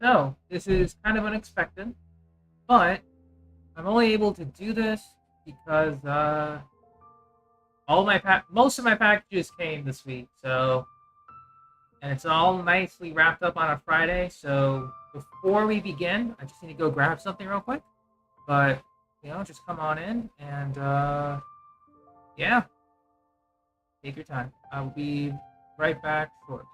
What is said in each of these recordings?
So, this is kind of unexpected, but I'm only able to do this because most of my packages came this week, so and it's all nicely wrapped up on a Friday. So before we begin, I just need to go grab something real quick. But just come on in and yeah, take your time. I'll be right back shortly.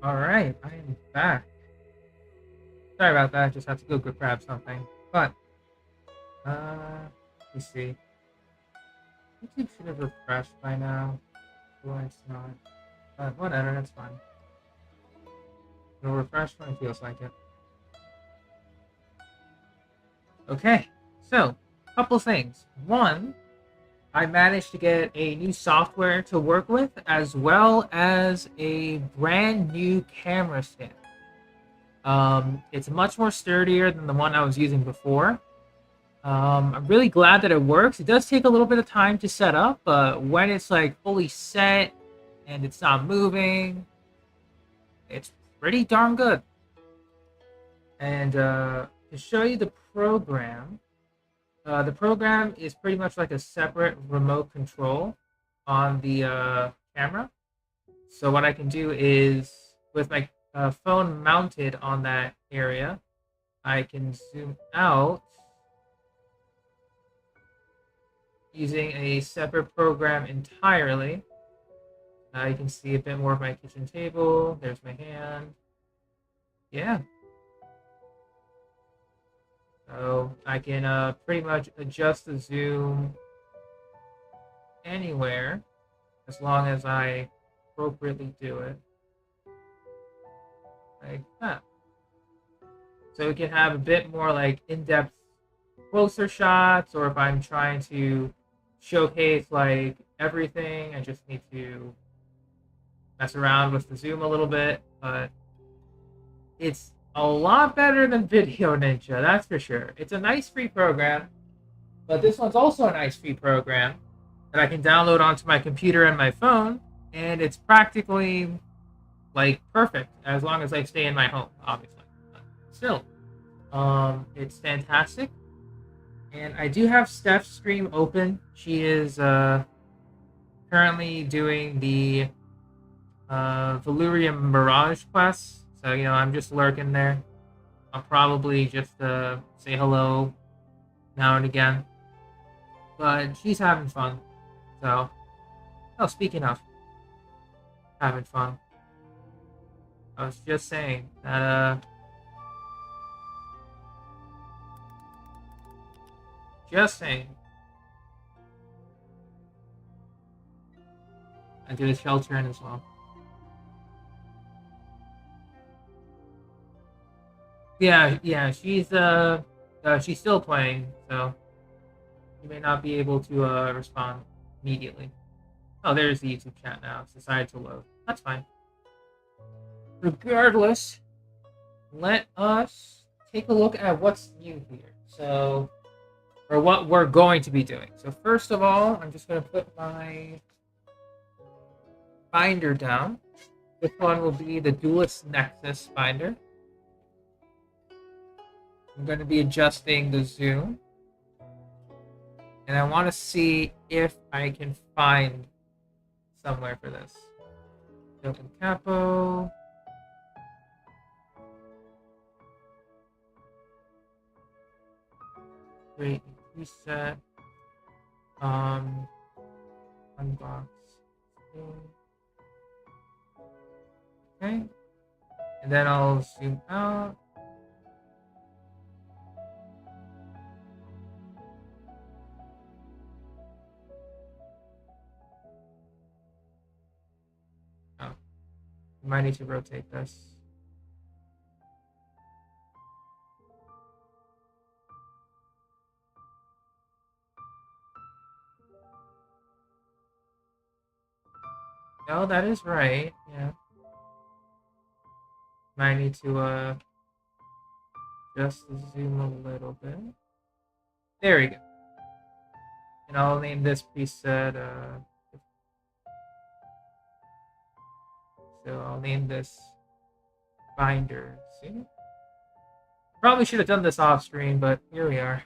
All right, I am back. Sorry about that. Just have to go grab something. But let me see. YouTube should have refreshed by now. Why it's not? But whatever, that's fine. It'll refresh when it feels like it. Okay, so a couple things. One, I managed to get a new software to work with, as well as a brand new camera stand. It's much more sturdier than the one I was using before. I'm really glad that it works. It does take a little bit of time to set up, but when it's like fully set and it's not moving, it's pretty darn good. And to show you the program is pretty much like a separate remote control on the camera. So what I can do is, with my phone mounted on that area, I can zoom out using a separate program entirely. Now you can see a bit more of my kitchen table. There's my hand. Yeah. So I can pretty much adjust the zoom anywhere as long as I appropriately do it. Like that. So we can have a bit more like in-depth closer shots, or if I'm trying to showcase like everything, I just need to mess around with the zoom a little bit, but it's a lot better than Video Ninja, that's for sure. It's a nice free program, but this one's also a nice free program that I can download onto my computer and my phone, and it's practically like perfect as long as I stay in my home, obviously. But still, it's fantastic. And I do have Steph's stream open. She is currently doing the Valyrian Mirage quest. So, I'm just lurking there. I'll probably just say hello now and again. But she's having fun. So, speaking of having fun, I was just saying that, I did a shelter in as well. Yeah, she's still playing, so you may not be able to respond immediately. Oh, there's the YouTube chat now. It's decided to load. That's fine. Regardless, let us take a look at what's new here. So, or what we're going to be doing. So first of all, I'm just going to put my binder down. This one will be the Duelist Nexus binder. I'm going to be adjusting the zoom. And I want to see if I can find somewhere for this. Open capo. Create a preset. Unbox. Okay. And then I'll zoom out. Oh. Might need to rotate this. No, that is right. Yeah. Might need to just zoom a little bit. There we go. And I'll name this preset so I'll name this binder. See? Probably should have done this off screen, but here we are.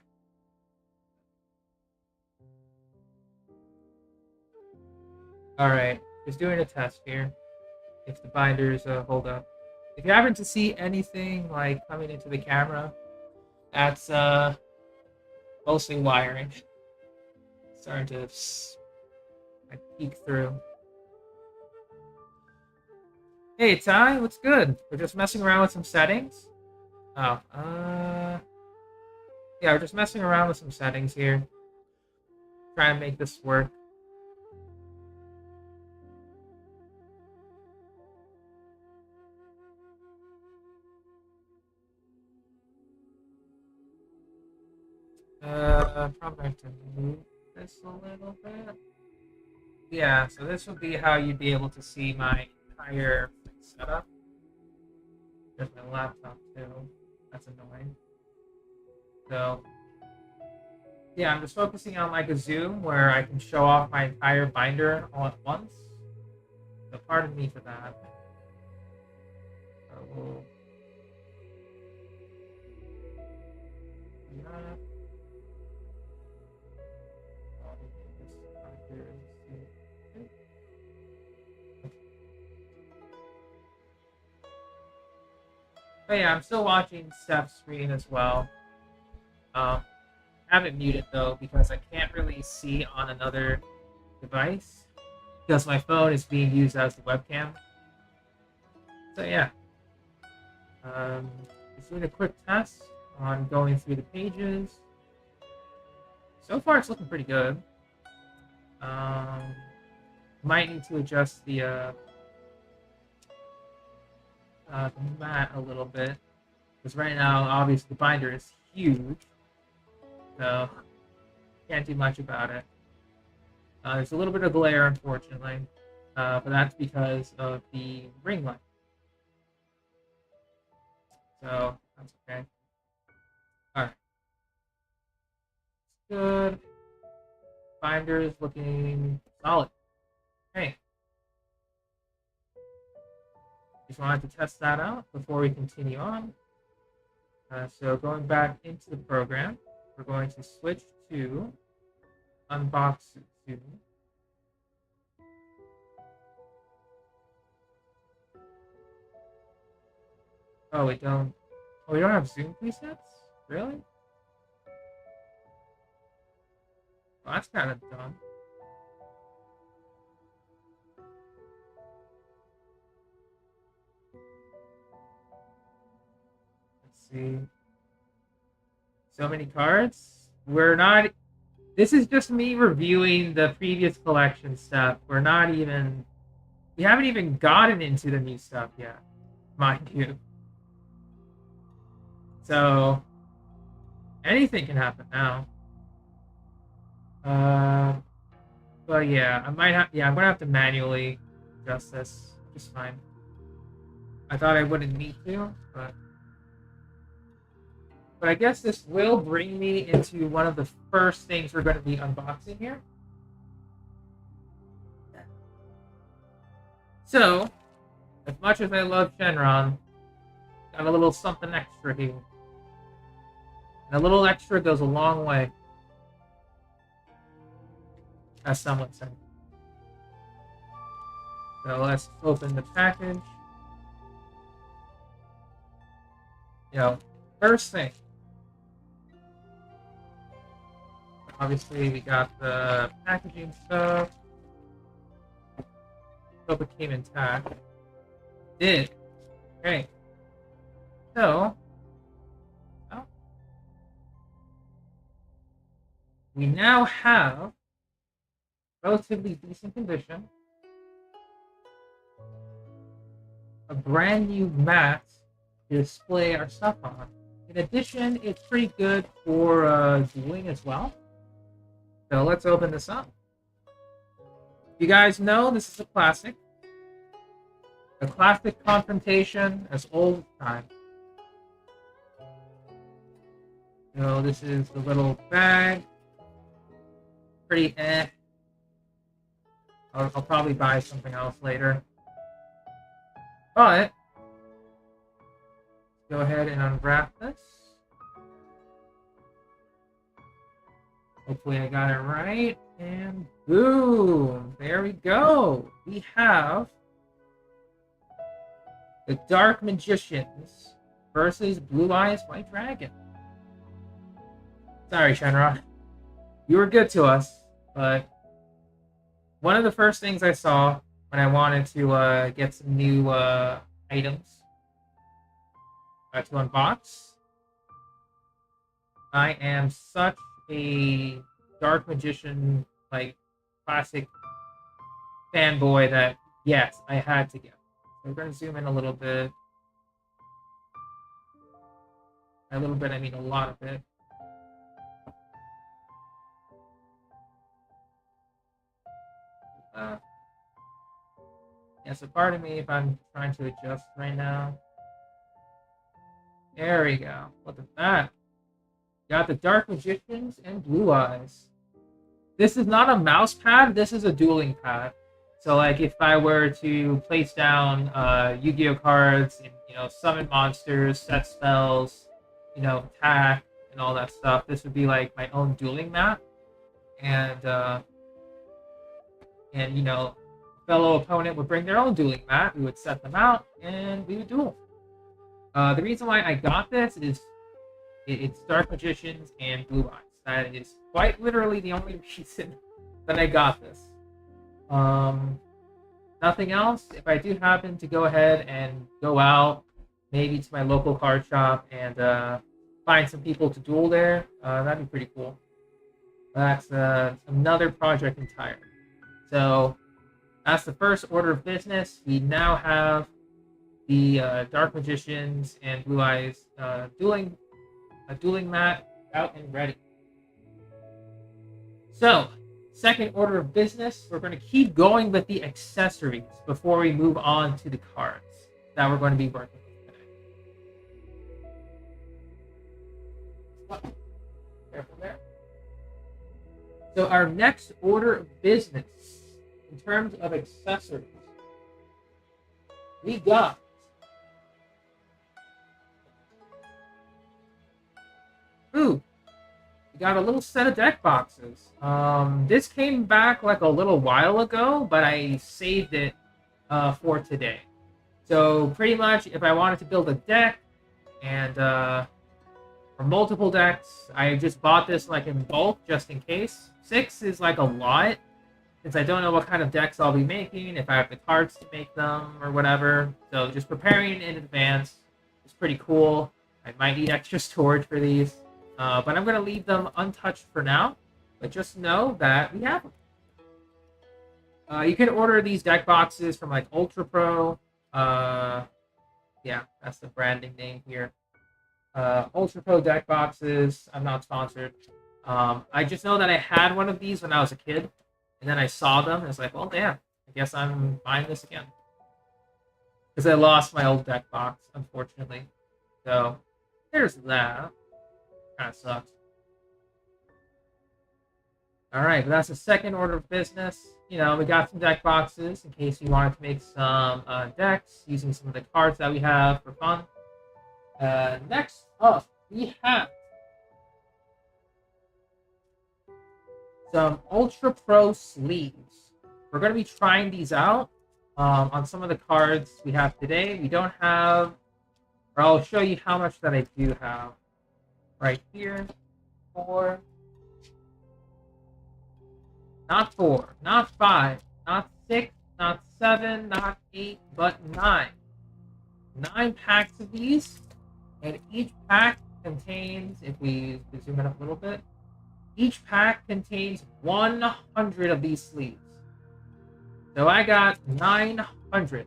Alright, just doing a test here. If the binders hold up. If you happen to see anything like coming into the camera, that's mostly wiring. Starting to like, peek through. Hey Ty, what's good? We're just messing around with some settings. Oh, yeah, we're just messing around with some settings here. Try and make this work. Probably have to move this a little bit. Yeah, so this will be how you'd be able to see my entire setup. There's my laptop too. That's annoying. So, yeah, I'm just focusing on like a zoom where I can show off my entire binder all at once. So pardon me for that. So we'll do that. Oh yeah, I'm still watching Steph's screen as well. I have it muted though because I can't really see on another device because my phone is being used as the webcam. So yeah, just doing a quick test on going through the pages. So far, it's looking pretty good. Might need to adjust the mat a little bit because right now, obviously, the binder is huge, so can't do much about it. There's a little bit of glare, unfortunately, but that's because of the ring light. So that's okay. All right, good. Binder is looking solid. Okay. Just wanted to test that out before we continue on. So going back into the program, we're going to switch to unbox zoom. Oh, we don't. Oh, we don't have zoom presets? Really? Well, that's kind of dumb. Let's see. So many cards? We're not... This is just me reviewing the previous collection stuff. We're not even... We haven't even gotten into the new stuff yet, mind you. So, anything can happen now. But yeah, I might have... Yeah, I'm gonna have to manually adjust this. Just fine. I thought I wouldn't need to, but But I guess this will bring me into one of the first things we're going to be unboxing here. So, as much as I love Shenron, got a little something extra here. And a little extra goes a long way, as someone said. So let's open the package. First thing. Obviously, we got the packaging stuff. Hope it came intact. It did. Okay. So, we now have relatively decent condition, a brand new mat to display our stuff on. In addition, it's pretty good for dueling as well. So let's open this up. You guys know this is a classic. A classic confrontation as old as time. So this is the little bag. Pretty eh. I'll probably buy something else later. But go ahead and unwrap this. Hopefully I got it right. And boom! There we go. We have the Dark Magicians versus Blue Eyes White Dragon. Sorry, Shenron. You were good to us, but one of the first things I saw when I wanted to get some new items to unbox. I am such a Dark Magician, like, classic fanboy that, yes, I had to get. So we're going to zoom in a little bit. A little bit, I mean a lot of it. Yeah, so pardon me if I'm trying to adjust right now. There we go. Look at that. Got the Dark Magicians and Blue Eyes. This is not a mouse pad. This is a dueling pad. So, like, if I were to place down Yu-Gi-Oh cards and, summon monsters, set spells, attack, and all that stuff, this would be, like, my own dueling mat. And fellow opponent would bring their own dueling mat. We would set them out, and we would duel. The reason why I got this is it's Dark Magicians and Blue Eyes. That is quite literally the only reason that I got this. Nothing else. If I do happen to go ahead and go out, maybe to my local card shop and find some people to duel there, that'd be pretty cool. That's another project entirely. So that's the first order of business. We now have the Dark Magicians and Blue Eyes dueling mat out and ready. So, second order of business, we're going to keep going with the accessories before we move on to the cards that we're going to be working with today. Careful there. So our next order of business, in terms of accessories, we got we got a little set of deck boxes. This came back like a little while ago, but I saved it for today. So pretty much, if I wanted to build a deck and or multiple decks, I just bought this like in bulk just in case. 6 is like a lot, since I don't know what kind of decks I'll be making, if I have the cards to make them or whatever. So just preparing in advance is pretty cool. I might need extra storage for these. But I'm going to leave them untouched for now. But just know that we have them. You can order these deck boxes from like Ultra Pro. Yeah, that's the branding name here. Ultra Pro deck boxes. I'm not sponsored. I just know that I had one of these when I was a kid. And then I saw them and it's like, well, damn. I guess I'm buying this again. Because I lost my old deck box, unfortunately. So, there's that. Kind of sucks. All right, but that's the second order of business. You know, we got some deck boxes in case you wanted to make some decks using some of the cards that we have for fun. Next up, we have some Ultra Pro sleeves. We're going to be trying these out on some of the cards we have today. We don't have, or I'll show you how much that I do have right here. 4, not 4, not 5, not 6, not 7, not 8, but 9. 9 packs of these, and each pack contains, if we zoom in up a little bit, each pack contains 100 of these sleeves. So I got 900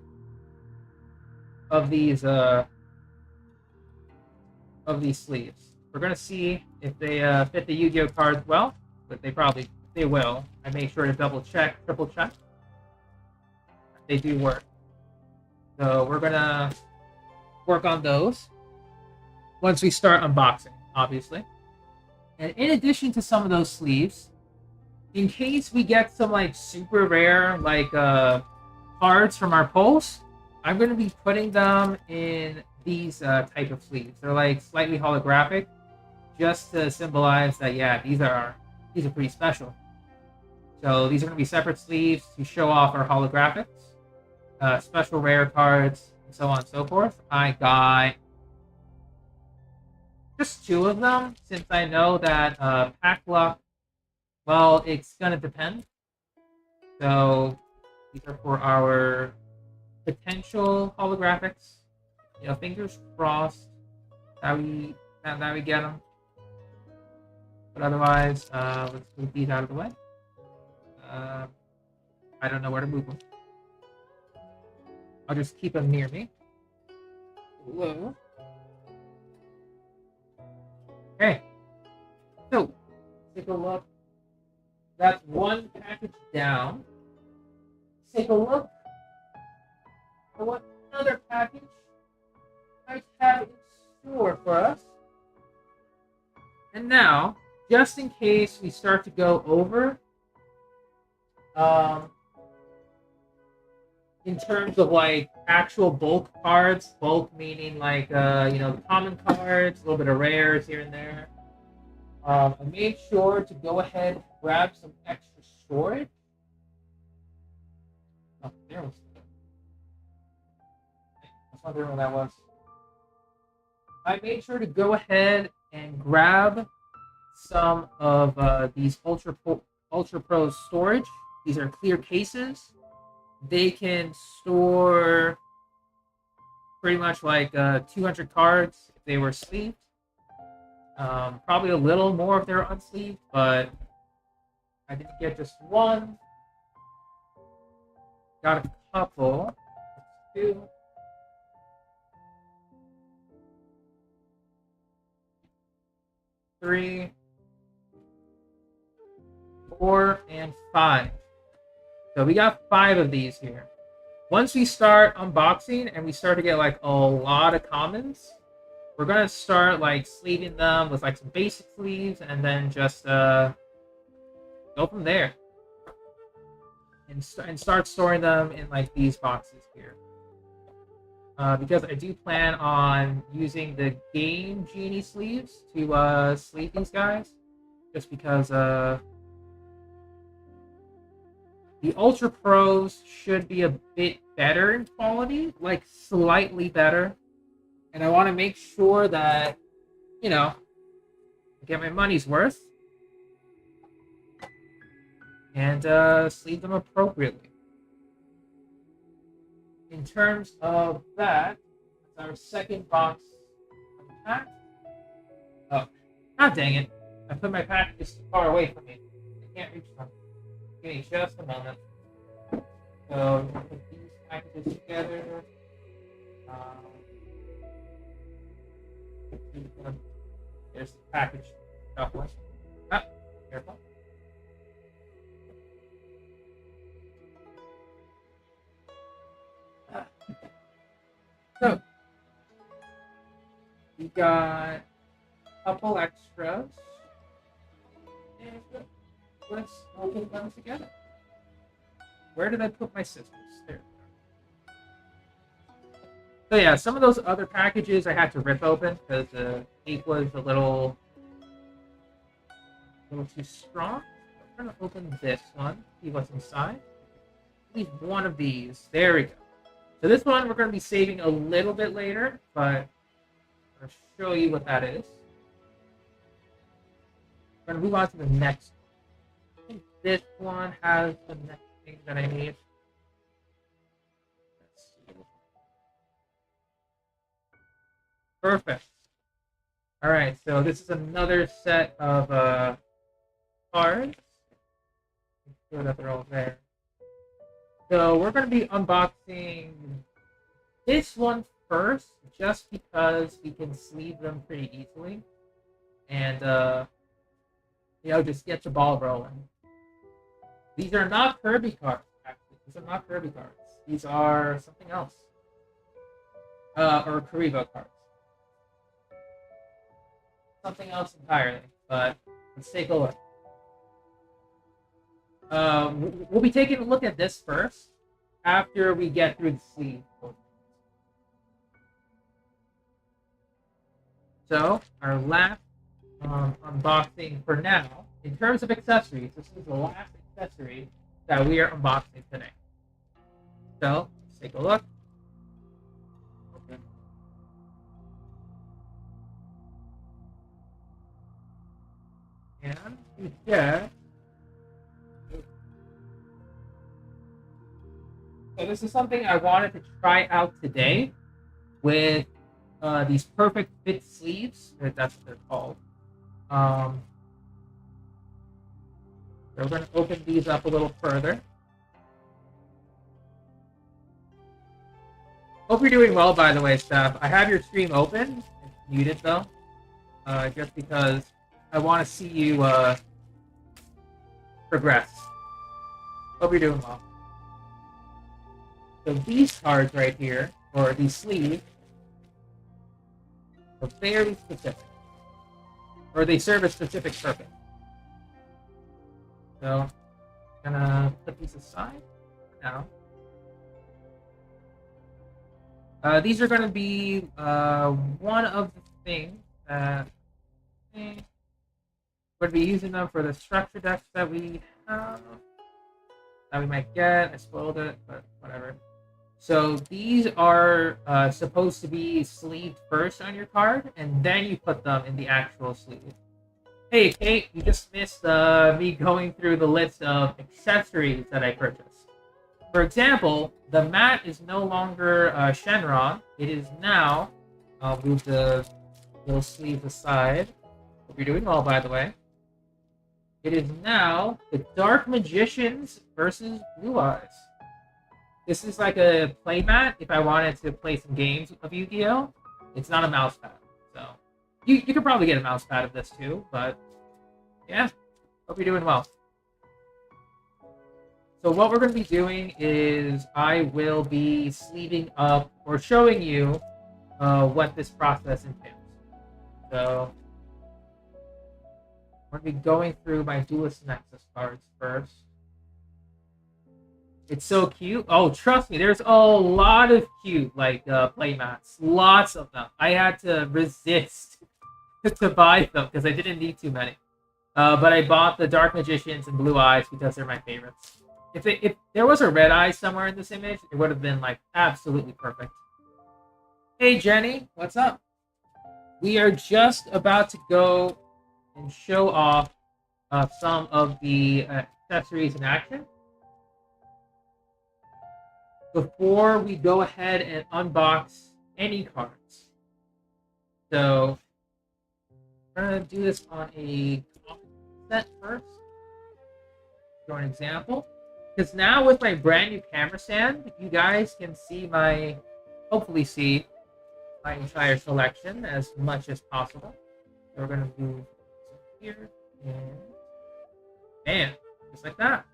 of these sleeves. We're gonna see if they fit the Yu-Gi-Oh cards well, but they will. I make sure to double check, triple check. They do work. So we're gonna work on those once we start unboxing, obviously. And in addition to some of those sleeves, in case we get some like super rare like cards from our pulls, I'm going to be putting them in these type of sleeves. They're like slightly holographic, just to symbolize that yeah, these are pretty special. So these are going to be separate sleeves to show off our holographics, special rare cards, and so on and so forth. I got just 2 of them, since I know that pack luck, well, it's gonna depend. So these are for our potential holographics. You know, fingers crossed that we get them. But otherwise, let's move these out of the way. I don't know where to move them. I'll just keep them near me. Whoa. Okay, so take a look. That's one package down. Take a look at what another package might have in store for us. And now, just in case we start to go over, in terms of like actual bulk cards, bulk meaning like you know, the common cards, a little bit of rares here and there. I made sure to go ahead and grab some extra storage. Oh, there was. I was wondering what that was. I made sure to go ahead and grab some of these Ultra Pro storage. These are clear cases. They can store pretty much like 200 cards if they were sleeved. Probably a little more if they're unsleeved, but I didn't get just one. Got a couple. 2. 3. 4, and 5. So we got 5 of these here. Once we start unboxing and we start to get like a lot of commons, we're gonna start like sleeving them with like some basic sleeves and then just go from there. And start storing them in like these boxes here. Because I do plan on using the Game Genie sleeves to sleeve these guys. Just because the Ultra Pros should be a bit better in quality, like slightly better. And I want to make sure that, you know, I get my money's worth and sleeve them appropriately. In terms of that, that's our second box unpacked. Oh, god dang it. I put my packages too far away from me. I can't reach them. Give me just a moment. So, put these packages together. There's the package. Ah, careful. So, we got couple extras. And let's open them together. Where did I put my scissors? There. So yeah, some of those other packages I had to rip open because the tape was a little too strong. I'm gonna open this one, see what's inside. At least one of these. There we go. So this one we're gonna be saving a little bit later, but I'll show you what that is. We're gonna move on to the next one. I think this one has the next thing that I need. Let's see. Perfect. All right, so this is another set of cards. Make sure that they're all there. So we're going to be unboxing this one first, just because we can sleeve them pretty easily, and just get the ball rolling. These are not Kirby cards. Actually, these are not Kirby cards. These are something else, or Karibo cards. Something else entirely. But let's take a look. We'll be taking a look at this first after we get through the sleeve. So, our last unboxing for now, in terms of accessories, this is the last accessory that we are unboxing today. So, let's take a look. Okay. And we get... So this is something I wanted to try out today with these perfect fit sleeves. That's what they're called. So we're going to open these up a little further. Hope you're doing well, by the way, Steph. I have your stream open. It's muted, though. Just because I want to see you progress. Hope you're doing well. So these cards right here, or these sleeves, are very specific. Or they serve a specific purpose. So, I'm gonna put these aside for now. These are gonna be one of the things that we're gonna be using them for the structure decks that we have, that we might get. I spoiled it, but whatever. So these are supposed to be sleeved first on your card, and then you put them in the actual sleeve. Hey, Kate, you just missed me going through the list of accessories that I purchased. For example, the mat is no longer Shenron. It is now, I'll move the little sleeve aside. Hope you're doing well, by the way. It is now the Dark Magicians versus Blue Eyes. This is like a playmat if I wanted to play some games of Yu-Gi-Oh! It's not a mouse pad, so you could probably get a mouse pad of this too, but yeah, hope you're doing well. So what we're going to be doing is I will be sleeving up or showing you what this process entails. So I'm going to be going through my Duelist Nexus cards first. It's so cute. Oh, trust me, there's a lot of cute playmats. Lots of them. I had to resist to buy them because I didn't need too many. But I bought the Dark Magicians and Blue Eyes because they're my favorites. If there was a Red Eye somewhere in this image, it would have been like absolutely perfect. Hey Jenny, what's up? We are just about to go and show off some of the accessories in action. Before we go ahead and unbox any cards. So, we're going to do this on a set first. For an example. Because now with my brand new camera stand, you guys can see hopefully see my entire selection as much as possible. So we're going to move here and bam, just like that.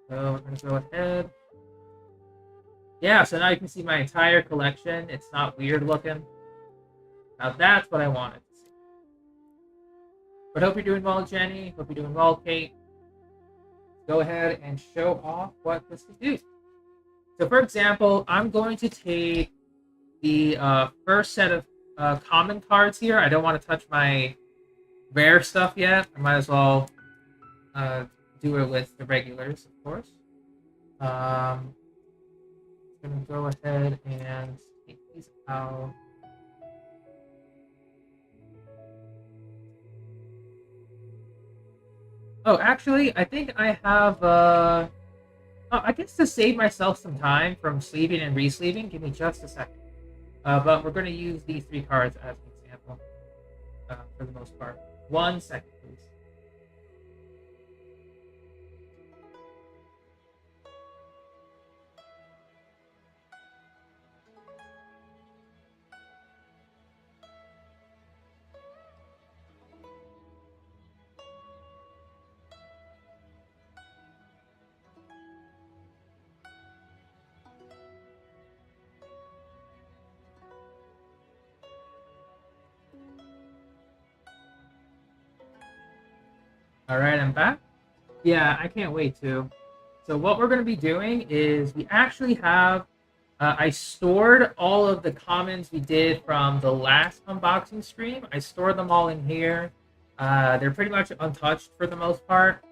So we're going to go ahead. Yeah, so now you can see my entire collection. It's not weird looking. Now that's what I wanted to see. But hope you're doing well, Jenny. Hope you're doing well, Kate. Go ahead and show off what this can do. So for example, I'm going to take the first set of common cards here. I don't want to touch my rare stuff yet. I might as well do it with the regulars, of course. I'm going to go ahead and take these out. Oh, actually, I think I have... I guess to save myself some time from sleeving and re-sleeving, give me just a second. But we're going to use these 3 cards as an example for the most part. 1 second, please. All right, I'm back. Yeah, I can't wait to. So what we're going to be doing is we actually have, I stored all of the commons we did from the last unboxing stream. I stored them all in here. They're pretty much untouched for the most part.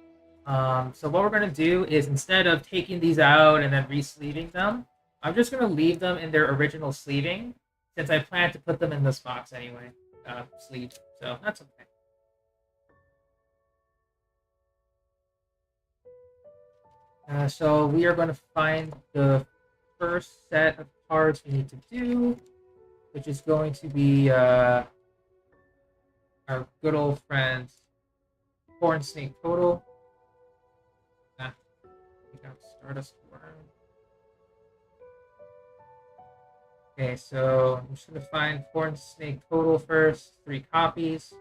So what we're going to do is instead of taking these out and then re-sleeving them, I'm just going to leave them in their original sleeving since I plan to put them in this box anyway, sleeved. So that's okay. So we are going to find the first set of cards we need to do, which is going to be our good old friend Corn Snake Total. We got Stardust Worm. Okay, so I'm just going to find Corn Snake Total first, 3 copies,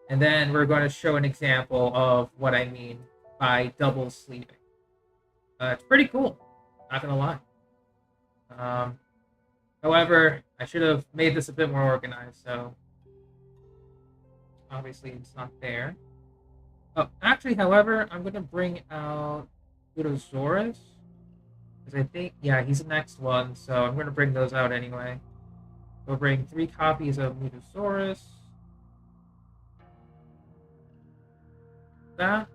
and then we're going to show an example of what I mean by double sleeving. It's pretty cool, not gonna lie. However, I should have made this a bit more organized, so obviously it's not there. Oh, actually, however, I'm gonna bring out Ludosaurus, because I think, yeah, he's the next one, so I'm gonna bring those out anyway. We'll bring 3 copies of Ludosaurus. That.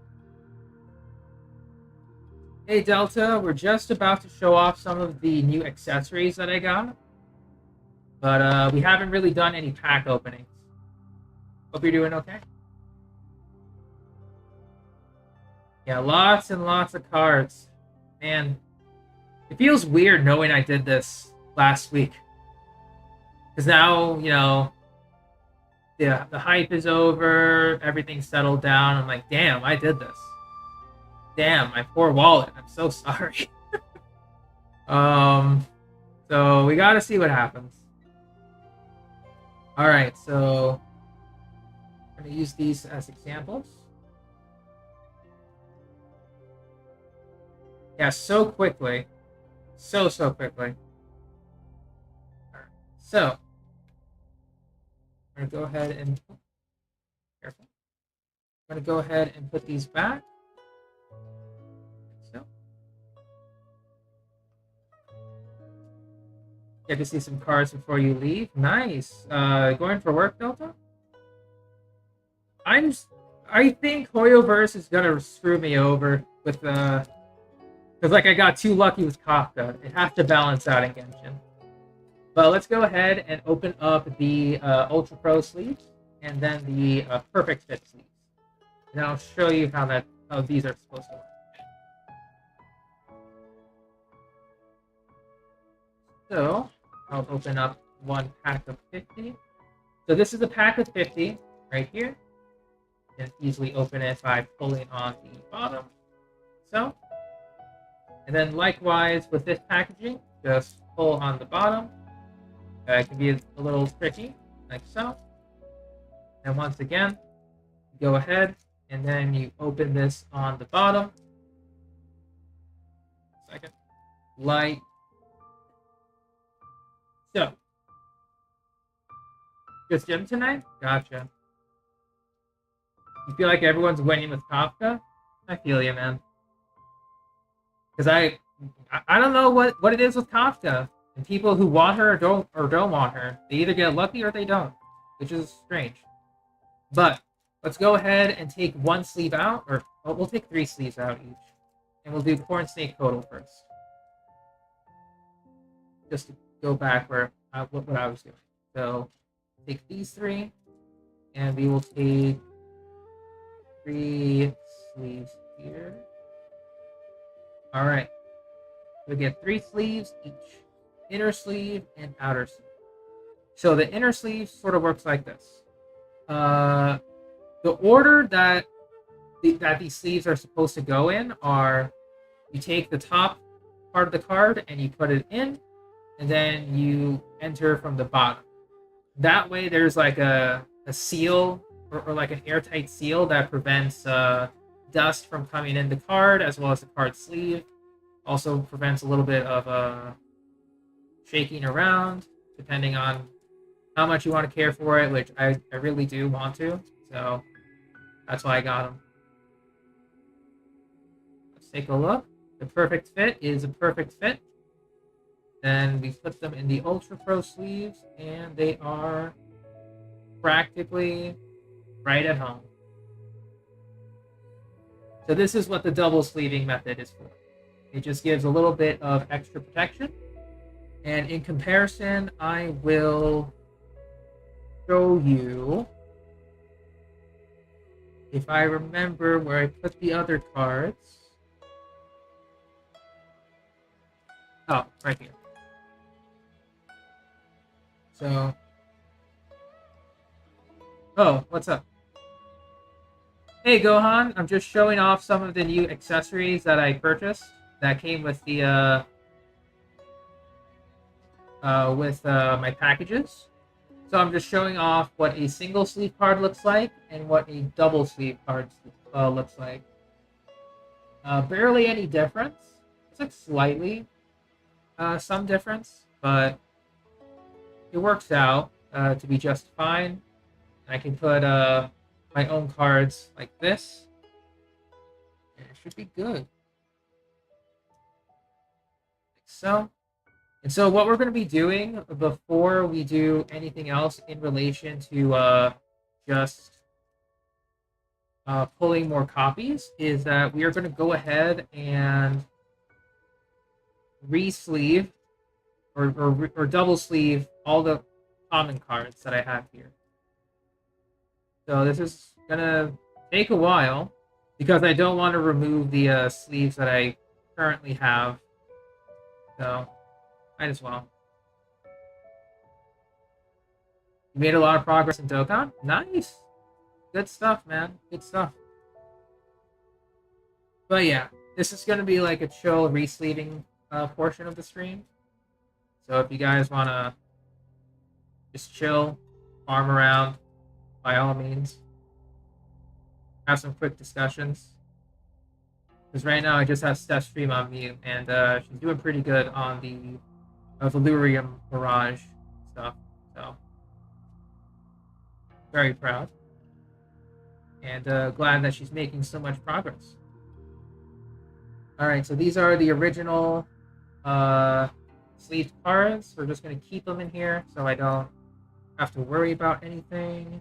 Hey Delta, we're just about to show off some of the new accessories that I got. But we haven't really done any pack openings. Hope you're doing okay. Yeah, lots and lots of cards. Man, it feels weird knowing I did this last week. Because now, you know, the hype is over, everything's settled down. I'm like, damn, I did this. Damn, my poor wallet. I'm so sorry. So we gotta see what happens. All right, so I'm gonna use these as examples. Yeah, so quickly, so quickly. All right, so I'm gonna go ahead and careful. I'm gonna go ahead and put these back. Get to see some cards before you leave. Nice. Going for work, Delta? I think Hoyoverse is gonna screw me over with because like I got too lucky with Kafka. It has to balance out in Genshin. But let's go ahead and open up the Ultra Pro sleeves and then the Perfect Fit sleeves. And I'll show you how these are supposed to work. So I'll open up 1 pack of 50. So this is a pack of 50 right here. You can easily open it by pulling on the bottom. So, and then likewise with this packaging, just pull on the bottom. It can be a little tricky, like so. And once again, go ahead and then you open this on the bottom. Second, like so. Just gym tonight? Gotcha. You feel like everyone's winning with Kafka? I feel you, man. Because I don't know what it is with Kafka. And people who want her or don't want her, they either get lucky or they don't, which is strange. But let's go ahead and take one sleeve out, or we'll take 3 sleeves out each, and we'll do Corn Snake Total first, just to go back where what I was doing. So take these 3, and we will take 3 sleeves here. All right, we get 3 sleeves each. Inner sleeve and outer sleeve. So the inner sleeve sort of works like this. The order that these sleeves are supposed to go in are, you take the top part of the card and you put it in, and then you enter from the bottom. That way there's like a seal or like an airtight seal that prevents dust from coming in the card, as well as the card sleeve. Also prevents a little bit of shaking around, depending on how much you want to care for it, which I really do want to. So that's why I got them. Let's take a look. The perfect fit is a perfect fit. Then we put them in the Ultra Pro sleeves, and they are practically right at home. So this is what the double sleeving method is for. It just gives a little bit of extra protection. And in comparison, I will show you, if I remember where I put the other cards. Oh, right here. So, oh, what's up? Hey Gohan, I'm just showing off some of the new accessories that I purchased that came with the my packages. So I'm just showing off what a single sleeve card looks like and what a double sleeve card looks like. Barely any difference. It's like slightly some difference, but it works out to be just fine. I can put my own cards like this, and it should be good. Like so. And so what we're going to be doing before we do anything else in relation to just pulling more copies is that we are going to go ahead and re-sleeve or double sleeve all the common cards that I have here. So this is going to take a while because I don't want to remove the sleeves that I currently have. So might as well. You made a lot of progress in Dokkan? Nice! Good stuff, man. Good stuff. But yeah, this is going to be like a chill re-sleeving portion of the stream. So if you guys want to just chill, farm around, by all means. Have some quick discussions. Because right now I just have Steph stream on mute, and she's doing pretty good on the Valurium Mirage stuff, so very proud and glad that she's making so much progress. All right, so these are the original sleeved cards. We're just going to keep them in here so I don't have to worry about anything.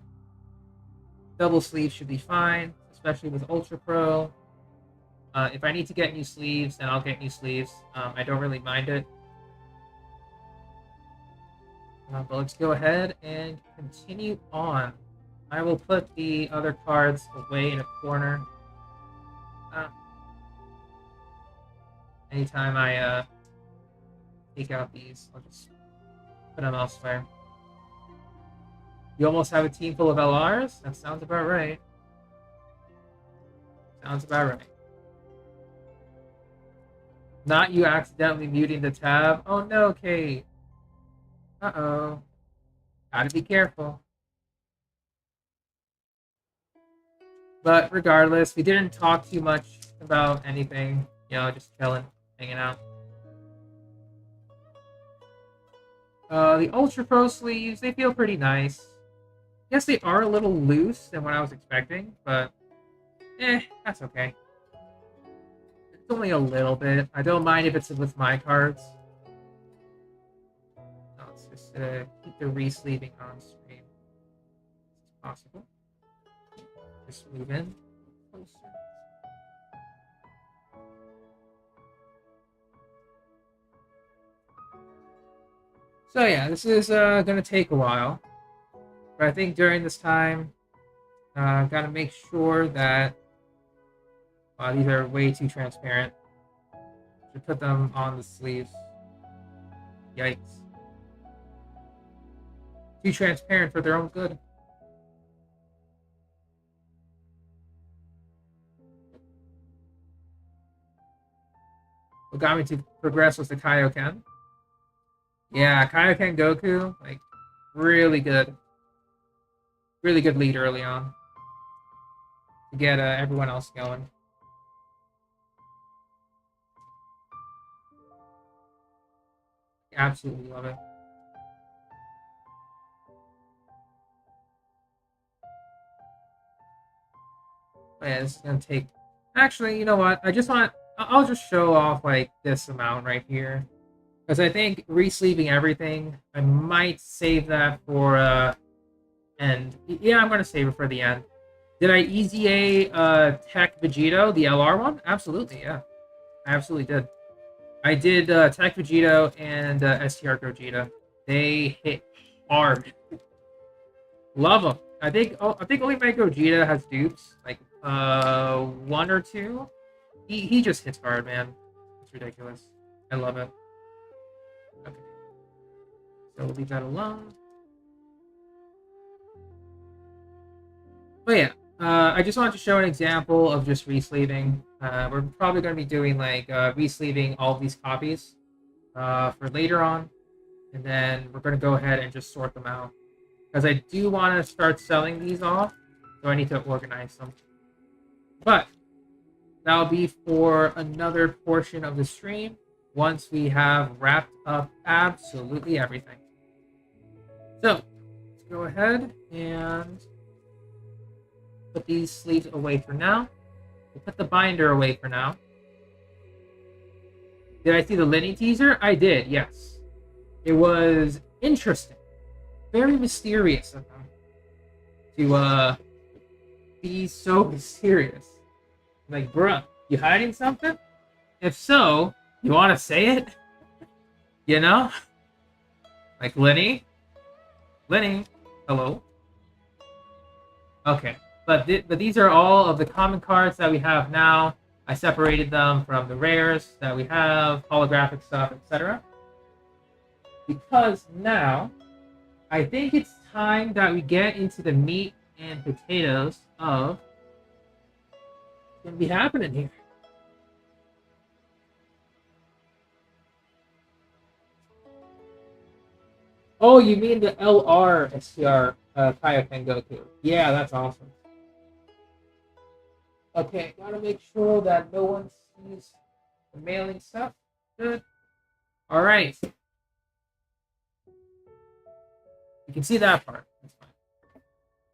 Double sleeve should be fine, especially with Ultra Pro. If I need to get new sleeves, then I'll get new sleeves. I don't really mind it. But let's go ahead and continue on. I will put the other cards away in a corner. Anytime I take out these, I'll just put them elsewhere. You almost have a team full of LRs? That sounds about right. Sounds about right. Not you accidentally muting the tab. Oh no, Kate. Uh-oh. Gotta be careful. But regardless, we didn't talk too much about anything. You know, just chilling, hanging out. The Ultra Pro sleeves, they feel pretty nice. Yes, they are a little loose than what I was expecting, but That's okay. It's only a little bit. I don't mind if it's with my cards. No, let's just keep the re-sleeving on screen as possible. Just move in closer. So yeah, this is gonna take a while, but I think during this time, gotta make sure that these are way too transparent. Should put them on the sleeves. Yikes! Too transparent for their own good. What got me to progress was the Kaioken. Yeah, Kaioken Goku, like, really good. Really good lead early on. To get everyone else going. Absolutely love it. Oh, yeah, this is gonna take... Actually, you know what? I'll just show off, like, this amount right here. Because I think re-sleeving everything, I might save that for end. Yeah, I'm gonna save it for the end. Did I easy A Tech Vegito, the LR one? Absolutely, yeah. I absolutely did. I did Tech Vegito and STR Gogeta. They hit hard. Love them. I think only my Gogeta has dupes, like one or two. He just hits hard, man. It's ridiculous. I love it. Okay. So we'll leave that alone. But yeah, I just wanted to show an example of just re-sleeving. We're probably going to be doing like re-sleeving all of these copies for later on. And then we're going to go ahead and just sort them out. Because I do want to start selling these off. So I need to organize them. But that'll be for another portion of the stream once we have wrapped up absolutely everything. So let's go ahead and put these sleeves away for now. We'll put the binder away for now. Did I see the Lenny teaser? I did, yes. It was interesting. Very mysterious of them to be so mysterious. Like, bruh, you hiding something? If so, you want to say it? You know? Like, Lenny? Lenny? Hello? Okay. But these are all of the common cards that we have now. I separated them from the rares that we have, holographic stuff, etc. Because now, I think it's time that we get into the meat and potatoes of what's going to be happening here. Oh, you mean the LR STR Kaioken Goku? Yeah, that's awesome. Okay, gotta make sure that no one sees the mailing stuff. Good. All right. You can see that part. That's fine.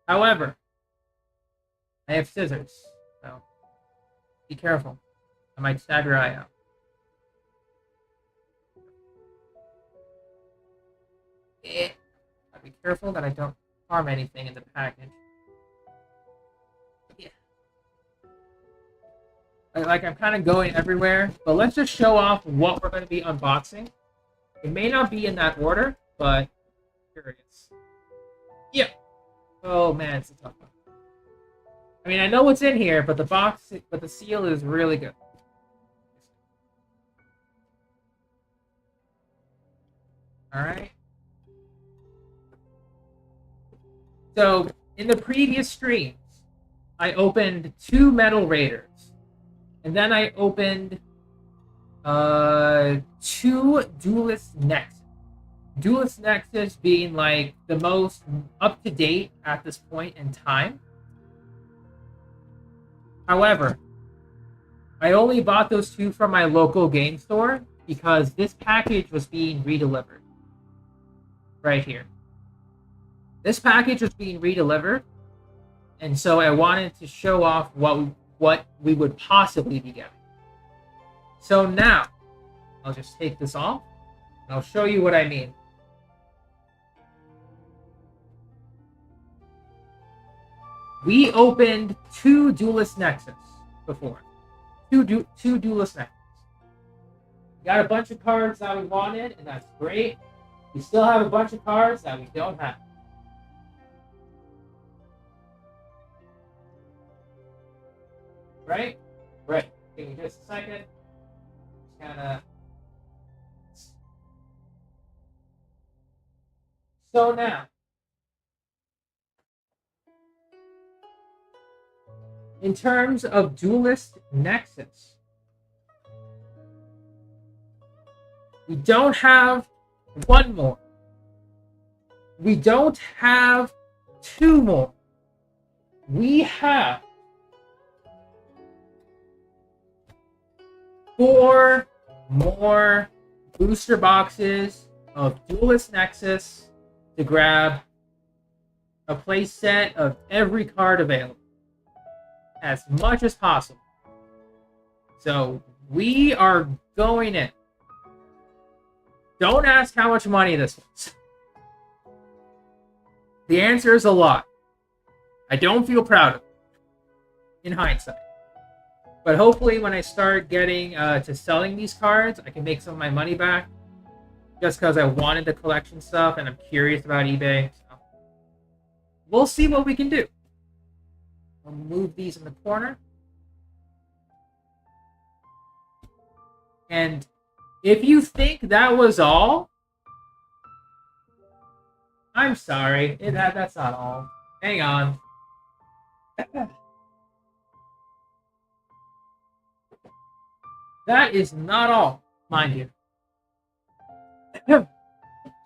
However, I have scissors, so be careful. I might stab your eye out. Gotta be careful that I don't harm anything in the package. Yeah. Like I'm kind of going everywhere, but let's just show off what we're going to be unboxing. It may not be in that order, but here it is. Yeah. Oh man, it's a tough one. I mean, I know what's in here, but the seal is really good. All right. So in the previous streams, I opened 2 Metal Raiders. And then I opened 2 Duelist Nexus. Duelist Nexus being like the most up-to-date at this point in time. However, I only bought those 2 from my local game store because this package was being redelivered. Right here. This package was being redelivered, and so I wanted to show off what what we would possibly be getting. So now, I'll just take this off, and I'll show you what I mean. We opened 2 Duelist Nexus before. Two Duelist Nexus. We got a bunch of cards that we wanted, and that's great. We still have a bunch of cards that we don't have. Right? Right. Give me just a second. Just kinda. So now, in terms of Duelist Nexus, we don't have 1 more. We don't have 2 more. We have 4 more booster boxes of Duelist Nexus to grab a play set of every card available, as much as possible. So we are going in. Don't ask how much money this was. The answer is a lot. I don't feel proud of it, in hindsight. But hopefully when I start getting to selling these cards, I can make some of my money back. Just because I wanted the collection stuff and I'm curious about eBay. So we'll see what we can do. I'll move these in the corner. And if you think that was all, I'm sorry. That's not all. Hang on. That is not all, mind you.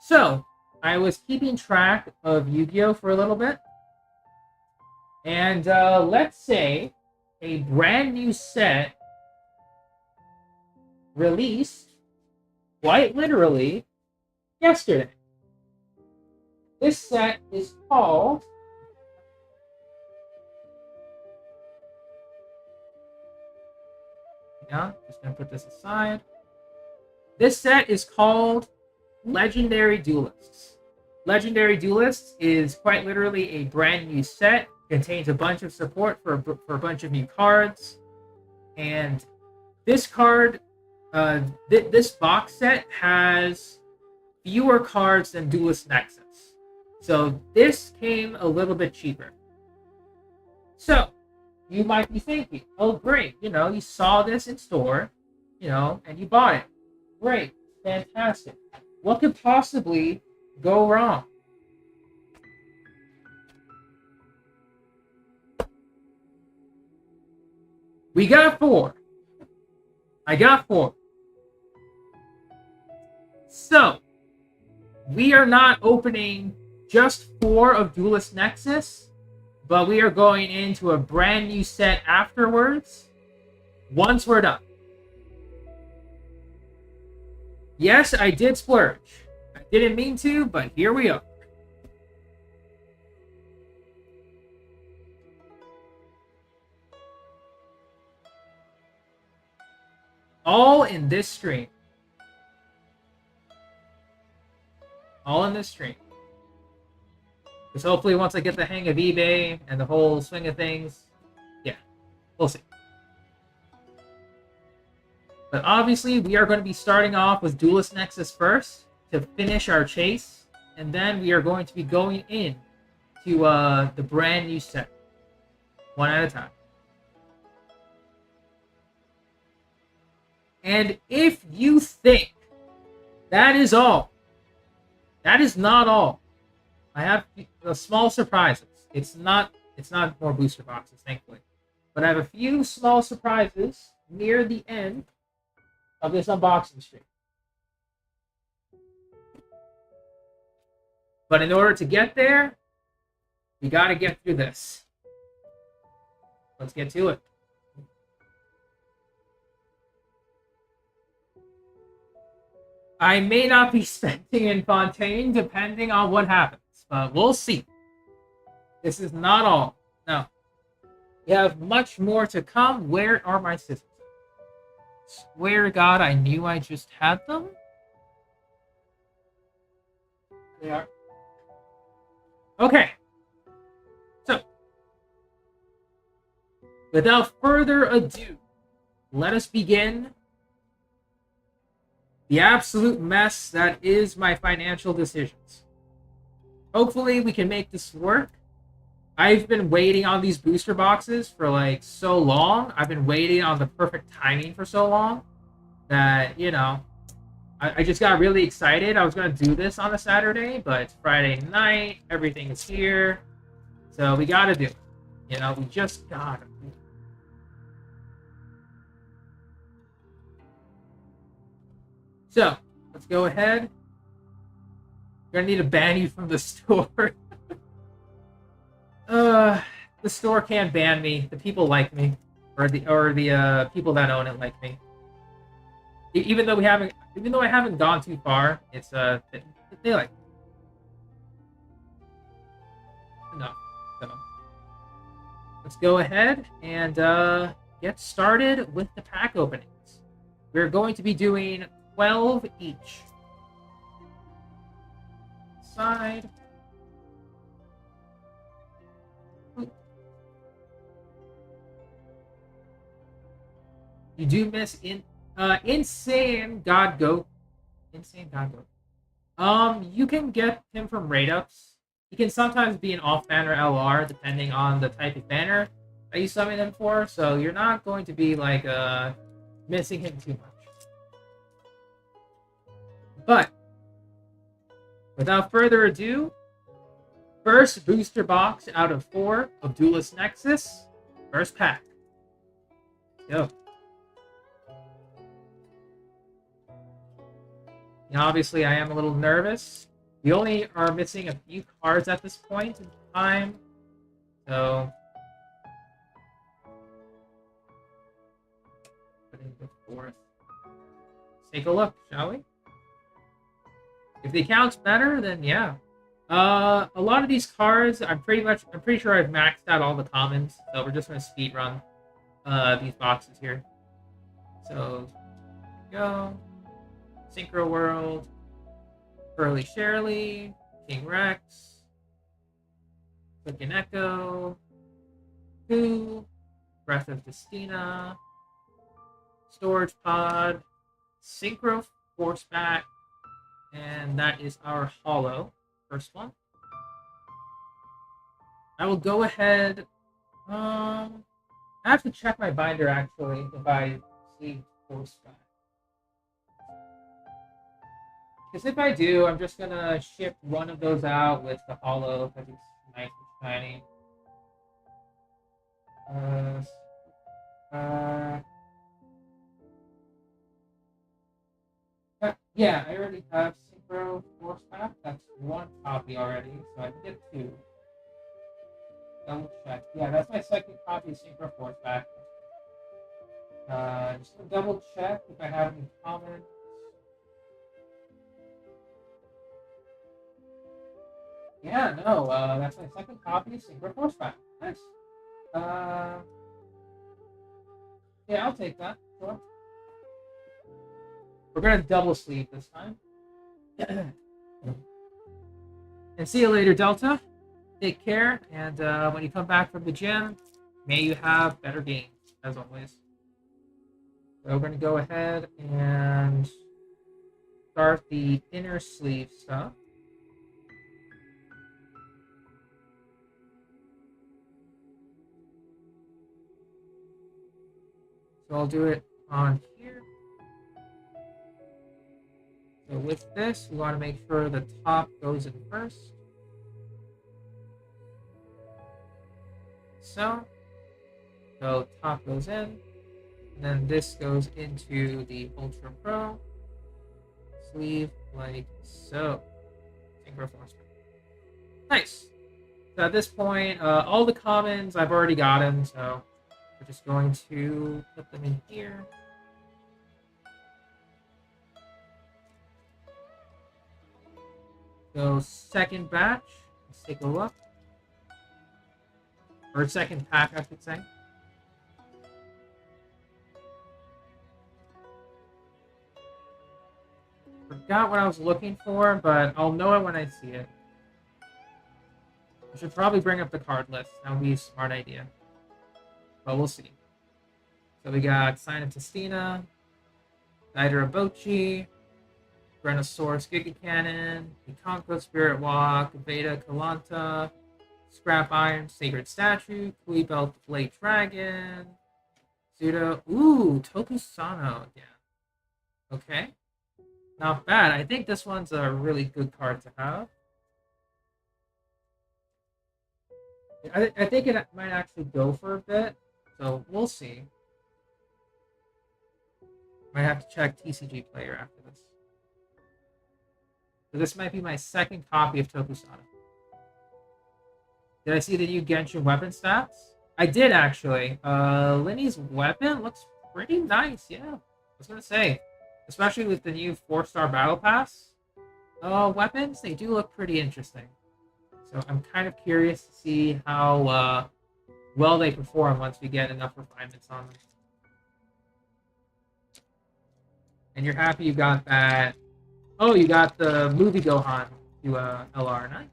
So, I was keeping track of Yu-Gi-Oh! For a little bit. And let's say a brand new set released, quite literally, yesterday. This set is called just gonna put this aside. This set is called Legendary Duelists. Legendary Duelists is quite literally a brand new set. Contains a bunch of support for a bunch of new cards, and this card, this box set has fewer cards than Duelist Nexus. So this came a little bit cheaper. So you might be thinking, oh great, you saw this in store, and you bought it. Great, fantastic. What could possibly go wrong? We got 4. I got 4. So, we are not opening just 4 of Duelist Nexus, but we are going into a brand new set afterwards, once we're done. Yes, I did splurge. I didn't mean to, but here we are. All in this stream. All in this stream. Because hopefully once I get the hang of eBay and the whole swing of things, yeah, we'll see. But obviously we are going to be starting off with Duelist Nexus first to finish our chase. And then we are going to be going in to the brand new set. One at a time. And if you think that is all, that is not all. I have small surprises. It's not more booster boxes, thankfully. But I have a few small surprises near the end of this unboxing stream. But in order to get there, we got to get through this. Let's get to it. I may not be spending in Fontaine depending on what happens, but we'll see. This is not all. No. We have much more to come. Where are my scissors? Swear to God, I knew I just had them. They are. Okay. So, without further ado, let us begin the absolute mess that is my financial decisions. Hopefully, we can make this work. I've been waiting on these booster boxes for like so long. I've been waiting on the perfect timing for so long that, you know, I just got really excited. I was going to do this on a Saturday, but it's Friday night. Everything is here. So we got to do it. You know, we just got to do it. So, let's go ahead. We're going to need to ban you from the store. The store can't ban me. The people like me. Or the people that own it like me. Even though I haven't gone too far, it's they like me. Enough. So let's go ahead and get started with the pack openings. We're going to be doing 12 each. Side. You do miss Insane God Goat. Insane God Goat. You can get him from raid ups. He can sometimes be an off banner LR depending on the type of banner that you summon him for. So you're not going to be like missing him too much. But without further ado, first booster box out of 4 of Duelist Nexus. First pack. Go. Now, obviously, I am a little nervous. We only are missing a few cards at this point in time. So, putting the 4th. Let's take a look, shall we? If the account's better, then yeah. A lot of these cards, I'm pretty sure I've maxed out all the commons. So we're just gonna speed run these boxes here. So, go. Synchro World, Pearly Shirley, King Rex, Clickin' Echo, Who, Breath of Destina, Storage Pod, Synchro Forceback, and that is our holo, first one. I will go ahead. I have to check my binder actually if I see Forceback. Because if I do, I'm just gonna ship one of those out with the holo because it's nice and shiny. Yeah, I already have Synchro Force Pack. That's 1 copy already, so I can get 2. Double check. Yeah, that's my 2nd copy of Synchro Force Pack. Just gonna double check if I have any comments. Yeah, no, that's my 2nd copy of Synchro Force Pack. Nice. Yeah, I'll take that. Sure. We're gonna double sleeve this time. And see you later, Delta. Take care, and when you come back from the gym, may you have better games, as always. So we're gonna go ahead and start the inner sleeve stuff. So I'll do it on here. So with this, we want to make sure the top goes in first. So top goes in, and then this goes into the Ultra Pro sleeve like so. Synchro Force. Nice. So at this point, all the commons I've already gotten, so we're just going to put them in here. So 2nd batch, let's take a look. Or 2nd pack, I should say. got what I was looking for, but I'll know it when I see it. I should probably bring up the card list. That would be a smart idea. But we'll see. So we got Sign of Testina, Bochi, Brenosaurus Giga Cannon, Ikonko Spirit Walk, Veda Kalanta, Scrap Iron Sacred Statue, Kui Belt Blade Dragon, Pseudo. Ooh, Tokusano again. Okay. Not bad. I think this one's a really good card to have. I think it might actually go for a bit, so we'll see. Might have to check TCG Player after this. So this might be my second copy of Tokusana. Did I see the new Genshin weapon stats? I did actually. Linny's weapon looks pretty nice, yeah. I was gonna say, especially with the new 4-star battle pass. Weapons, they do look pretty interesting. So I'm kind of curious to see how well they perform once we get enough refinements on them. And you're happy you got that. Oh, you got the movie Gohan to LR. Nice.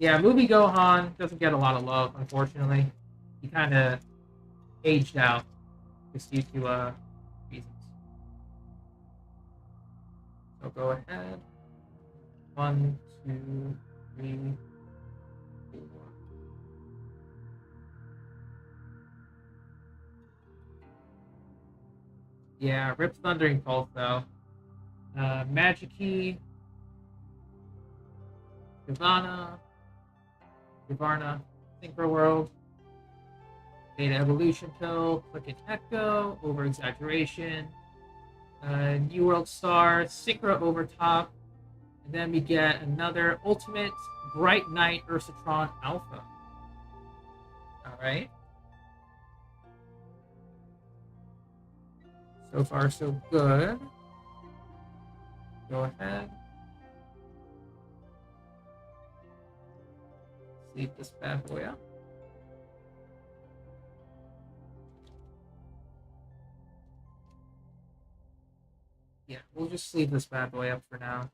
Yeah, movie Gohan doesn't get a lot of love, unfortunately. He kind of aged out just due to reasons. So go ahead. 1, 2, 3, 4. Yeah, Rip Thundering Pulse though. Magikey, Gavarna, Synchro World, Beta Evolution Pill, Click and Echo, Over Exaggeration, New World Star, Synchro Overtop, and then we get another Ultimate Bright Knight Ursatron Alpha. Alright. So far, so good. Go ahead. Sleeve this bad boy up. Yeah, we'll just sleeve this bad boy up for now.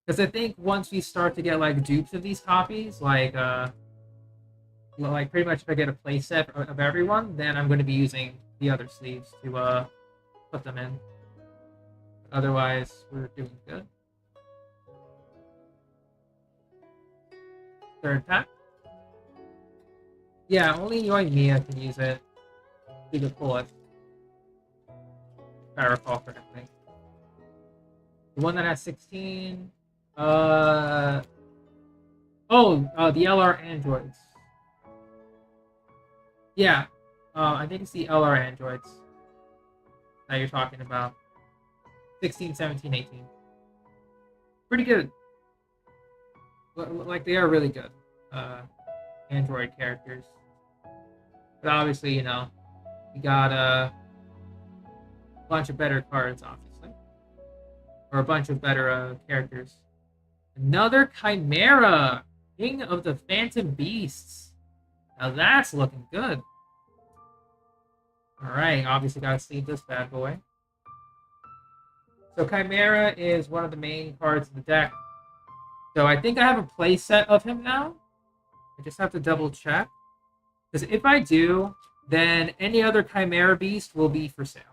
Because I think once we start to get like dupes of these copies, like pretty much if I get a playset of everyone, then I'm going to be using the other sleeves to put them in. Otherwise, we're doing good. Third pack. Yeah, only Yoi Mia can use it. Do the pull-up. If I recall correctly. The one that has 16. The LR androids. Yeah, I think it's the LR androids that you're talking about. 16, 17, 18. Pretty good. Like, they are really good. Android characters. But obviously, you know, you got a bunch of better cards, obviously. Or a bunch of better characters. Another Chimera! King of the Phantom Beasts. Now that's looking good. Alright, obviously gotta sleeve this bad boy. So Chimera is one of the main cards of the deck. So I think I have a play set of him now. I just have to double check. Because if I do, then any other Chimera Beast will be for sale.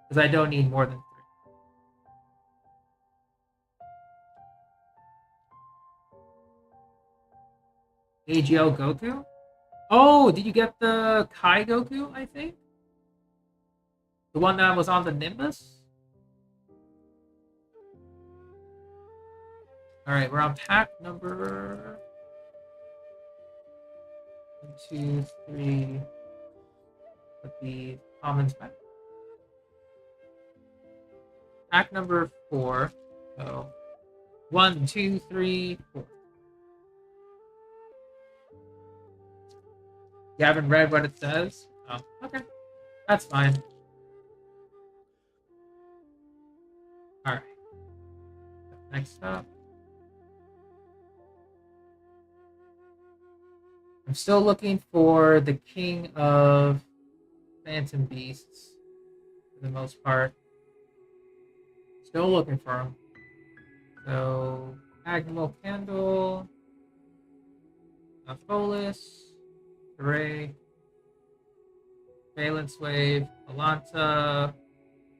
Because I don't need more than 3. AGL Goku? Oh, did you get the Kai Goku, I think? The one that was on the Nimbus? Alright, we're on pack number 1, 2, 3. Put the commons back. Pack number 4. So 1, 2, 3, 4. You haven't read what it says? Oh, okay. That's fine. Alright. Next up. I'm still looking for the King of Phantom Beasts, for the most part. Still looking for them. So, Agnemal Candle, Pholis, Hooray, Valence Wave, Alanta,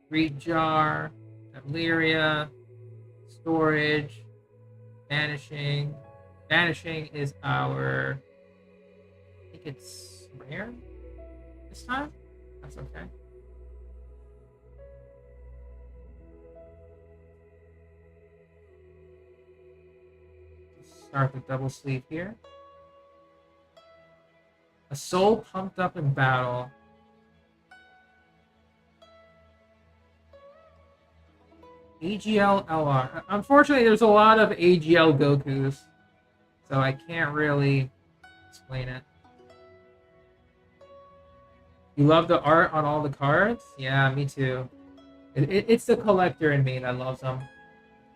Reed Jar, Amlyria, Storage, Vanishing. Vanishing is our... I think it's rare this time? That's okay. Start the double sleeve here. A soul pumped up in battle. AGL LR. Unfortunately, there's a lot of AGL Gokus, so I can't really explain it. You love the art on all the cards? Yeah, me too. It's the collector in me that loves them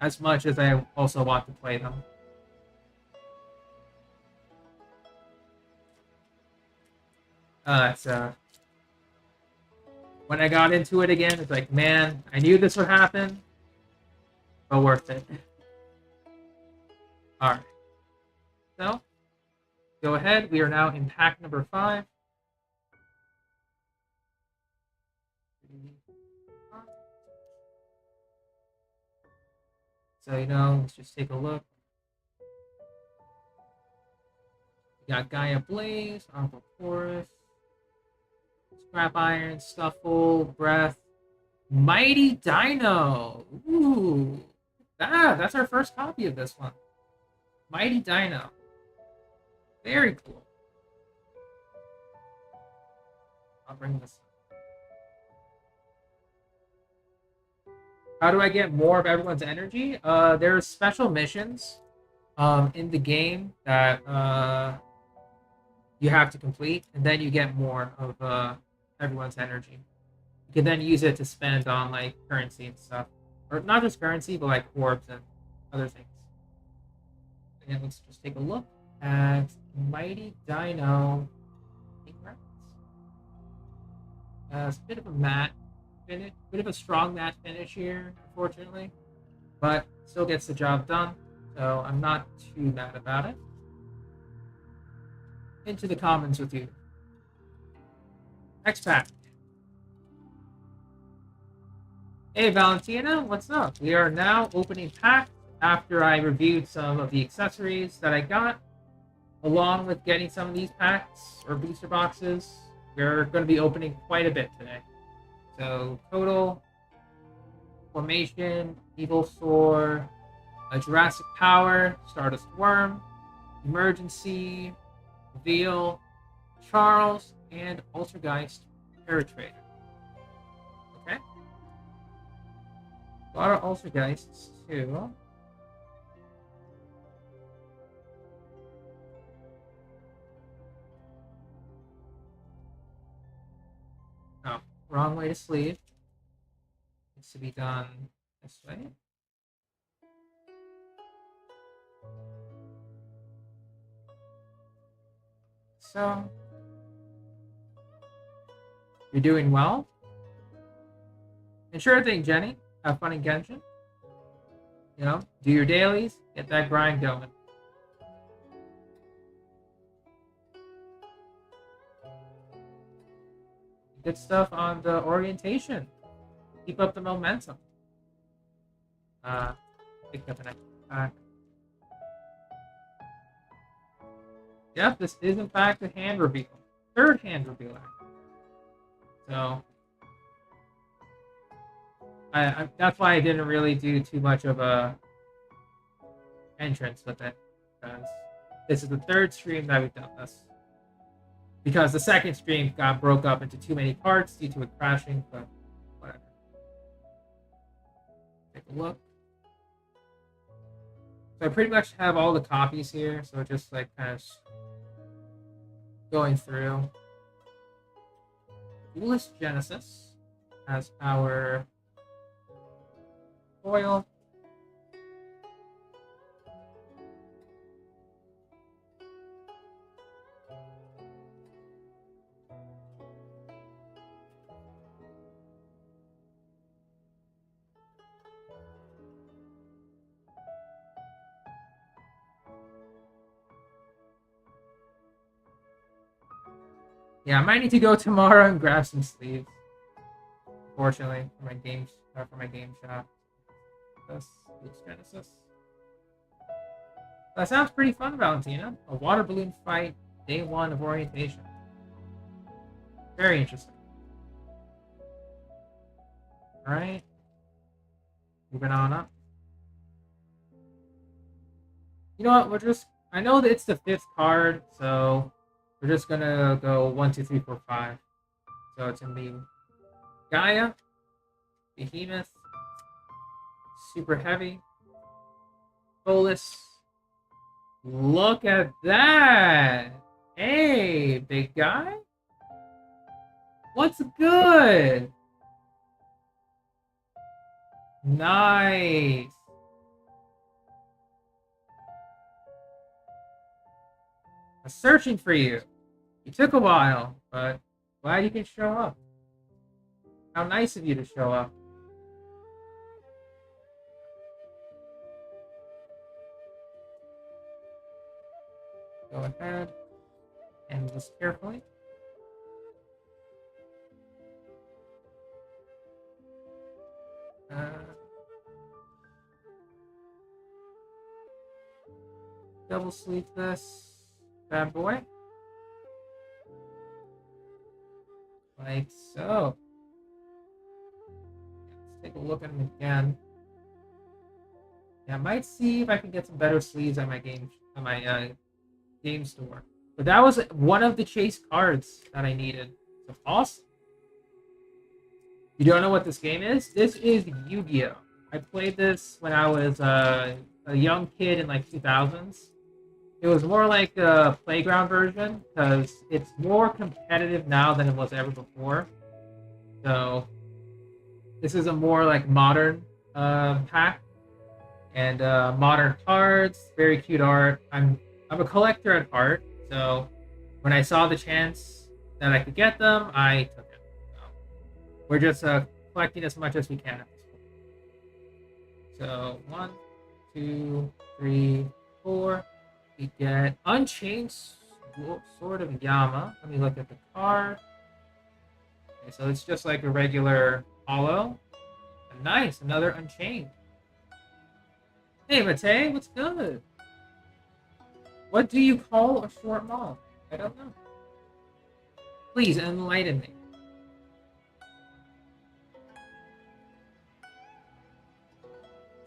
as much as I also want to play them. When I got into it again, it's like, man, I knew this would happen, but worth it. All right. So, go ahead. We are now in pack number 5. So, let's just take a look. We got Gaia Blaze, Arboporus, Scrap Iron, Stuffle, Breath, Mighty Dino. Ooh, that's our first copy of this one. Mighty Dino. Very cool. I'll bring this up. How do I get more of everyone's energy? There's special missions in the game that you have to complete, and then you get more of everyone's energy. You can then use it to spend on like currency and stuff, or not just currency, but like orbs and other things. And let's just take a look at Mighty Dino. It's a bit of a matte finish, bit of a strong matte finish here, unfortunately, but still gets the job done. So I'm not too mad about it. Into the commons with you. Next pack. Hey Valentina, what's up? We are now opening packs after I reviewed some of the accessories that I got, along with getting some of these packs or booster boxes. We're going to be opening quite a bit today. So total, Formation, Evil Soar, a Jurassic Power, Stardust Worm, Emergency, Veil, Charles, and Altergeist Paratrader. Okay. A lot of Altergeists too. Oh, wrong way to sleeve. Needs to be done this way. So, you're doing well. And sure thing, Jenny. Have fun in Genshin. Do your dailies, get that grind going. Good stuff on the orientation. Keep up the momentum. Pick up an extra pack. Yep, this is in fact a hand reveal. Third hand reveal. So, that's why I didn't really do too much of a entrance with it, because this is the third stream that we've done this. Because the second stream broke up into too many parts due to it crashing, but whatever. Take a look. So I pretty much have all the copies here, so just like kind of going through. Duelist Genesis has our foil. Yeah, I might need to go tomorrow and grab some sleeves. Fortunately, for my game shop. This Genesis. That sounds pretty fun, Valentina. A water balloon fight, day one of orientation. Very interesting. All right, moving on up. You know what? I know that it's the fifth card, so we're just gonna go 1, 2, 3, 4, 5. So it's gonna be Gaia, Behemoth, Super Heavy, Bolus. Look at that! Hey, big guy. What's good? Nice. I was searching for you. It took a while, but glad you can show up. How nice of you to show up. Go ahead and list carefully. Double sleeve this bad boy. Like so. Let's take a look at him again. Yeah, I might see if I can get some better sleeves at my game store. But that was one of the chase cards that I needed. So awesome. You don't know what this game is? This is Yu-Gi-Oh! I played this when I was a young kid in like 2000s. It was more like a playground version because it's more competitive now than it was ever before. So this is a more like modern pack and modern cards, very cute art. I'm a collector at heart, so when I saw the chance that I could get them, I took it. So we're just collecting as much as we can at this point. So 1, 2, 3, 4. We get Unchained Sword of Yama. Let me look at the card. Okay, so it's just like a regular hollow. Nice, another Unchained. Hey, Mate, what's good? What do you call a short mall? I don't know. Please enlighten me.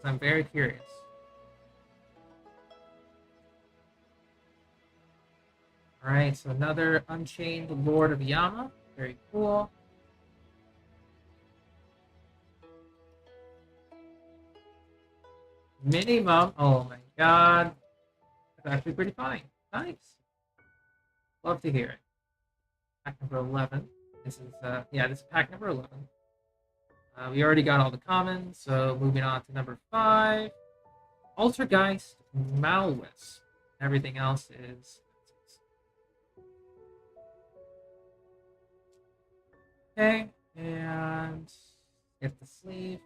I'm very curious. Alright, so another Unchained Lord of Yama. Very cool. Minimum. Oh my god. That's actually pretty funny. Nice. Love to hear it. Pack number 11. This is, this is pack number 11. We already got all the commons, so moving on to number 5. Altergeist Malwis. Everything else is... Okay, and get the sleeve.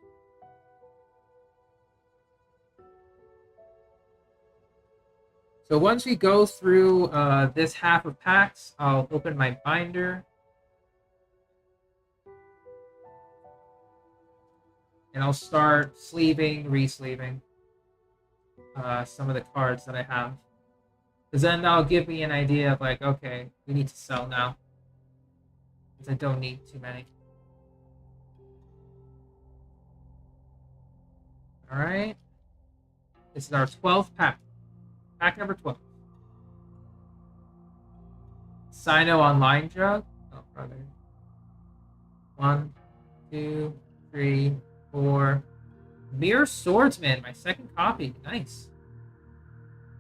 So once we go through this half of packs, I'll open my binder. And I'll start sleeving, re-sleeving some of the cards that I have. Because then that'll give me an idea of like, okay, we need to sell now. Because I don't need too many. Alright. This is our 12th pack. Pack number 12. Sino Online Drug. Oh, brother. 1, 2, 3, 4. Mirror Swordsman, my second copy. Nice.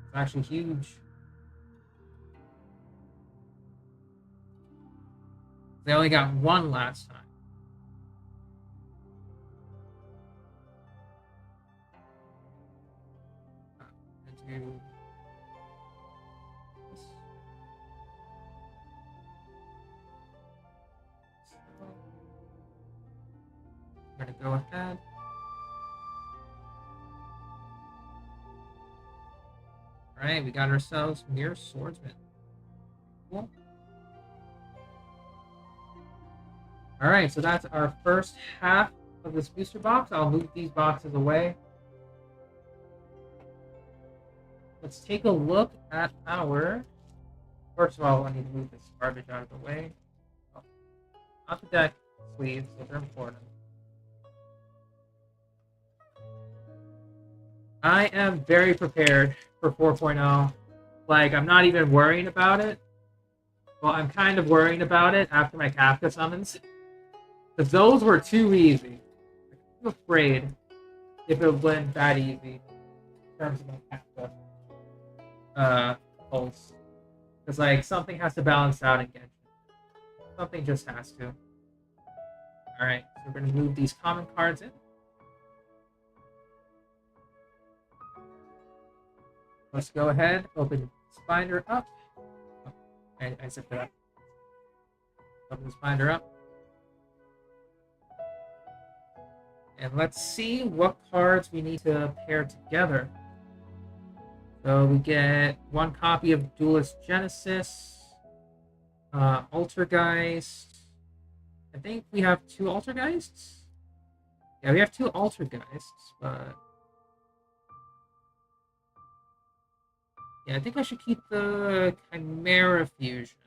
It's actually huge. They only got one last time. I'm gonna go ahead. Alright, we got ourselves Mirror Swordsman. Cool. All right, so that's our first half of this booster box. I'll move these boxes away. Let's take a look at our... First of all, I need to move this garbage out of the way. Oh, not the deck sleeves, those are important. I am very prepared for 4.0. Like, I'm not even worrying about it. Well, I'm kind of worrying about it after my Kafka summons. Because those were too easy. I'm afraid if it went that easy in terms of my Kafka pulse. Because, like, something has to balance out in Genshin. Something just has to. Alright, so we're going to move these common cards in. Let's go ahead, open this binder up. Oh, I zipped it up. Open this binder up. And let's see what cards we need to pair together. So we get one copy of Duelist Genesis, Altergeist. I think we have 2 Altergeists. Yeah, we have 2 Altergeists, but yeah, I think I should keep the Chimera Fusion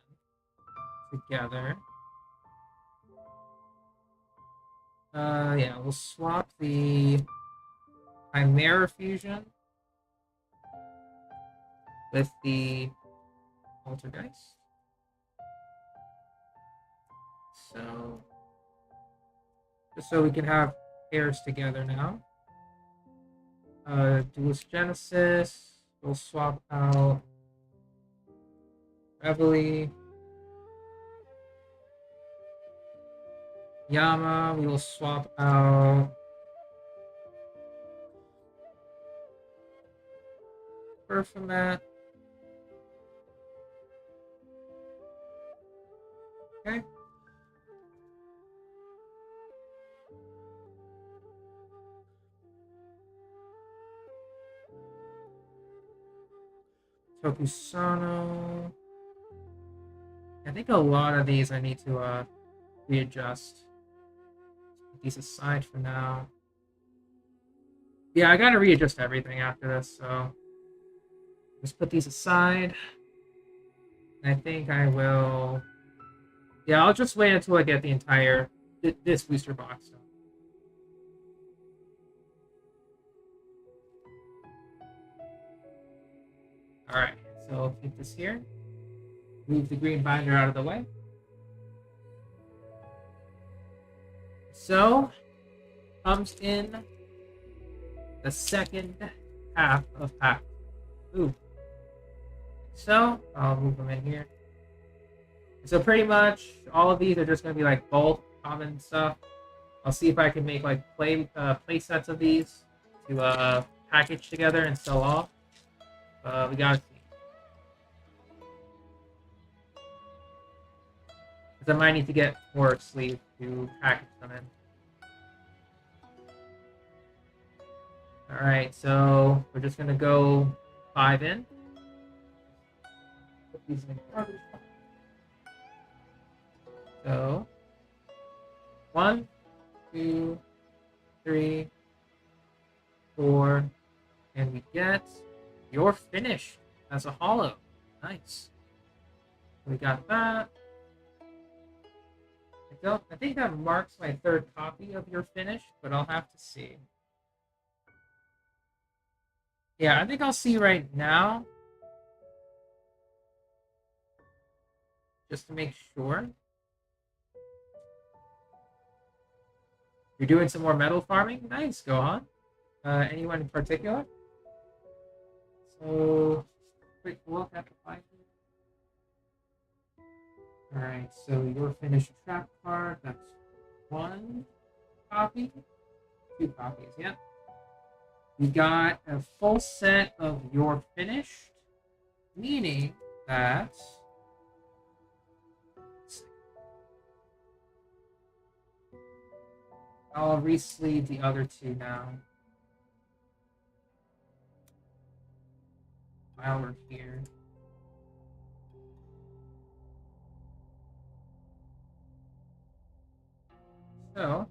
together. Yeah, we'll swap the Chimera Fusion with the Altergeist. So, just so we can have pairs together now. Duelist Genesis. We'll swap out Reveille. Yama, we will swap out Perfumat. Okay. Tokusano. I think a lot of these I need to readjust. Put these aside for now. Yeah, I gotta readjust everything after this, so just put these aside. I think I will. Yeah, I'll just wait until I get the entire this booster box done. All right, so I'll keep this here. Move the green binder out of the way. So comes in the second half of pack. Ooh. So I'll move them in here. So pretty much all of these are just going to be like bulk common stuff. I'll see if I can make like play sets of these to package together and sell off. We gotta see. Because I might need to get more sleeves to package them in. Alright, so we're just gonna go 5 in. Put these in garbage. So 1, 2, 3, 4, and we get You're Finished as a holo. Nice. We got that. I think that marks my 3rd copy of You're Finished, but I'll have to see. Yeah, I think I'll see right now. Just to make sure. You're doing some more metal farming? Nice, go on. Anyone in particular? So, quick look at the binder. Alright, so Your Finished trap card. That's 1 copy. 2 copies, yep. We got a full set of You're Finished, meaning that I'll re-sleeve the other 2 now. While we're here. So,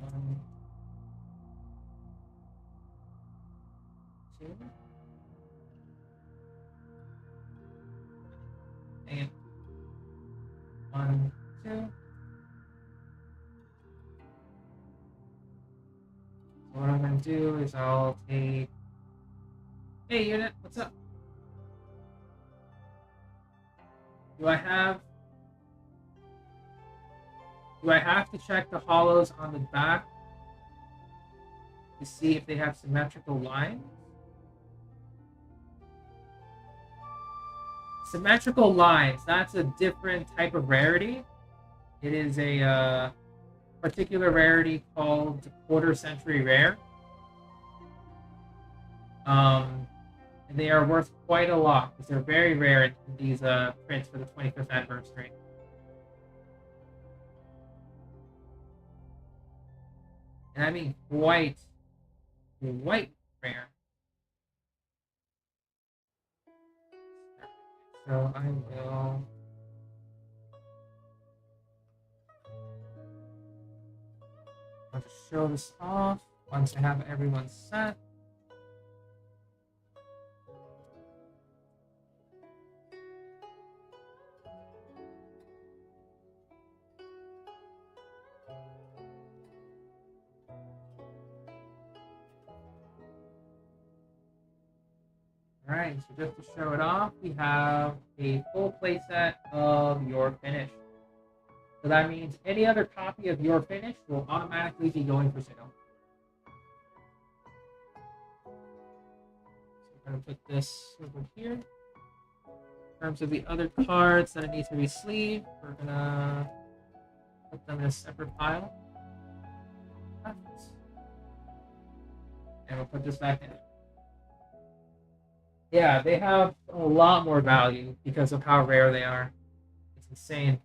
1, 2, and 1, 2. So what I'm going to do is I'll take. Hey, unit, what's up? Do I have to check the hollows on the back to see if they have symmetrical lines? Symmetrical lines, that's a different type of rarity. It is a particular rarity called quarter century rare. And they are worth quite a lot because they're very rare in these prints for the 25th anniversary. And I mean quite rare. So I will want to show this off once I have everyone set. Alright, so just to show it off, we have a full playset of Your Finish. So that means any other copy of Your Finish will automatically be going for sale. So I'm going to put this over here. In terms of the other cards that need to be sleeved, we're going to put them in a separate pile. And we'll put this back in. Yeah, they have a lot more value because of how rare they are. It's insane.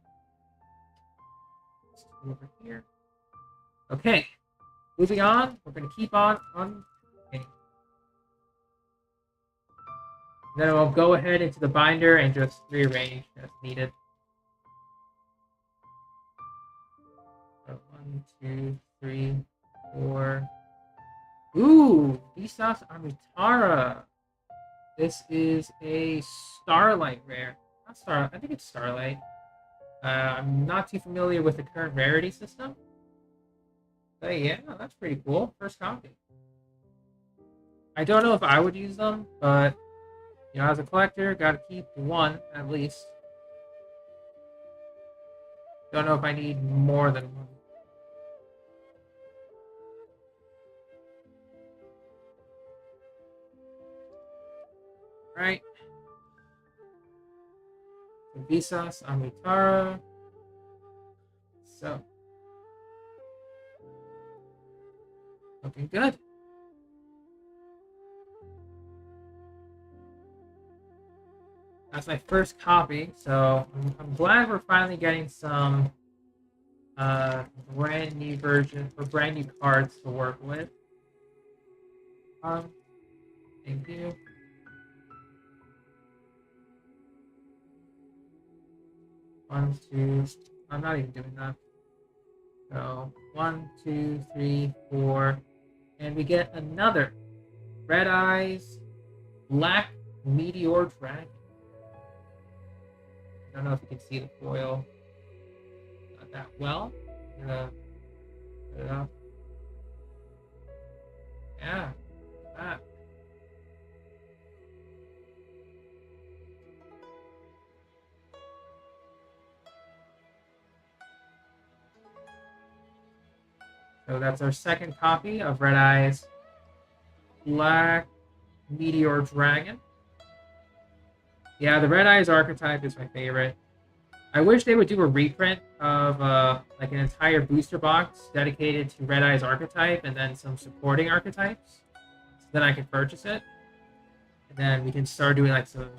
Over here. Okay, moving on. We're going to keep on. Okay. Then we'll go ahead into the binder and just rearrange as needed. So 1, 2, 3, 4. Ooh, Vsauce Amitara. This is a Starlight rare. Not Starlight. I think it's Starlight. I'm not too familiar with the current rarity system. But yeah, that's pretty cool. First copy. I don't know if I would use them, but you know, as a collector, gotta keep one at least. Don't know if I need more than one. Right. Vsauce Amitara. So, looking good. That's my first copy, so I'm glad we're finally getting some brand new version or brand new cards to work with. Thank you. One, two. I'm not even doing that. So 1, 2, 3, 4, and we get another Red Eyes Black Meteor Dragon. I don't know if you can see the foil not that well. I'm gonna put it up. Yeah, that. So that's our second copy of Red Eyes Black Meteor Dragon. Yeah, the Red Eyes archetype is my favorite. I wish they would do a reprint of like an entire booster box dedicated to Red Eyes archetype and then some supporting archetypes. So then I can purchase it. And then we can start doing like some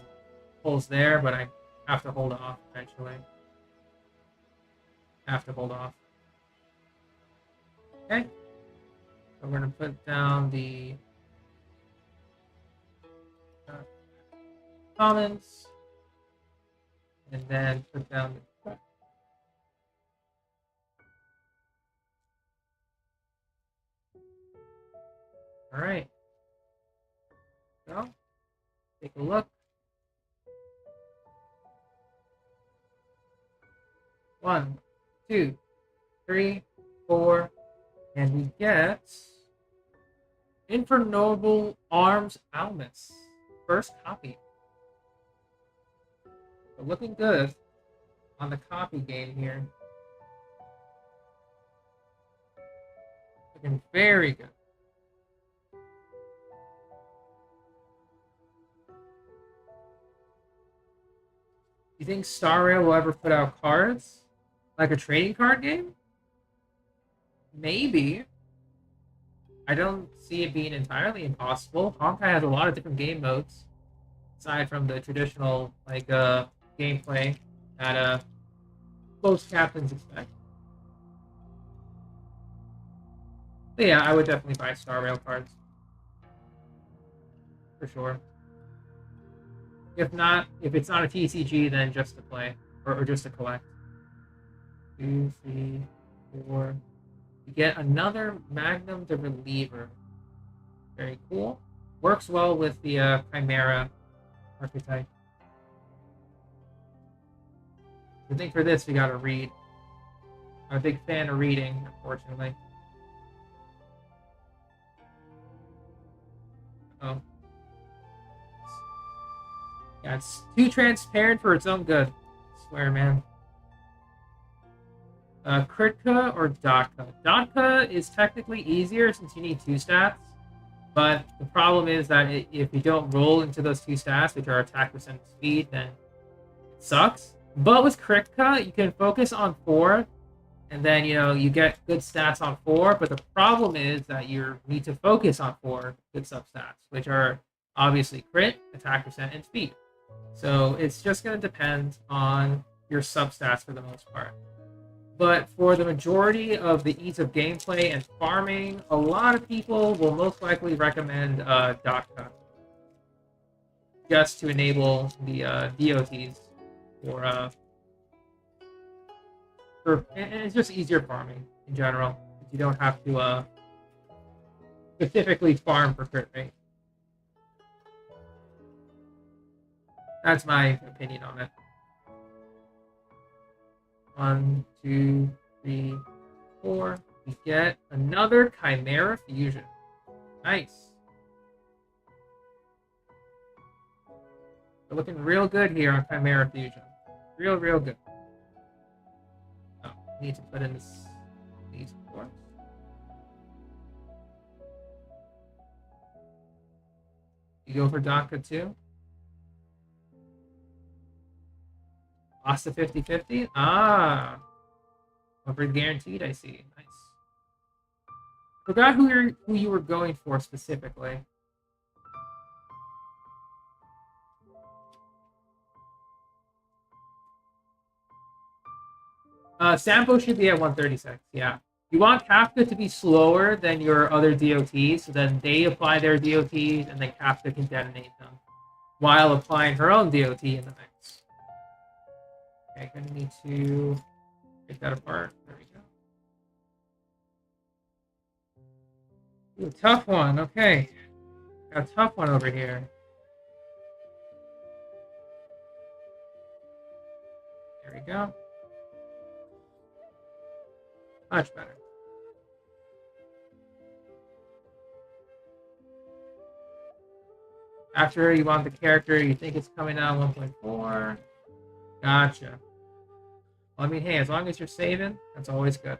pulls there, but I have to hold off eventually. Have to hold off. Okay. So we're going to put down the commons. And then put down the All right. So, take a look. 1, 2, 3, 4, and we get Infernoble Arms Almus. First copy. So looking good on the copy game here. Looking very good. You think Star Rail will ever put out cards? Like a trading card game? Maybe. I don't see it being entirely impossible. Honkai has a lot of different game modes, aside from the traditional gameplay that most captains expect. But yeah, I would definitely buy Star Rail cards. For sure. If not, if it's not a TCG, then just to play. Or just to collect. 2, 3, 4. You get another Magnum the Reliever. Very cool. Works well with the Chimera archetype. I think for this we gotta read. I'm a big fan of reading, unfortunately. Oh. Yeah, it's too transparent for its own good. I swear, man. Kritka or Datka? Datka is technically easier since you need 2 stats, but the problem is that if you don't roll into those 2 stats, which are attack percent and speed, then it sucks. But with Kritka, you can focus on 4, and then you get good stats on 4. But the problem is that you need to focus on 4 good substats, which are obviously crit, attack percent, and speed. So it's just going to depend on your substats for the most part. But for the majority of the ease of gameplay and farming, a lot of people will most likely recommend Datka just to enable the DOTs and it's just easier farming in general. You don't have to specifically farm for crit rate. That's my opinion on it. 1, 2, 3, 4. We get another Chimera Fusion. Nice. We're looking real good here on Chimera Fusion. Real good. Oh, need to put in these parts. You go for Datka too? Lost the 50-50? Ah. Upgrade guaranteed, I see. Nice. Forgot who you were going for specifically. Sampo should be at 136, yeah. You want Kafka to be slower than your other DOTs, so then they apply their DOTs, and then Kafka can detonate them, while applying her own DOT in the mix. Okay, gonna need to take that apart. There we go. Ooh, tough one, okay. Got a tough one over here. There we go. Much better. After you want the character you think it's coming out 1.4. Gotcha. Well, I mean, hey, as long as you're saving, that's always good.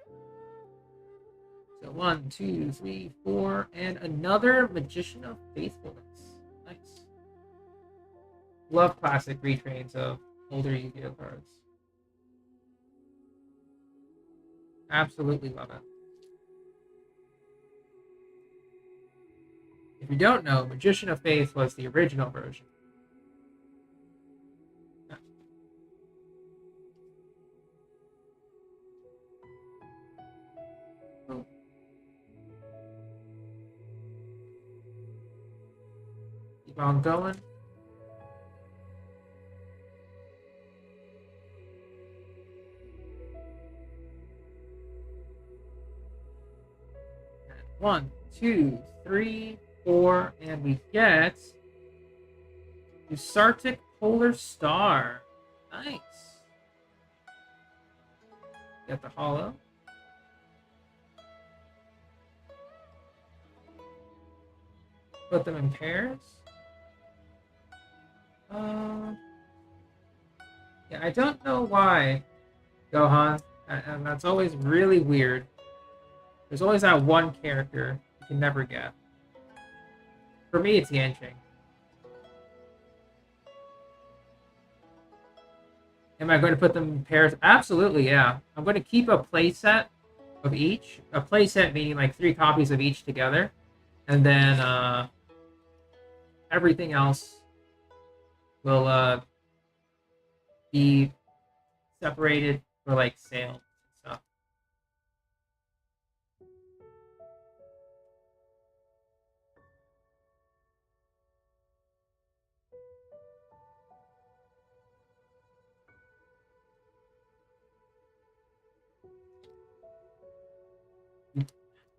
So 1, 2, 3, 4, and another Magician of Faithfulness. Nice. Love classic retrains of older Yu-Gi-Oh cards. Absolutely love it. If you don't know, Magician of Faith was the original version. Oh. Keep on going. And 1, 2, 3, 4, and we get Sarctic Polar Star. Nice. Get the holo. Put them in pairs. Yeah, I don't know why, Gohan, and that's always really weird. There's always that one character you can never get. For me, it's Genshin. Am I going to put them in pairs? Absolutely, yeah. I'm going to keep a playset of each. A playset meaning like 3 copies of each together. And then everything else will be separated for like sale and stuff.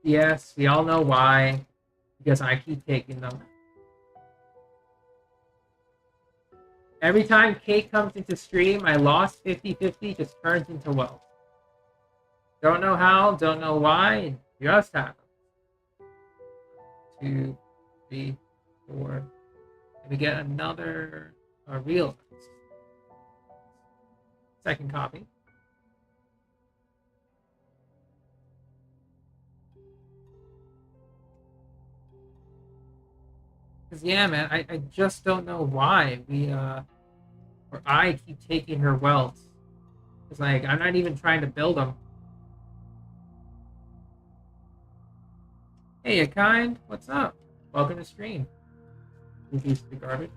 Yes, we all know why. Because I keep taking them. Every time Kate comes into stream, I lost 50-50, just turns into wealth. Don't know how, don't know why, it just happens. 2, 3, 4. And we get another real second copy. Because, yeah, man, I just don't know why or I keep taking her wealth. It's like, I'm not even trying to build them. Hey, Akind, what's up? Welcome to stream. Reduce the garbage.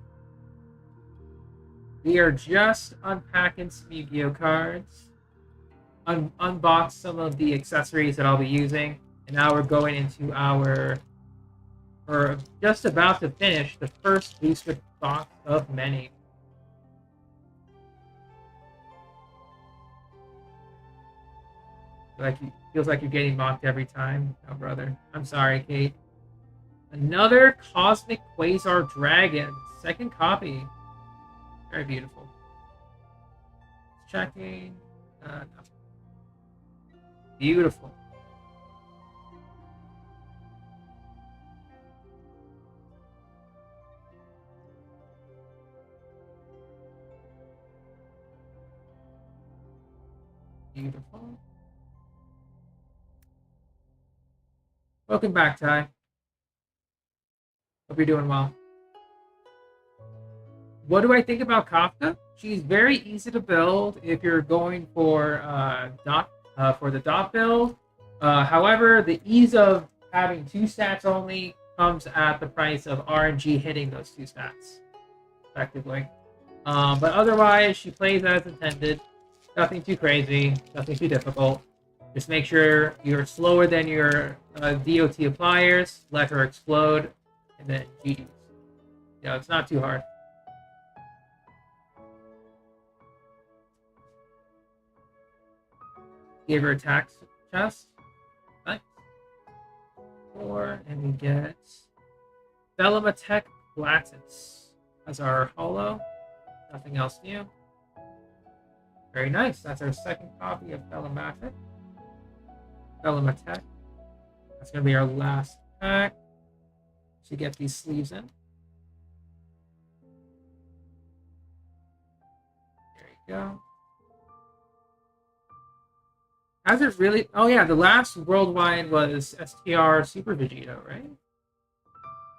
We are just unpacking some Yu-Gi-Oh cards. Unbox some of the accessories that I'll be using. And now we're going into we're just about to finish the first booster box of many. Feels like you're getting mocked every time. Oh, brother. I'm sorry, Kate. Another Cosmic Quasar Dragon. Second copy. Very beautiful. Checking. No. Beautiful. Beautiful. Welcome back, Ty. Hope you're doing well. What do I think about Kafka? She's very easy to build if you're going for the dot build. However, the ease of having 2 stats only comes at the price of RNG hitting those 2 stats, effectively. But otherwise, she plays as intended. Nothing too crazy, nothing too difficult. Just make sure you're slower than your DOT appliers, let her explode, and then GG's. Yeah, it's not too hard. Gave her attack chest. Nice. 4, and we get Vellumatech Platis as our holo. Nothing else new. Very nice. That's our second copy of Vellumatech. That's going to be our last pack to get these sleeves in. There you go. Has it really? Oh yeah, the last worldwide was STR Super Vegito, right?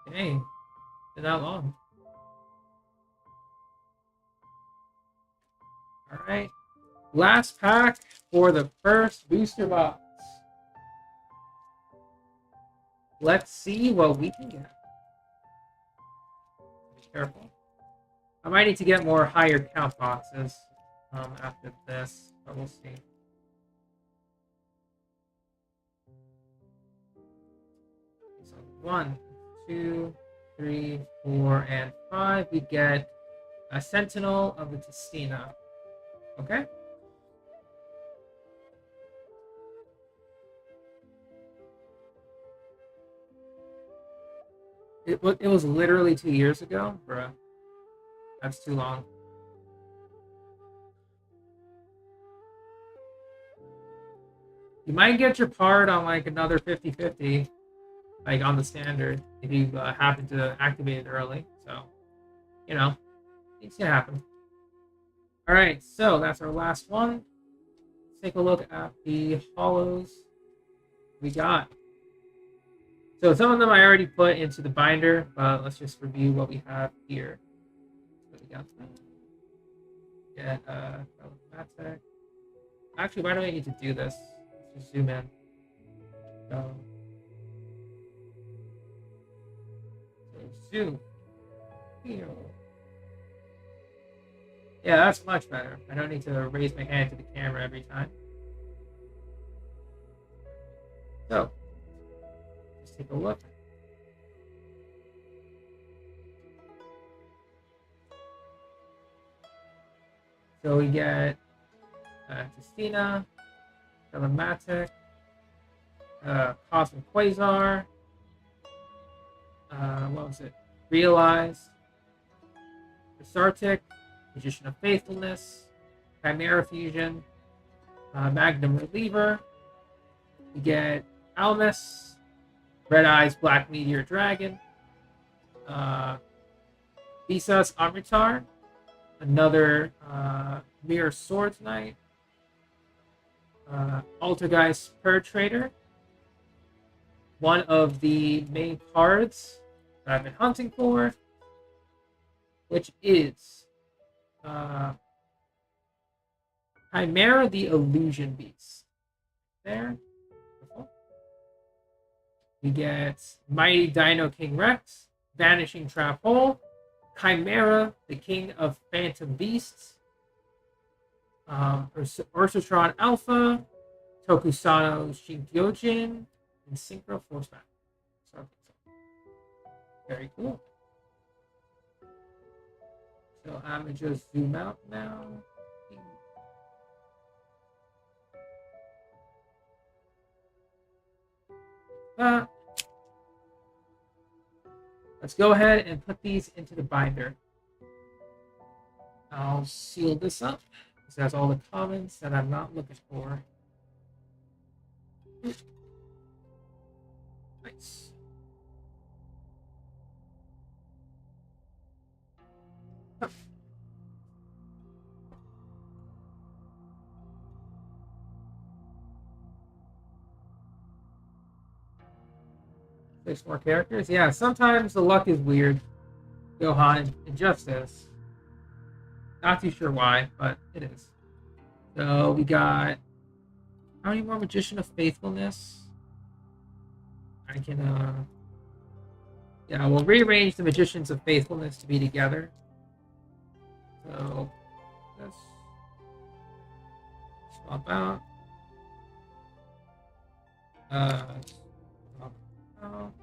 Dang, been that long. All right, last pack for the first booster box. Let's see what we can get. Be careful. I might need to get more higher count boxes after this, but we'll see. So 1, 2, 3, 4, and 5. We get a Sentinel of the Testina. Okay. It was literally 2 years ago, bruh. That's too long. You might get your part on like another 50-50, like on the standard, if you happen to activate it early. So, you know, it's gonna happen. All right, so that's our last one. Let's take a look at the hollows we got. So some of them I already put into the binder, but let's just review what we have here. So we got Matic. Actually, why do I need to do this? Let's just zoom in. So zoom. Yeah, that's much better. I don't need to raise my hand to the camera every time. So, let's take a look. So we get Testina, Telematic, Cosmic Quasar, what was it? Realized, Sartic, Magician of Faithfulness, Chimera Fusion, Magnum Reliever. We get Almus, Red Eyes Black Meteor Dragon, Visas Amritar, another Mirror Swords Knight, Altergeist Perpetrator, one of the main cards that I've been hunting for, which is Chimera the Illusion Beast. There. We get Mighty Dino King Rex, Vanishing Trap Hole, Chimera, the King of Phantom Beasts, Ursatron Alpha, Tokusano Shinkyojin, and Synchro Force Map. Very cool. So I'm going to just zoom out now. Let's go ahead and put these into the binder. I'll seal this up. This has all the comments that I'm not looking for. Nice. Six more characters. Yeah, sometimes the luck is weird. Gohan and Justice. Not too sure why, but it is. So we got how many more Magician of Faithfulness? I can yeah, we'll rearrange the Magicians of Faithfulness to be together. So let's swap out. Swap out.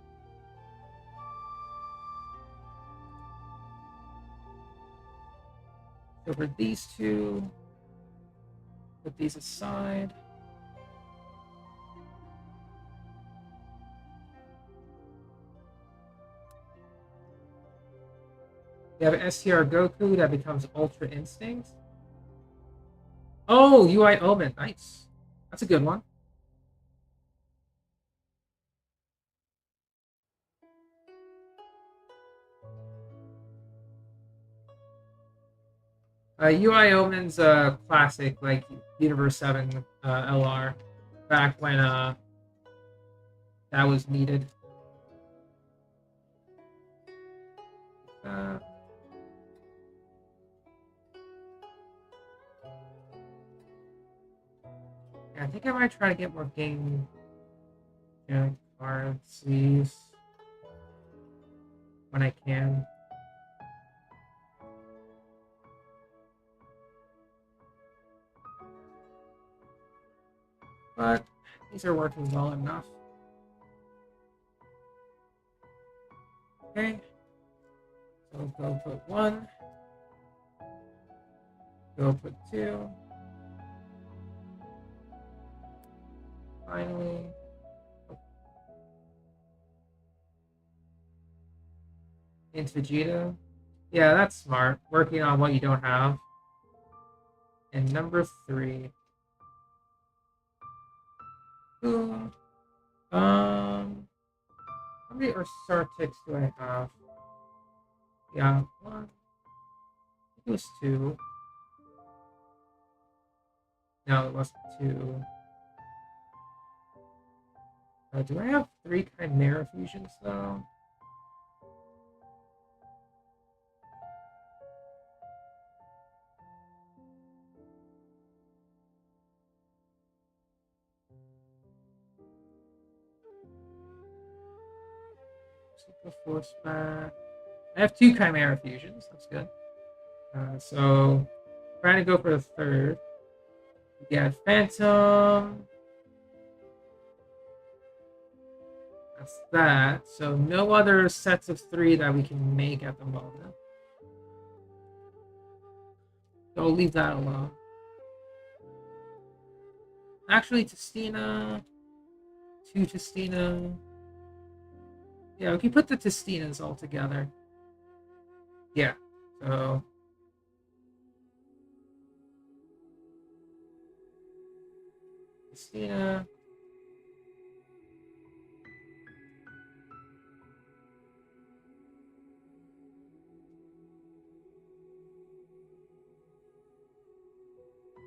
So for these two, put these aside. We have an STR Goku that becomes Ultra Instinct. Oh, UI Omen. Nice. That's a good one. UI Omen's classic, like Universe 7 LR, back when that was needed. I think I might try to get more game cards when I can. But these are working well enough. Okay. So go put 1. Go put 2. Finally. into Vegeta. Yeah, that's smart. Working on what you don't have. And number 3. Ooh. How many Ursartics do I have? Yeah, 1. It was 2. No, it wasn't 2. Do I have 3 Chimera fusions though? Super Force back. I have 2 Chimera fusions. That's good. So trying to go for the 3rd. We got Phantom. That's that. So no other sets of 3 that we can make at the moment. So we'll leave that alone. Actually, Testina. 2 Testina. Yeah, we can put the Testinas all together. Yeah. So Testina.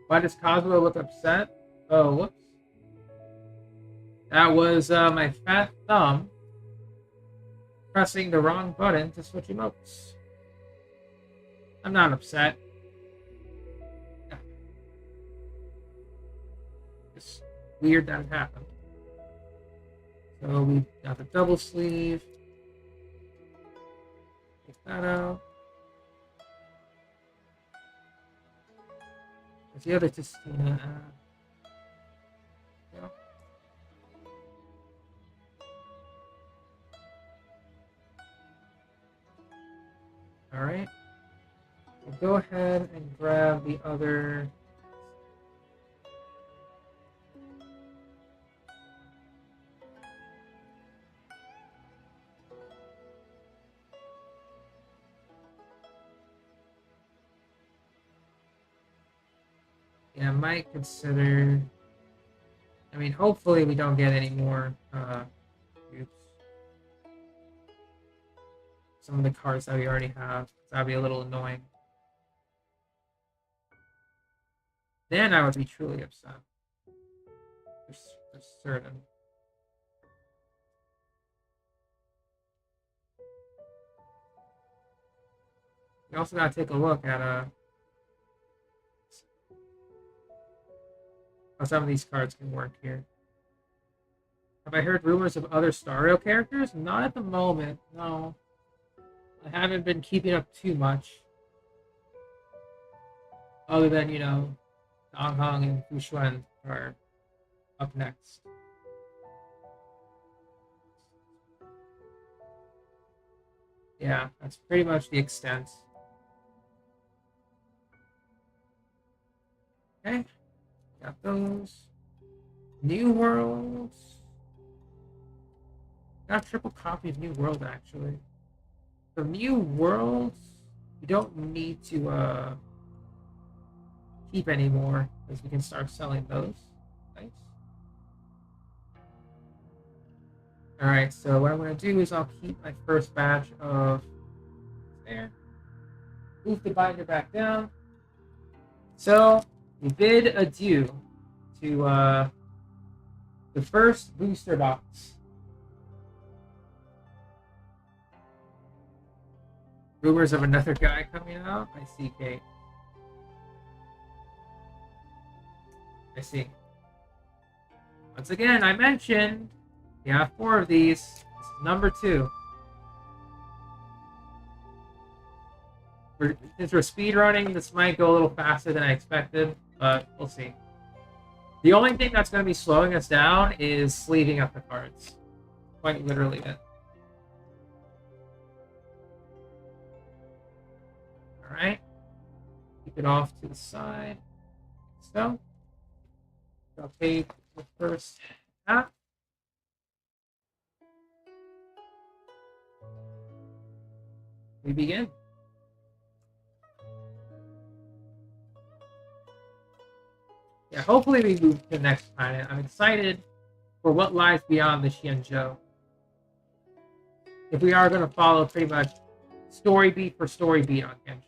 Why does Cosmo look upset? Oh, whoops. That was my fat thumb pressing the wrong button to switch emotes. I'm not upset. It's weird that it happened. So we got the double sleeve. Take that out. There's the other Testina. Yeah. All right. We'll go ahead and grab the other. Yeah, I might consider. I mean, hopefully we don't get any more. Oops. Some of the cards that we already have. That'd be a little annoying. Then I would be truly upset. For certain. We also gotta take a look at how some of these cards can work here. Have I heard rumors of other Stario characters? Not at the moment, no. I haven't been keeping up too much. Other than, you know, Dong Hong and Fu Xuan are up next. Yeah, that's pretty much the extent. Okay, got those. New Worlds. Got a triple copy of New World, actually. The New Worlds, you don't need to keep anymore, because we can start selling those. Nice. Alright, so what I'm going to do is I'll keep my first batch of there. Move the binder back down. So, we bid adieu to the first booster box. Rumors of another guy coming out? I see, Kate. I see. Once again, I mentioned we have 4 of these. This is number 2. Since we're speedrunning, this might go a little faster than I expected, but we'll see. The only thing that's going to be slowing us down is sleeving up the cards. Quite literally it. Alright. Keep it off to the side. So, I'll take the first half. we begin. Yeah, hopefully we move to the next planet. I'm excited for what lies beyond the Xianzhou. If we are going to follow pretty much story beat for story beat on Genshin.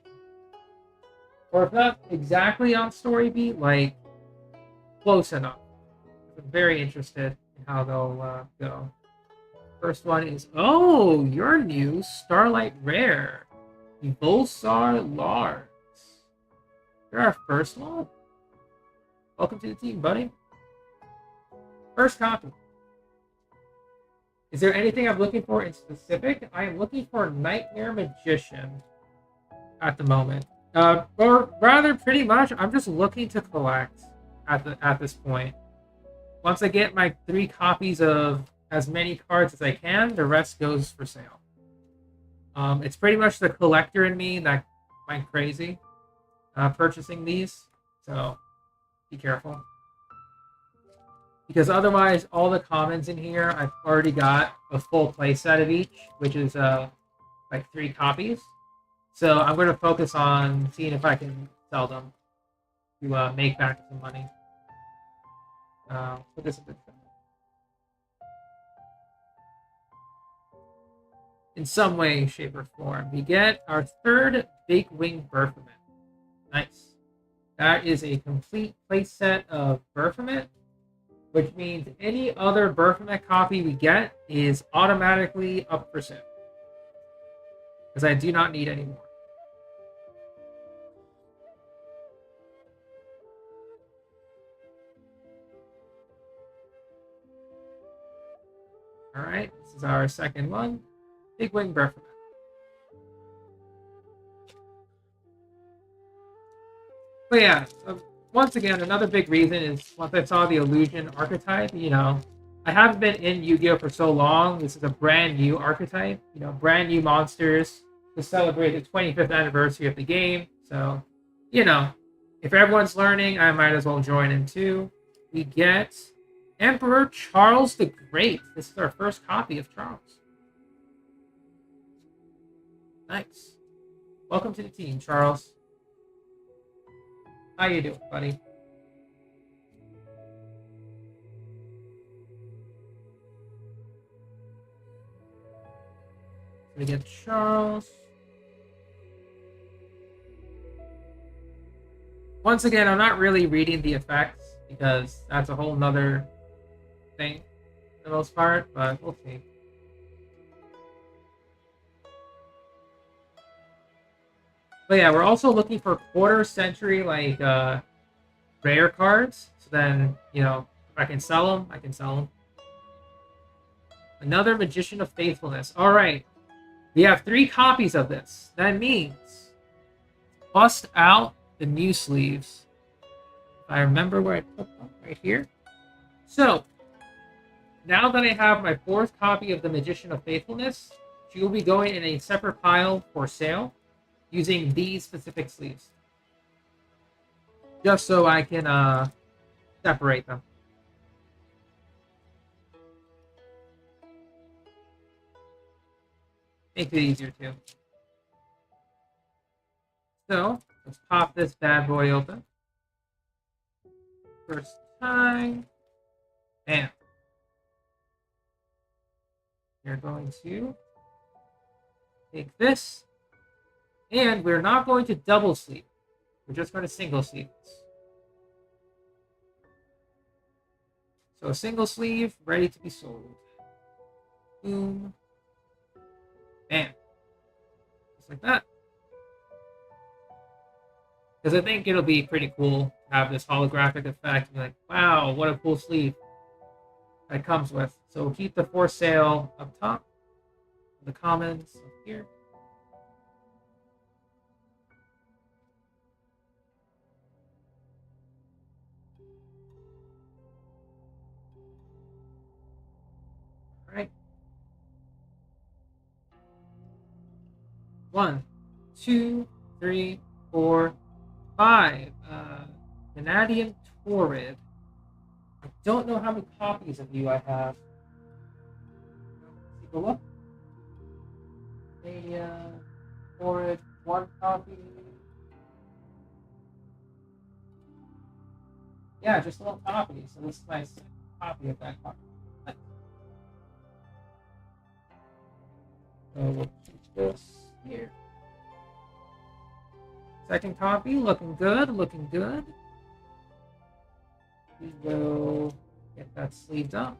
Or if not exactly on story beat, like close enough. I'm very interested in how they'll go. First one is, oh, you're new. Starlight Rare. Volsar Lars. You're our first one? Welcome to the team, buddy. First copy. Is there anything I'm looking for in specific? I am looking for Nightmare Magician at the moment. Or rather, pretty much, I'm just looking to collect at this point. Once I get my 3 copies of as many cards as I can, the rest goes for sale. It's pretty much the collector in me that went crazy purchasing these, so be careful. Because otherwise, all the commons in here, I've already got a full playset of each, which is like 3 copies. So I'm going to focus on seeing if I can sell them to make back some money. Put this a bit better. In some way, shape, or form, we get our 3rd Big Wing Berthamant. Nice. That is a complete playset of Berthamant, which means any other Berthamant copy we get is automatically up for sale. Because I do not need any more. Alright, this is our 2nd one. Big Wing Berthamant. But yeah, once again, another big reason is once I saw the Illusion archetype, I haven't been in Yu-Gi-Oh! For so long. This is a brand new archetype, brand new monsters to celebrate the 25th anniversary of the game. So, if everyone's learning, I might as well join in too. We get Emperor Charles the Great. This is our first copy of Charles. Nice. Welcome to the team, Charles. How you doing, buddy? We get Charles. Once again, I'm not really reading the effects because that's a whole nother thing for the most part, but we'll see. But yeah, we're also looking for quarter-century, like, rare cards. So then, if I can sell them, I can sell them. Another Magician of Faithfulness. All right. We have 3 copies of this. That means bust out the new sleeves. If I remember where I put them, right here. So, now that I have my 4th copy of the Magician of Faithfulness, she will be going in a separate pile for sale, using these specific sleeves. Just so I can separate them. Make it easier too. So, let's pop this bad boy open. First time. Bam. You're going to take this. And we're not going to double sleeve. We're just going to single sleeve this. So a single sleeve, ready to be sold. Boom. Bam. Just like that. Because I think it'll be pretty cool to have this holographic effect. Be like, wow, what a cool sleeve that comes with. So we'll keep the for sale up top. The comments up here. Right. 1, 2, 3, 4, 5. Canadian Torrid. I don't know how many copies of you I have. Take a look. Storage, one copy. Yeah, just one copy. So this is my second copy of that copy. So we'll keep this here. Second copy, looking good, looking good. We will get that sleeved up.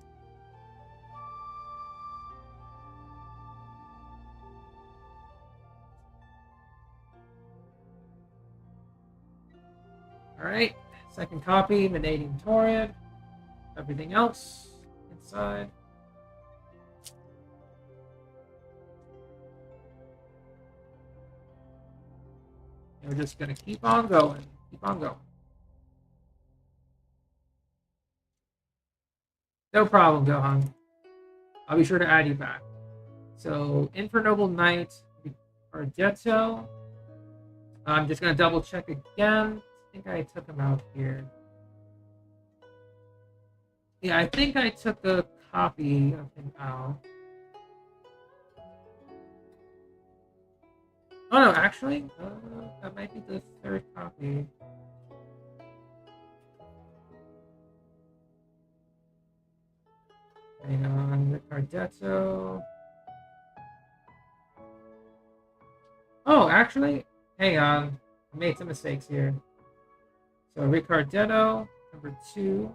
All right, second copy, Manating Torrid. Everything else inside. And we're just gonna keep on going, keep on going. No problem, Gohan. I'll be sure to add you back. So, Infernoble Knight, Ardetto. I'm just gonna double check again. I think I took him out here. Yeah, I think I took a copy of him out. Oh no, actually, that might be the third copy. Hang on, Ricardetto. Oh, actually, hang on. I made some mistakes here. So Ricardetto, number 2.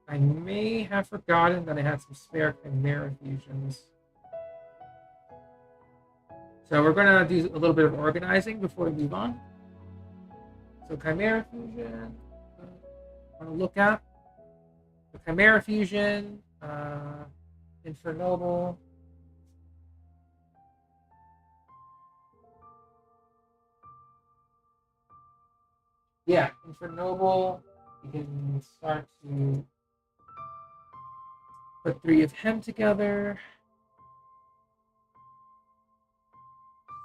I may have forgotten that I had some spare Chimera fusions. So we're gonna do a little bit of organizing before we move on. So Chimera fusion, I want to look at the Chimera fusion, Infernoble. Yeah, Infernoble. You can start to put 3 of him together.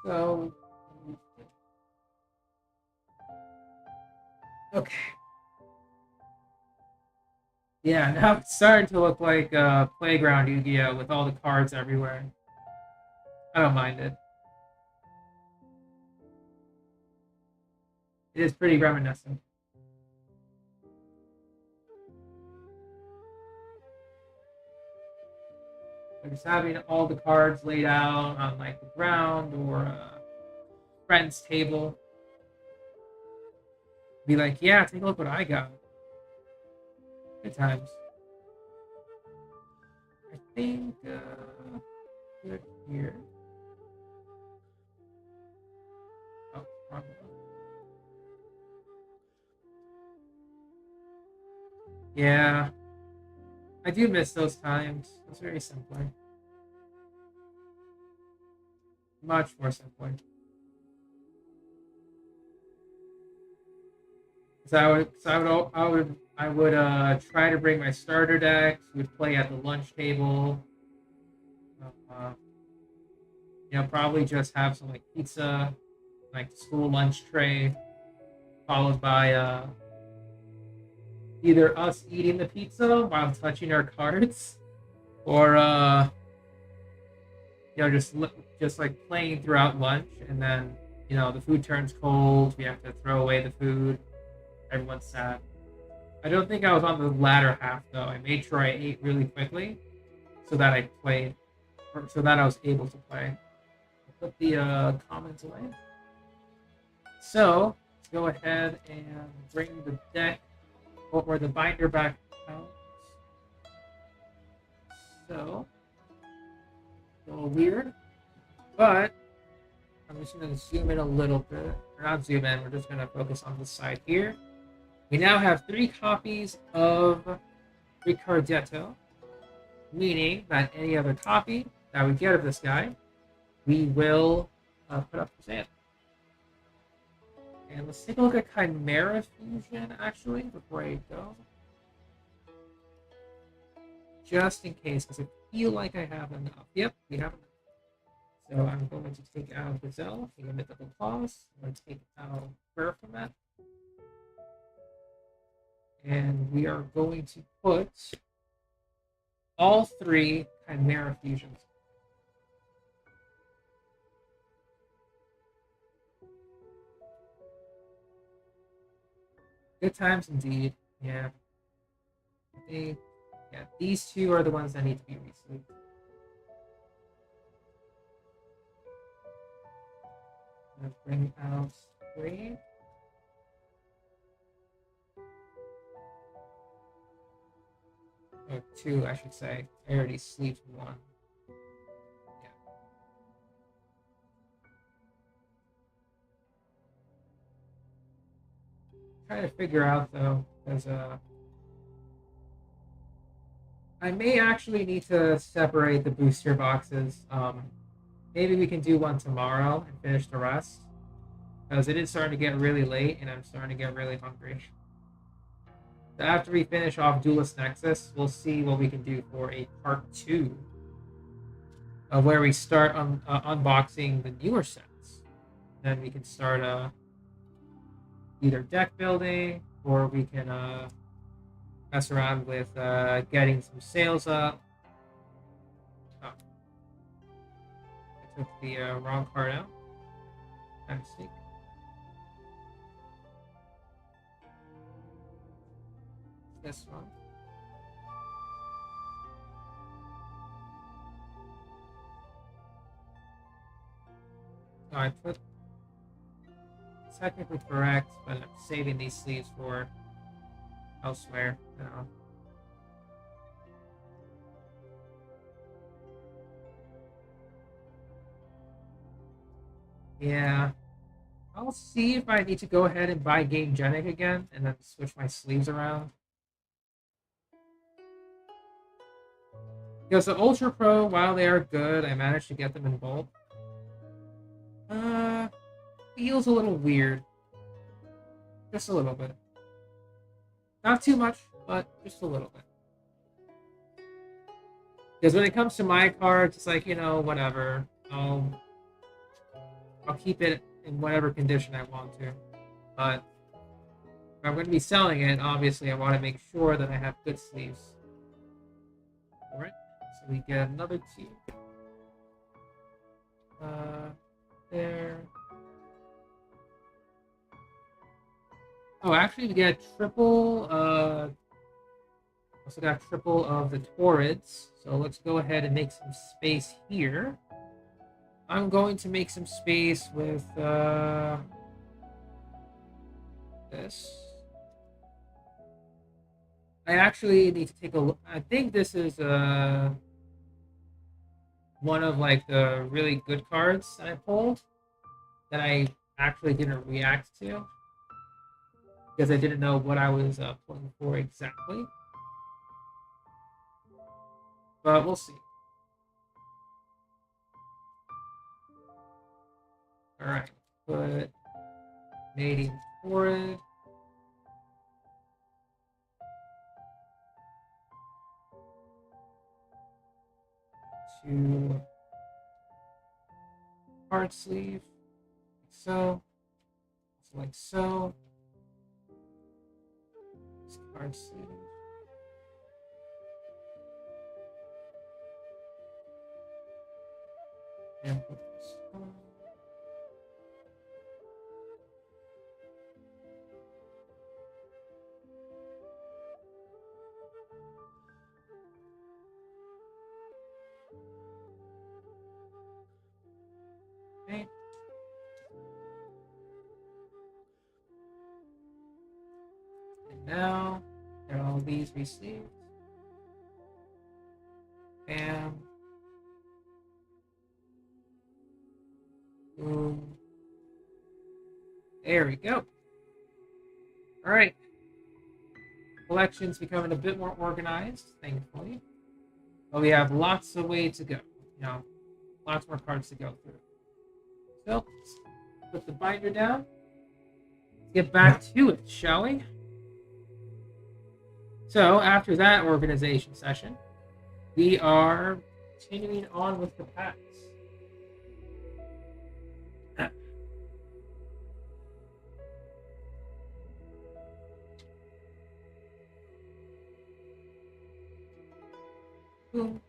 So, okay. Yeah, now it's starting to look like Playground Yu-Gi-Oh! With all the cards everywhere. I don't mind it. It is pretty reminiscent. So just having all the cards laid out on like the ground or a friend's table. Be like, yeah, take a look what I got. Good times. I think good here. Oh, wrong one. Yeah, I do miss those times. It's very simpler, much more simpler. So I would try to bring my starter decks. We'd play at the lunch table. Uh, probably just have some like pizza, like the school lunch tray, followed by either us eating the pizza while touching our cards, or just like playing throughout lunch, and then the food turns cold. We have to throw away the food. Everyone's sad. I don't think I was on the latter half though. I made sure I ate really quickly so that I played, or so that I was able to play. I'll put the comments away. So let's go ahead and bring the deck or the binder back out. So a little weird, but I'm just going to zoom in a little bit. Or not zoom in, we're just going to focus on the side here. We now have 3 copies of Ricardetto, meaning that any other copy that we get of this guy, we will put up for sale. And let's take a look at Chimera Fusion, actually, before I go. Just in case, because I feel like I have enough. Yep, we have enough. So I'm going to take out Gazelle, the Limit of Applause. I'm going to take out Perfumet. And we are going to put all 3 Chimera Fusions. Good times indeed. Yeah. Yeah, these two are the ones that need to be resleeved. Bring out 3. Or 2, I should say. I already sleeved 1. Yeah. Trying to figure out though, because I may actually need to separate the booster boxes. Maybe we can do one tomorrow and finish the rest. Because it is starting to get really late and I'm starting to get really hungry. So after we finish off Duelist Nexus, we'll see what we can do for a part 2 of where we start unboxing the newer sets. Then we can start either deck building or we can mess around with getting some sales up. Oh, I took the wrong card out. My mistake. This one. No, I put technically correct, but I'm saving these sleeves for elsewhere now. Yeah. I'll see if I need to go ahead and buy Game Genic again and then switch my sleeves around. Because the Ultra Pro, while they are good, I managed to get them in bulk. Feels a little weird. Just a little bit. Not too much, but just a little bit. Because when it comes to my cards, it's like, whatever. I'll keep it in whatever condition I want to. But if I'm going to be selling it, obviously I want to make sure that I have good sleeves. Alright, so we get another 2. There. Oh, actually we get triple, also got triple of the Taurids. So let's go ahead and make some space here. I'm going to make some space with this. I actually need to take a look. I think this is one of like the really good cards that I pulled that I actually didn't react to because I didn't know what I was pulling for exactly. But we'll see. All right, put mating Torrid. To card sleeve, like so, like so. This card sleeve. And put this on. Okay. And now, there are all these received. Bam. Boom. There we go. All right. Collection's becoming a bit more organized, thankfully. But we have lots of way to go. Lots more cards to go through. So, let's put the binder down. Let's get back to it, shall we? So, after that organization session, we are continuing on with the packs. Boom.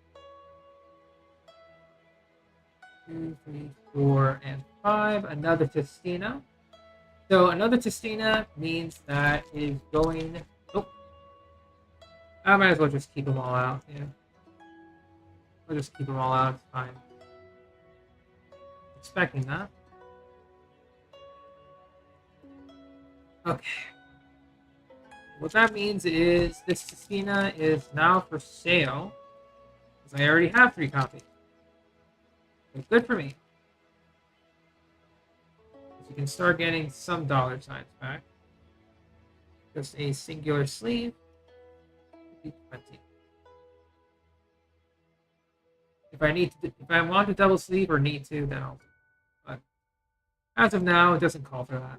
2, 3, 4, and 5. Another Festina. So another Testina means that it is going. Oh, I might as well just keep them all out. Yeah, I'll just keep them all out. It's fine. Expecting that. Okay. What that means is this Testina is now for sale. Because I already have 3 copies. So good for me. So you can start getting some dollar signs back. Just a singular sleeve. 20. If I want to double sleeve or need to, then I'll do it. But as of now, it doesn't call for that.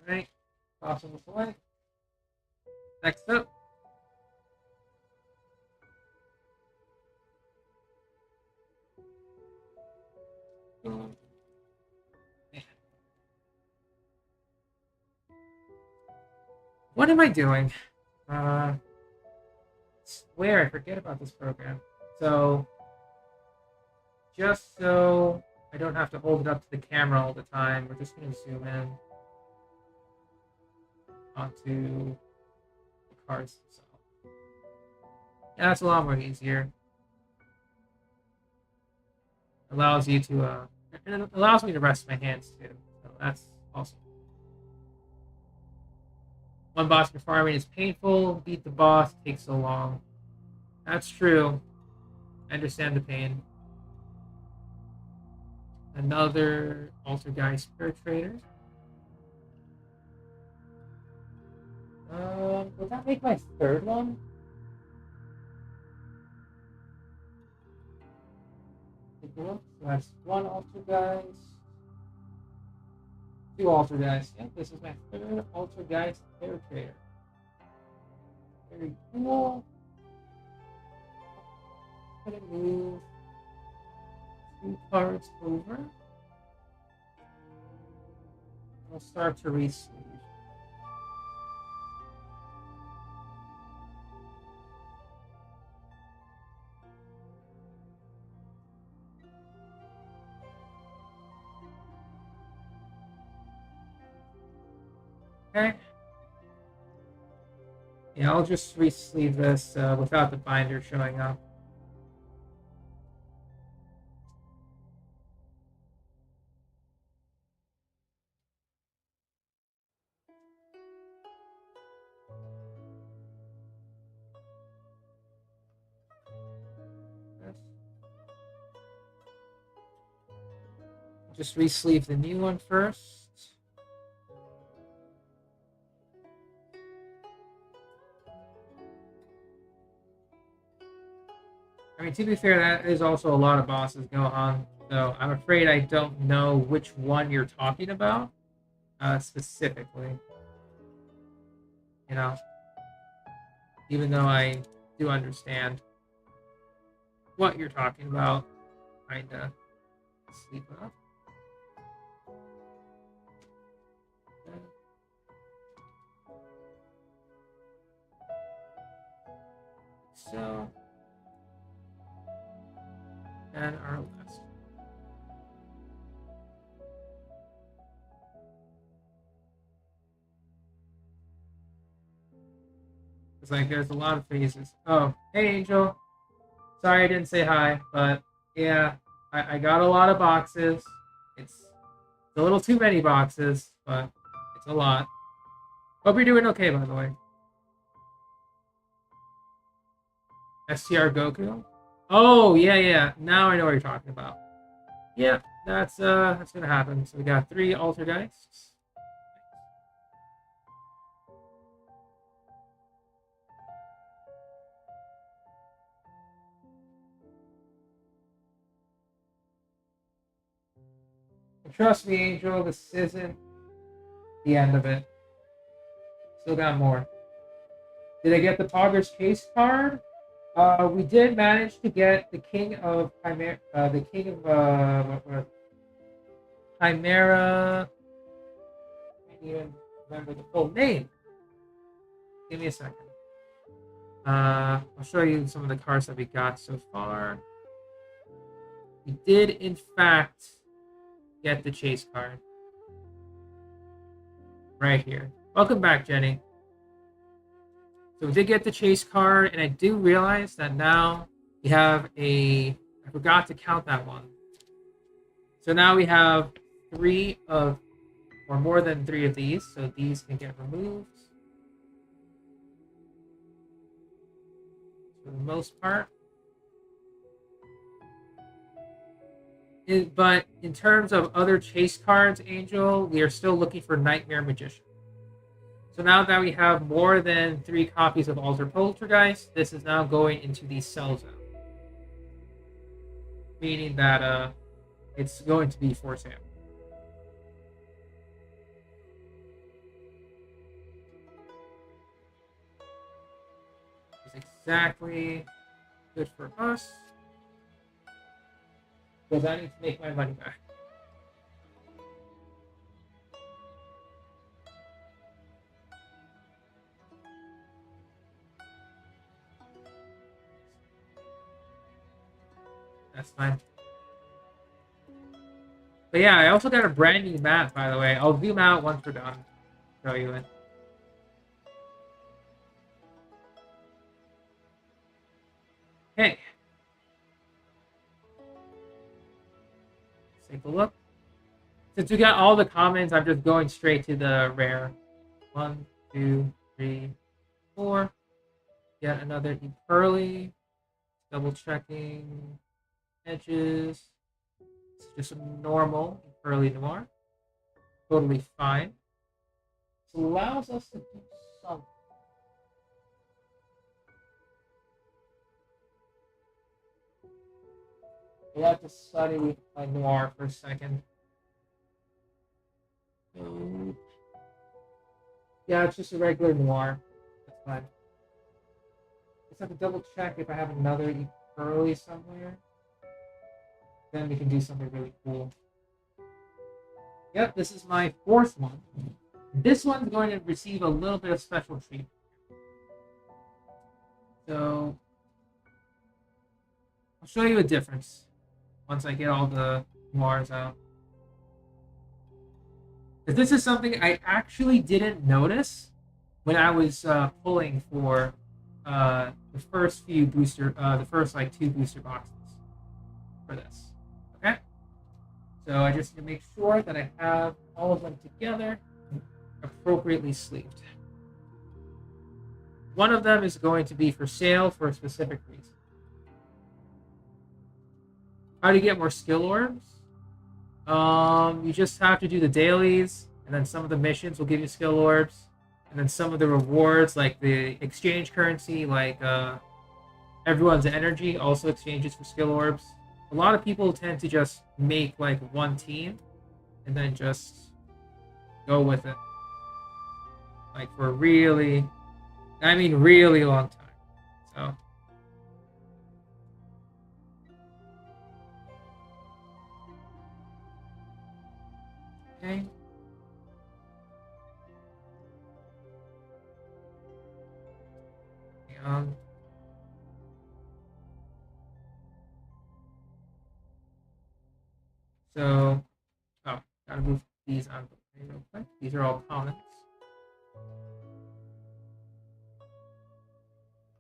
Alright. Toss this away. Next up. What am I doing? Swear, I forget about this program. So, just so I don't have to hold it up to the camera all the time, we're just going to zoom in onto the cards themselves. Yeah, that's a lot more easier. Allows you to, and it allows me to rest my hands too. So that's awesome. One boss for farming is painful. Beat the boss takes so long. That's true. I understand the pain. Another Altergeist Perpetrator. Would that make my 3rd one? So that's 1 Altergeist. 2 Altergeist. Yep, this is my 3rd Altergeist Perpetrator. Very cool. I'm gonna move 2 cards over. I'll start to re-sleeve. Okay. Yeah, I'll just re-sleeve this without the binder showing up. Just re-sleeve the new one first. I mean, to be fair, that is also a lot of bosses going on. So I'm afraid I don't know which one you're talking about specifically. You know, even though I do understand what you're talking about, kinda sleep it up. So, and our last. It's like there's a lot of phases. Oh, hey Angel. Sorry I didn't say hi, but yeah, I got a lot of boxes. It's a little too many boxes, but it's a lot. Hope you're doing okay, by the way. STR Goku? Oh, yeah. Now I know what you're talking about. Yeah, that's gonna happen. So we got 3 Altergeists. Trust me, Angel, this isn't the end of it. Still got more. Did I get the Pogger's Case card? We did manage to get the King of Chimera. The King of Chimera. I can't even remember the full name. Give me a second. I'll show you some of the cards that we got so far. We did, in fact, get the chase card. Right here. Welcome back, Jenny. So we did get the chase card, and I do realize that now we have I forgot to count that one. So now we have 3 of, or more than 3 of these, so these can get removed. For the most part. But in terms of other chase cards, Angel, we are still looking for Nightmare Magician. So now that we have more than 3 copies of Alter Poltergeist, this is now going into the sell zone. Meaning that it's going to be for sale. It's exactly good for us. Because I need to make my money back. That's fine. But yeah, I also got a brand new map, by the way. I'll zoom out once we're done. Show you it. Okay. Let's take a look. Since we got all the comments, I'm just going straight to the rare. 1, 2, 3, 4. Yet another Pearly. Double checking edges. It's just a normal Pearly Noir. Totally fine. This allows us to do something. We have to study my noir for a second. Yeah, it's just a regular noir. That's fine. Just have to double check if I have another early somewhere. Then we can do something really cool. Yep, this is my 4th one. This one's going to receive a little bit of special treatment. So I'll show you a difference once I get all the noirs out. This is something I actually didn't notice when I was pulling for the first few booster, the first like 2 booster boxes for this. Okay, so I just need to make sure that I have all of them together, appropriately sleeved. One of them is going to be for sale for a specific reason. How do you get more skill orbs? You just have to do the dailies, and then some of the missions will give you skill orbs, and then some of the rewards, like the exchange currency, like everyone's energy, also exchanges for skill orbs. A lot of people tend to just make like one team, and then just go with it, like for really, I mean, really long time. So. Okay. So, gotta move these out of the way real quick. These are all comments.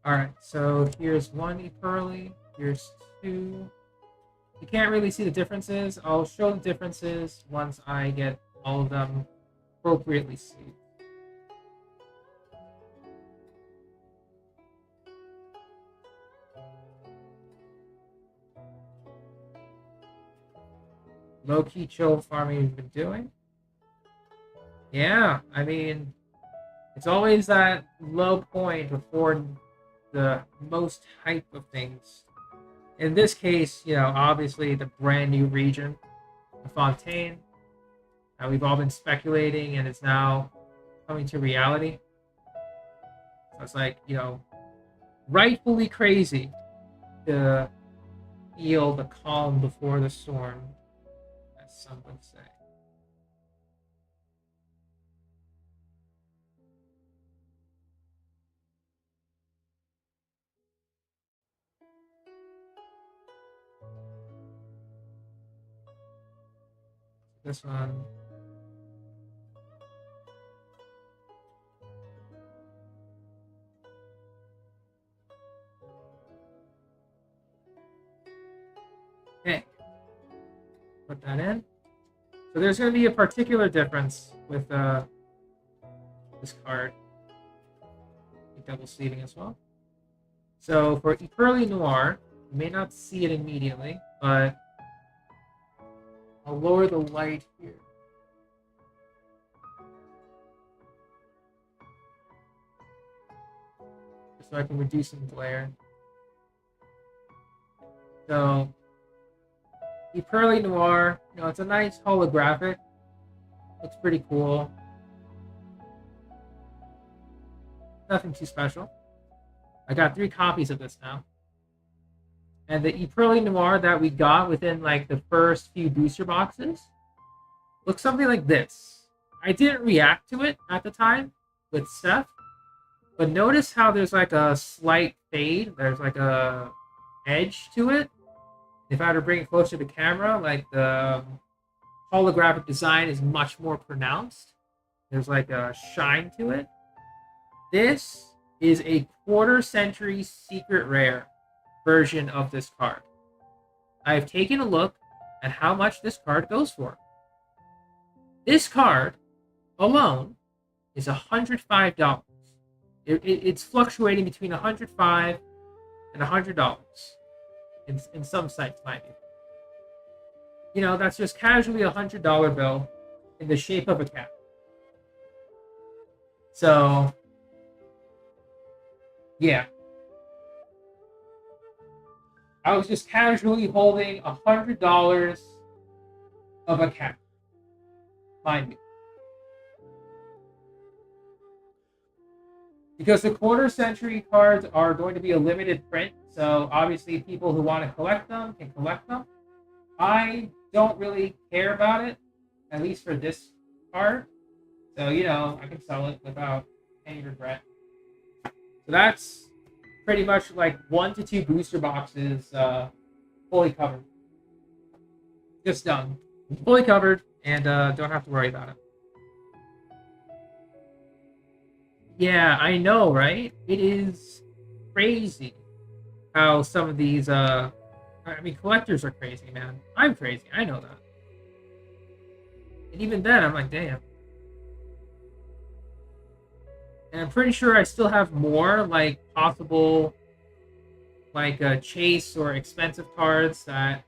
Alright, so here's 1 Pearly, here's 2. You can't really see the differences. I'll show the differences once I get all of them appropriately sleeved. Low-key chill farming you've been doing. Yeah, I mean, it's always that low point before the most hype of things. In this case, you know, obviously the brand new region, the Fontaine. We've all been speculating, and it's now coming to reality. So it's like, you know, rightfully crazy to feel the calm before the storm, as some would say. This one. Okay. Put that in. So there's going to be a particular difference with this card. Double sleeving as well. So for Pearly Noir, you may not see it immediately, but I'll lower the light here. Just so I can reduce some glare. So Pearly Noir, it's a nice holographic. Looks pretty cool. Nothing too special. I got 3 copies of this now. And the Pearly Noir that we got within like the first few booster boxes looks something like this. I didn't react to it at the time with Steph, but notice how there's like a slight fade. There's like a edge to it. If I were to bring it closer to camera, like the holographic design is much more pronounced. There's like a shine to it. This is a quarter-century secret rare version of this card. I have taken a look at how much this card goes for. This card alone is $105. It's fluctuating between $105 and $100 in some sites, mind you. That's just casually a $100 bill in the shape of a cat. So, yeah. I was just casually holding $100 of a cat. Mind you. Because the quarter-century cards are going to be a limited print, so obviously people who want to collect them can collect them. I don't really care about it, at least for this card. So, I can sell it without any regret. So that's pretty much like 1 to 2 booster boxes fully covered. Just done. Fully covered, and don't have to worry about it. Yeah, I know, right? It is crazy how some of these collectors are crazy, man. I'm crazy, I know that. And even then, I'm like, damn. And I'm pretty sure I still have more, like, possible, like, chase or expensive cards that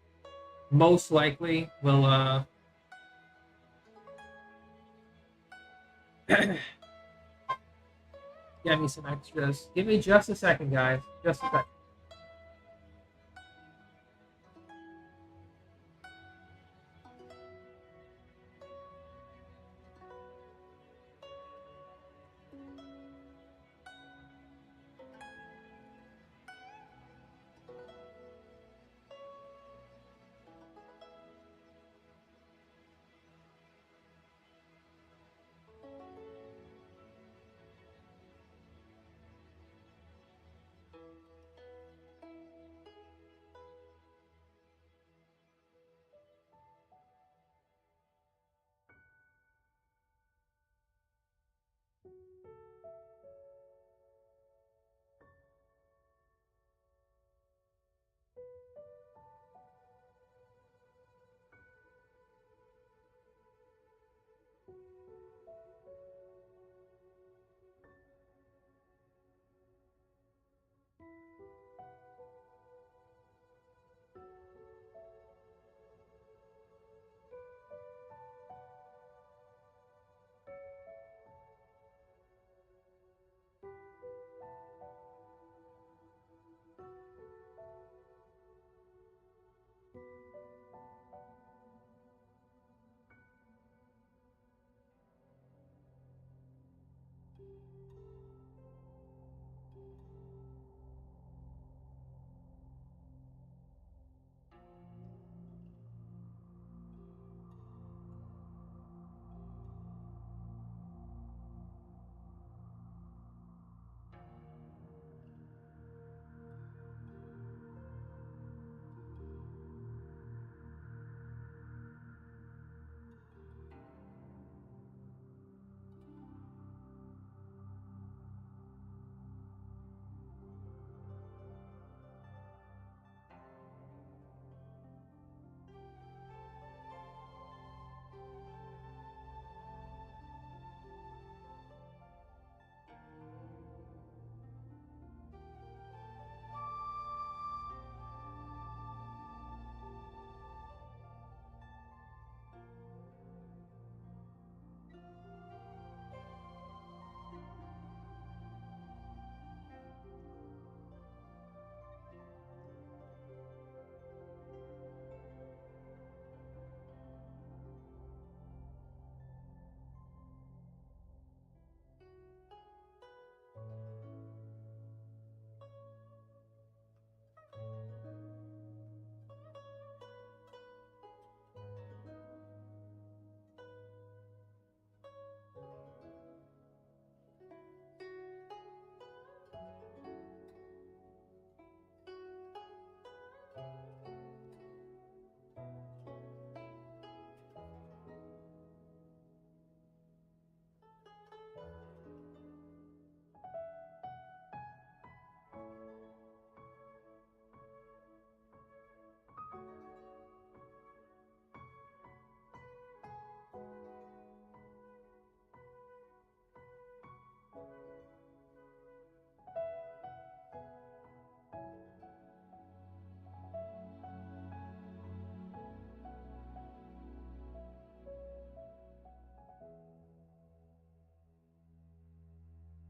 most likely will, get me some extras. Give me just a second, guys. Just a second.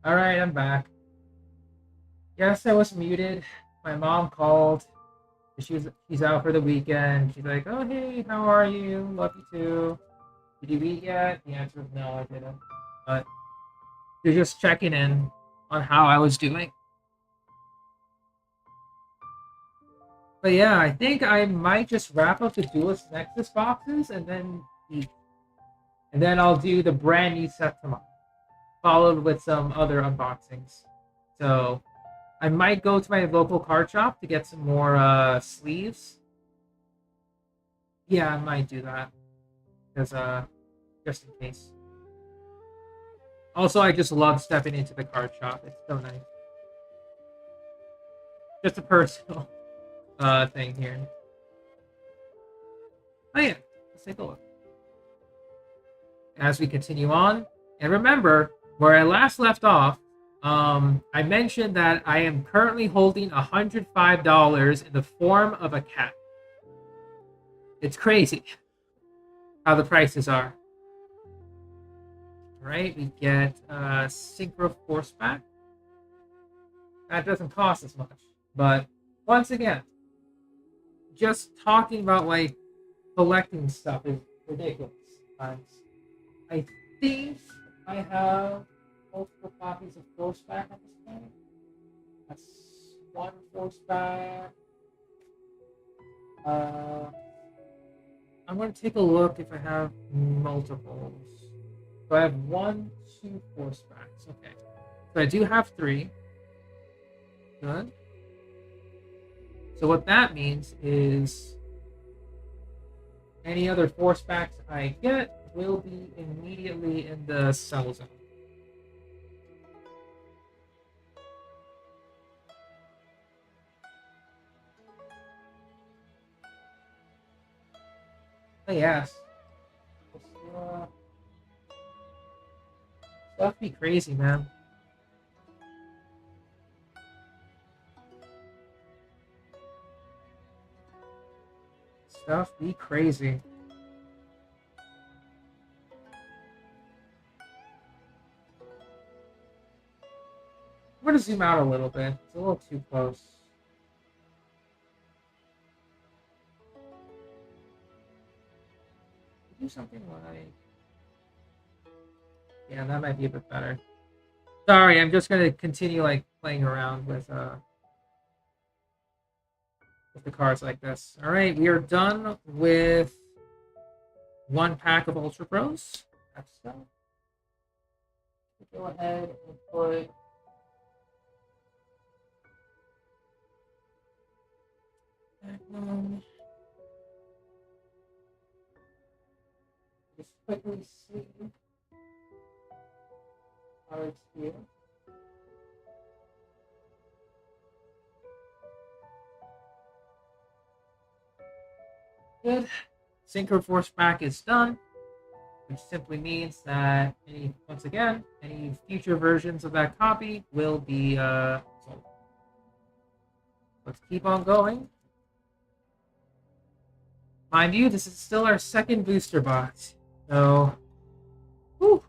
All right, I'm back. Yes, I was muted. My mom called. She's out for the weekend. She's like, "Oh hey, how are you? Love you too. Did you eat yet?" The answer is no, I didn't. But you're just checking in on how I was doing. But yeah, I think I might just wrap up the Duelist Nexus boxes and then eat. And then I'll do the brand new set tomorrow, followed with some other unboxings. So I might go to my local card shop to get some more sleeves. Yeah, I might do that because just in case. Also, I just love stepping into the card shop. It's so nice. Just a personal thing here. Oh yeah, let's take a look as we continue on. And remember, where I last left off, I mentioned that I am currently holding $105 in the form of a cat. It's crazy how the prices are. All right, we get Synchro Force Pack. That doesn't cost as much, but once again, just talking about like collecting stuff is ridiculous. I think I have multiple copies of Force Pack at this point. That's one Force Pack. I'm going to take a look if I have multiples. So I have 1, 2 Force Packs. Okay. So I do have 3. Good. So what that means is any other Force Packs I get will be immediately in the sell zone. Oh, yes. Stuff be crazy, man. Stuff be crazy. I'm going to zoom out a little bit. It's a little too close. Do something like... Yeah, that might be a bit better. Sorry, I'm just gonna continue like playing around with the cards like this. All right, we are done with 1 pack of Ultra Pros. That's stuff. Go ahead and put Magnum. Just quickly see cards here. Good. Synchro Force Pack is done, which simply means that once again, any future versions of that copy will be sold. Let's keep on going. Mind you, this is still our second booster box, so whew,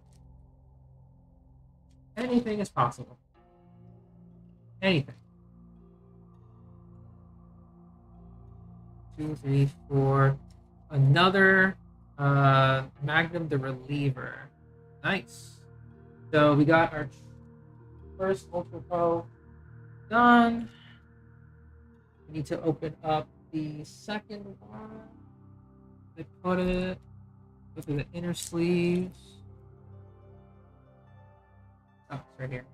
anything is possible. Anything. 2, 3, 4. Another Magnum the Reliever. Nice. So we got our first Ultra Pro done. We need to open up the second one. They put it with the inner sleeves. Oh, it's right here.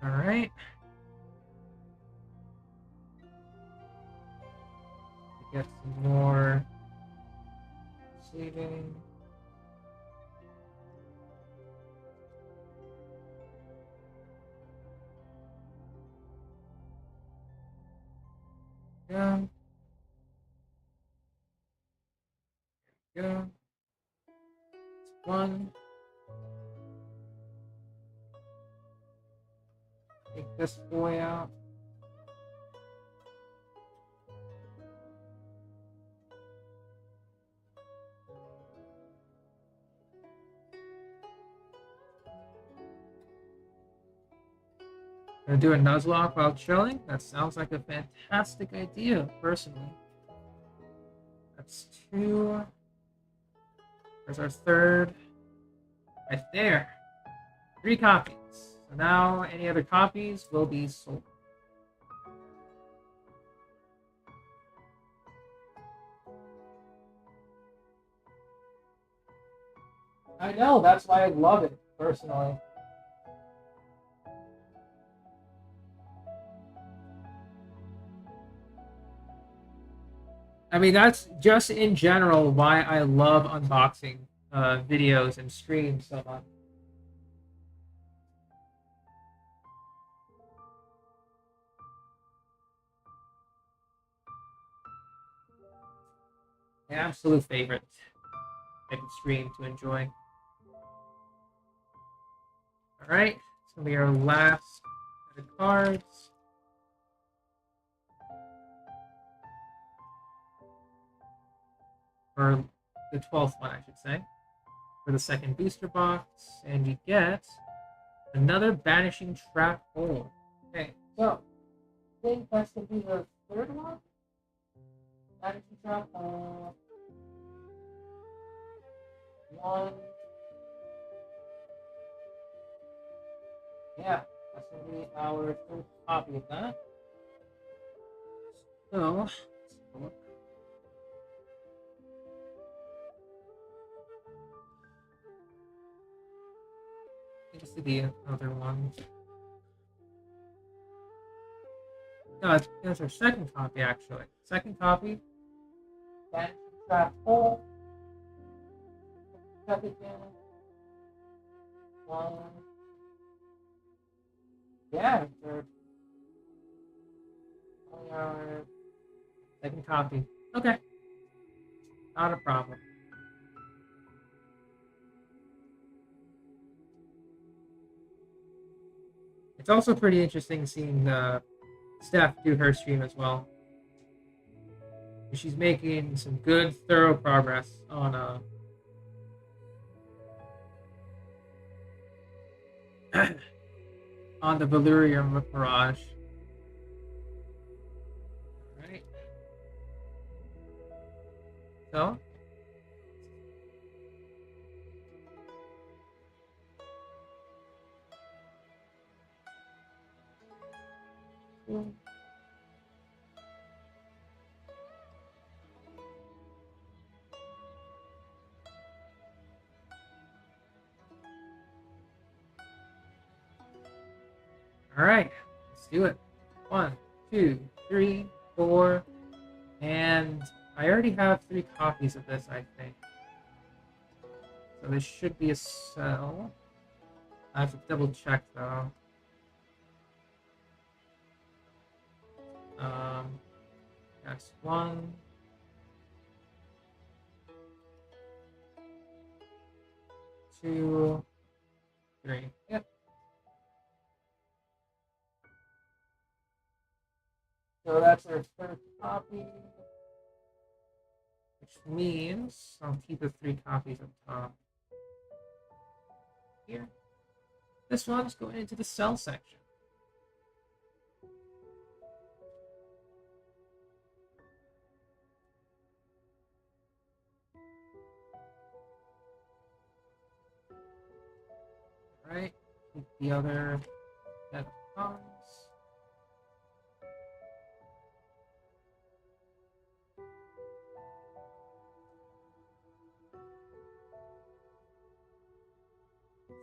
All right. Get some more sleeving. Yeah. Go. It's 1. Take this boy out. Gonna do a Nuzlocke while chilling? That sounds like a fantastic idea, personally. That's 2. There's our 3rd. Right there. 3 copies. So now any other copies will be sold. I know, that's why I love it, personally. I mean, that's just in general why I love unboxing videos and streams so much. My absolute favorite type of stream to enjoy. Alright, it's going to be our last set of cards. Or the 12th one, I should say. For the second booster box. And you get another Banishing Trap Hole. Okay, so I think that's going to be the 3rd one. Banishing Trap Hole. 1. Yeah, that's going to be our 3rd copy of that. So, let's take a look. This is the other one. No, that's our 2nd copy, actually. 2nd copy. Banishing Trap Hole. Check again. 1. Yeah, they're only our 2nd copy. Okay. Not a problem. It's also pretty interesting seeing Steph do her stream as well. She's making some good, thorough progress on on the Valyria Mirage. Alright. So. Alright, let's do it. 1, 2, 3, 4, and I already have 3 copies of this, I think. So this should be a sell. I have to double check though. That's 1. 2, 3. Yep. So that's our 3rd copy. Which means I'll keep the 3 copies up top. Here. This one's going into the sell section. Alright, keep the other set of cards.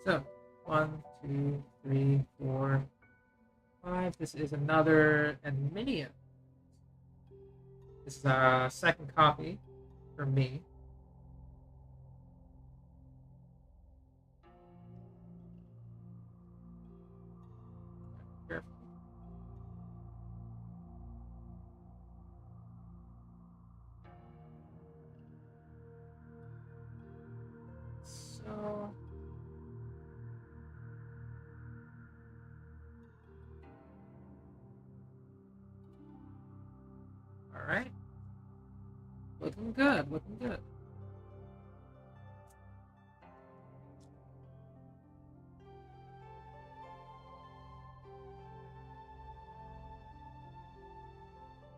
So, 1, 2, 3, 4, 5. This is another Adminia. This is a 2nd copy for me. Careful. So. Looking good, looking good.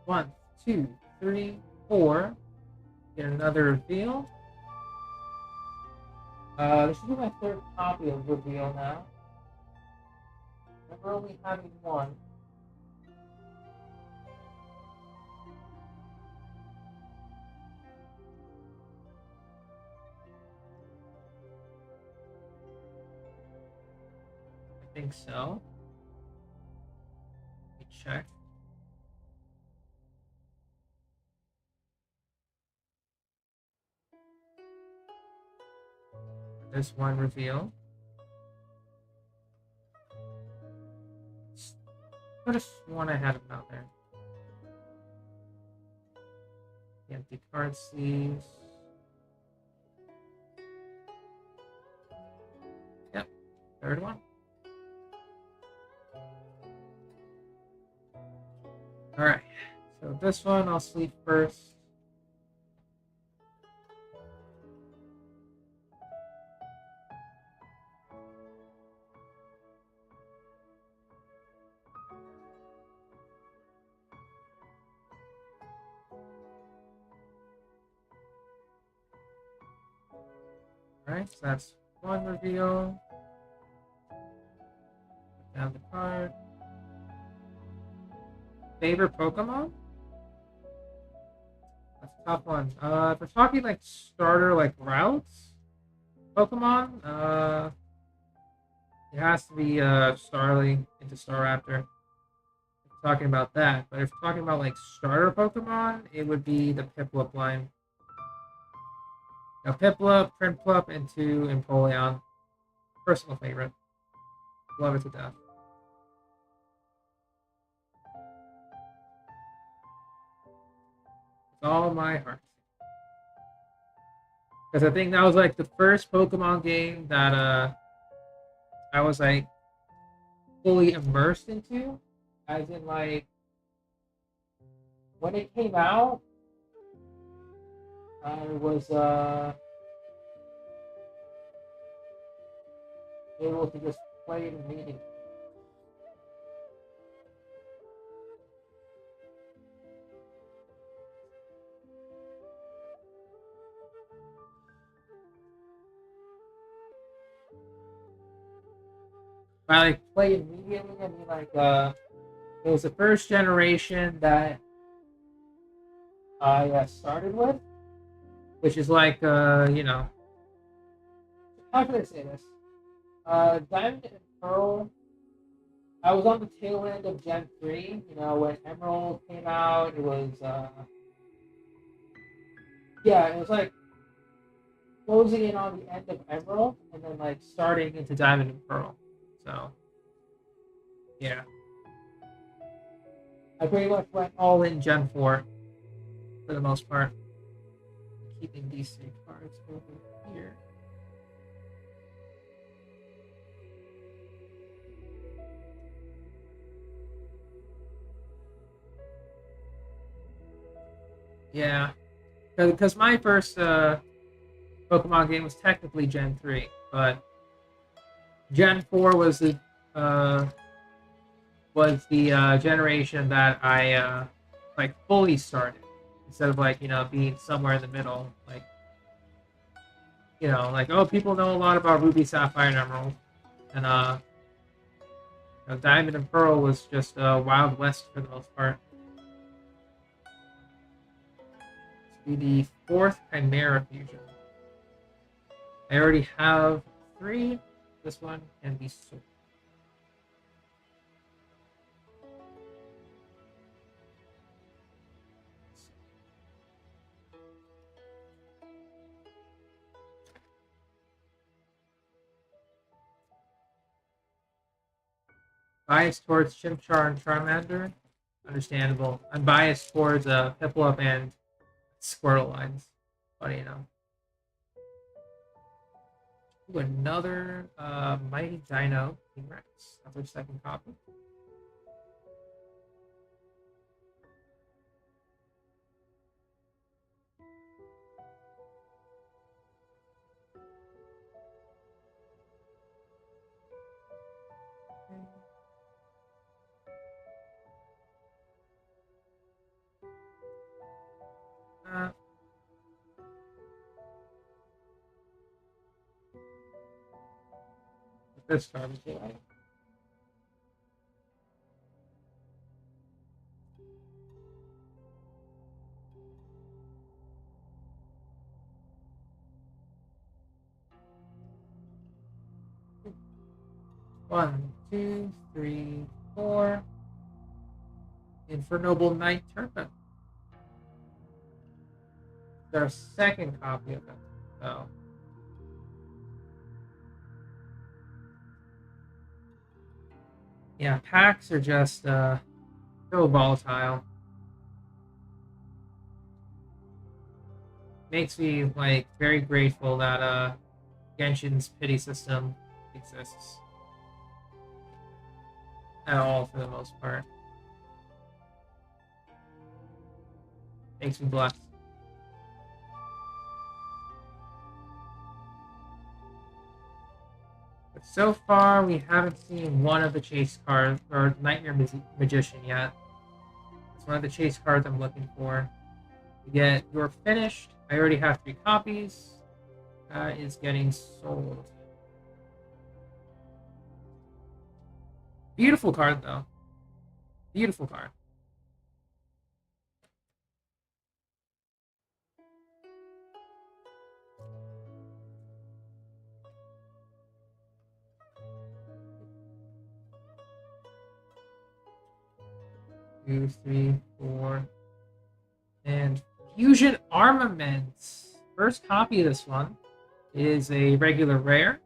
One, two, three, four. Get another reveal. This should be my third copy of reveal now. We're only having one. I think so. Let me check. There's one reveal. Could have sworn I had him out there. The empty card sleeves. Yep, third one. Alright, so this one I'll sleeve first. Alright, so that's one reveal. Put down the card. Favorite Pokemon? That's a tough one. If we're talking like starter like routes Pokemon, it has to be Starly into Staraptor. If we're talking about that. But if we're talking about like starter Pokemon, it would be the Piplup line. Now, Piplup, Prinplup, into Empoleon. Personal favorite. Love it to death. With all my heart. Because I think that was like the first Pokemon game that I was like fully immersed into. As in like when it came out, I was able to just play it immediately. By like play immediately, I mean like it was the first generation that I started with, which is like you know, how can I say this? Diamond and Pearl. I was on the tail end of Gen 3. You know, when Emerald came out, it was yeah, it was like closing in on the end of Emerald and then like starting into Diamond and Pearl. So yeah, I pretty much went all in Gen 4 for the most part. Keeping these three cards over here. Yeah, because my first Pokemon game was technically Gen 3, but Gen 4 uh, was the generation that I like fully started instead of like, you know, being somewhere in the middle. Like, you know, like, oh, people know a lot about Ruby, Sapphire, and Emerald, and you know, Diamond and Pearl was just Wild West for the most part. This will be the fourth Chimera fusion. I already have three. This one can be sold. Biased towards Chimchar and Charmander. Understandable. I'm biased towards Piplup and Squirtle lines. Funny enough. Ooh, another Mighty Dino T-Rex. That's our second copy. This card would you like? One, two, three, four. Infernoble Knight Turpin. Their second copy of it. So yeah, packs are just so volatile. Makes me like very grateful that Genshin's pity system exists at all for the most part. Makes me blessed. But so far, we haven't seen one of the chase cards or Nightmare Magician yet. It's one of the chase cards I'm looking for. To get You're Finished. I already have 3 copies. That is getting sold. Beautiful card, though. Beautiful card. Two, three, four. And Fusion Armaments. First copy of this one is a regular rare.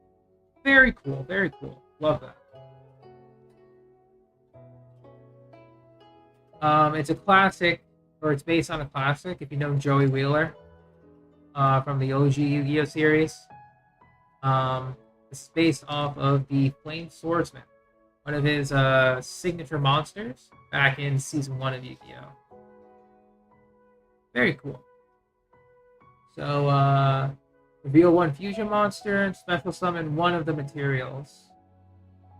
Very cool, very cool. Love that. It's a classic, or it's based on a classic, if you know Joey Wheeler from the OG Yu-Gi-Oh series. It's based off of the Flame Swordsman, one of his signature monsters back in Season 1 of Yu-Gi-Oh! Very cool. So, reveal 1 fusion monster and special summon 1 of the materials.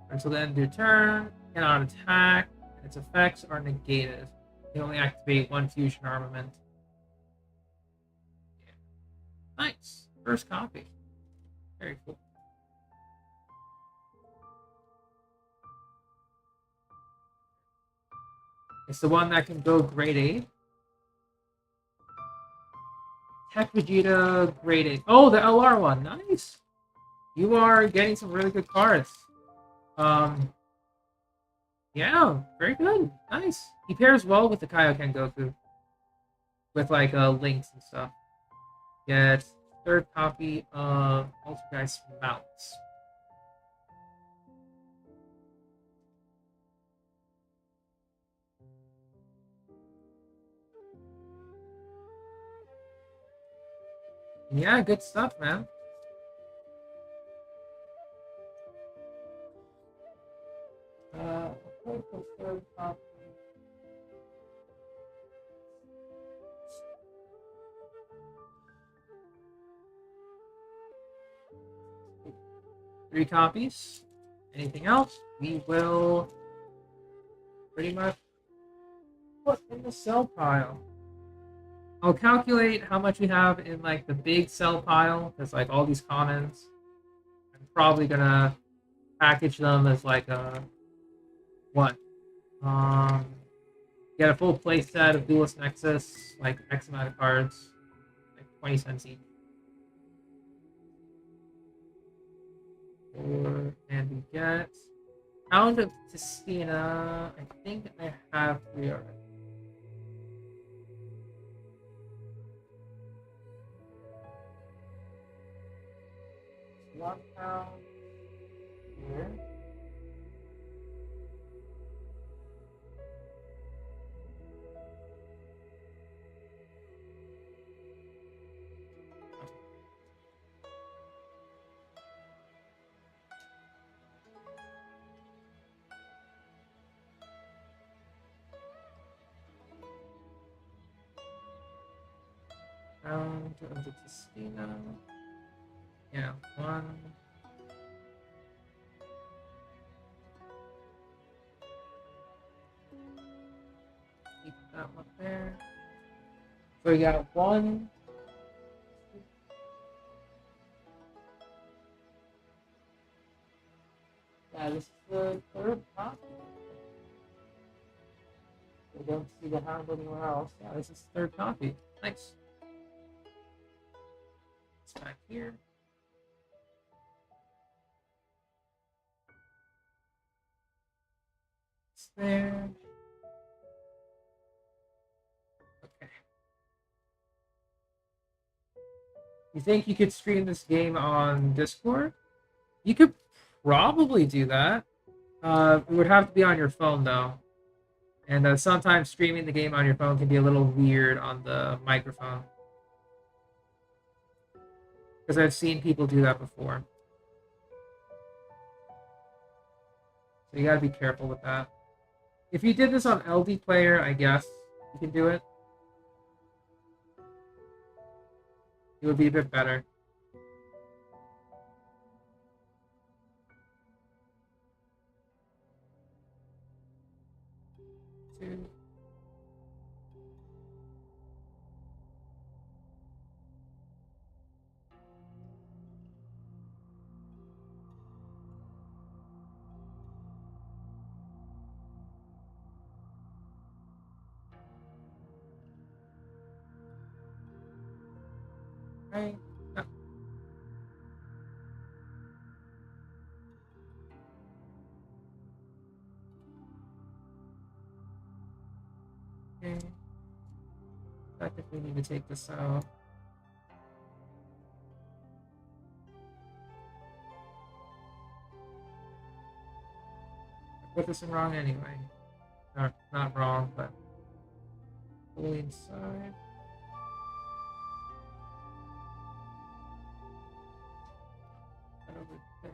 Until the end of your turn, cannot attack, and its effects are negated. You can only activate 1 fusion armament. Yeah. Nice. First copy. Very cool. It's the one that can go grade 8. Tech Vegeta grade 8. Oh, the LR one. Nice. You are getting some really good cards. Yeah, very good. Nice. He pairs well with the Kaioken Goku. With like links and stuff. Get 3rd copy of Poltergeist Mounts. Yeah, good stuff, man. Third copy. Three copies. Anything else? We will pretty much put in the sell pile. I'll calculate how much we have in like the big sell pile. There's like all these commons. I'm probably gonna package them as like a what? Get a full play set of Duelist Nexus, like X amount of cards, like 20 cents each. And we get Hound of Tistina. I think I have 3 already. One pound here. Round of the Tistina. Yeah, 1. Keep that one there. So we got 1. Yeah, this is the third copy. I don't see the hound anywhere else. Yeah, this is the third copy. Nice. It's back here. It's there. Okay. You think you could stream this game on Discord? You could probably do that. It would have to be on your phone though. And sometimes streaming the game on your phone can be a little weird on the microphone. Because I've seen people do that before. So you gotta be careful with that. If you did this on LD Player, I guess you can do it. It would be a bit better. Two. Right. No. Okay. Technically need to take this out. I put this in wrong anyway. Not wrong, but fully inside. Right over there.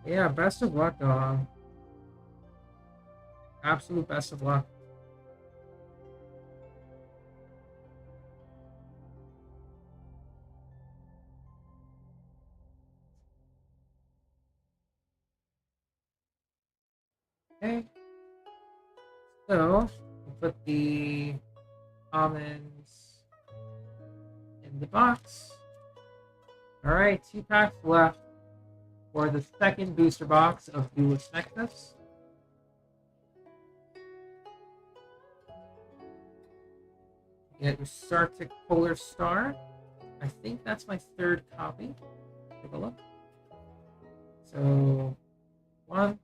Yeah, best of luck, dog. Absolute best of luck. Okay. So, we'll put the almonds in the box. Alright, 2 packs left for the second booster box of Duelist Nexus. Get your Sartic Polar Star. I think that's my third copy. Take a look. So, 1. Is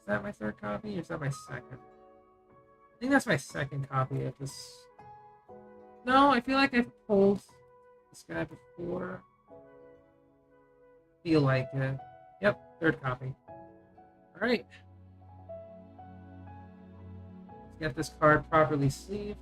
that my third copy or is that my second? I think that's my second copy of this. No, I feel like I've pulled this guy before. Feel like it. Yep, third copy. Alright. Let's get this card properly sleeved.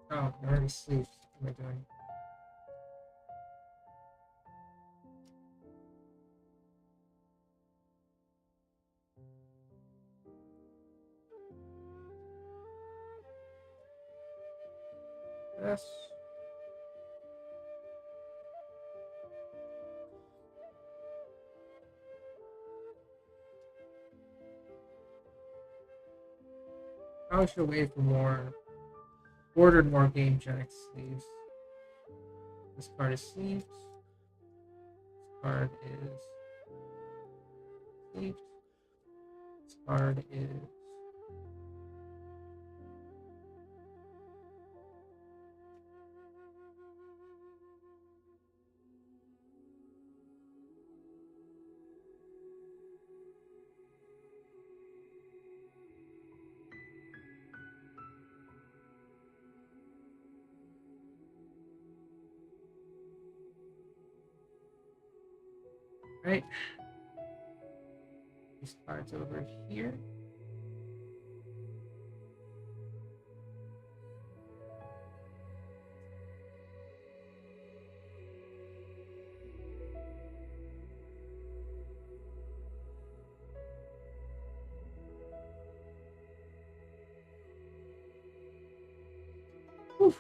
Oh, I already sleeved. What am I doing? This. Probably should wait for more. Ordered more Game Genic sleeves. This card is sleeved. This card is sleeved. This card is. Right. These cards over here. Oof.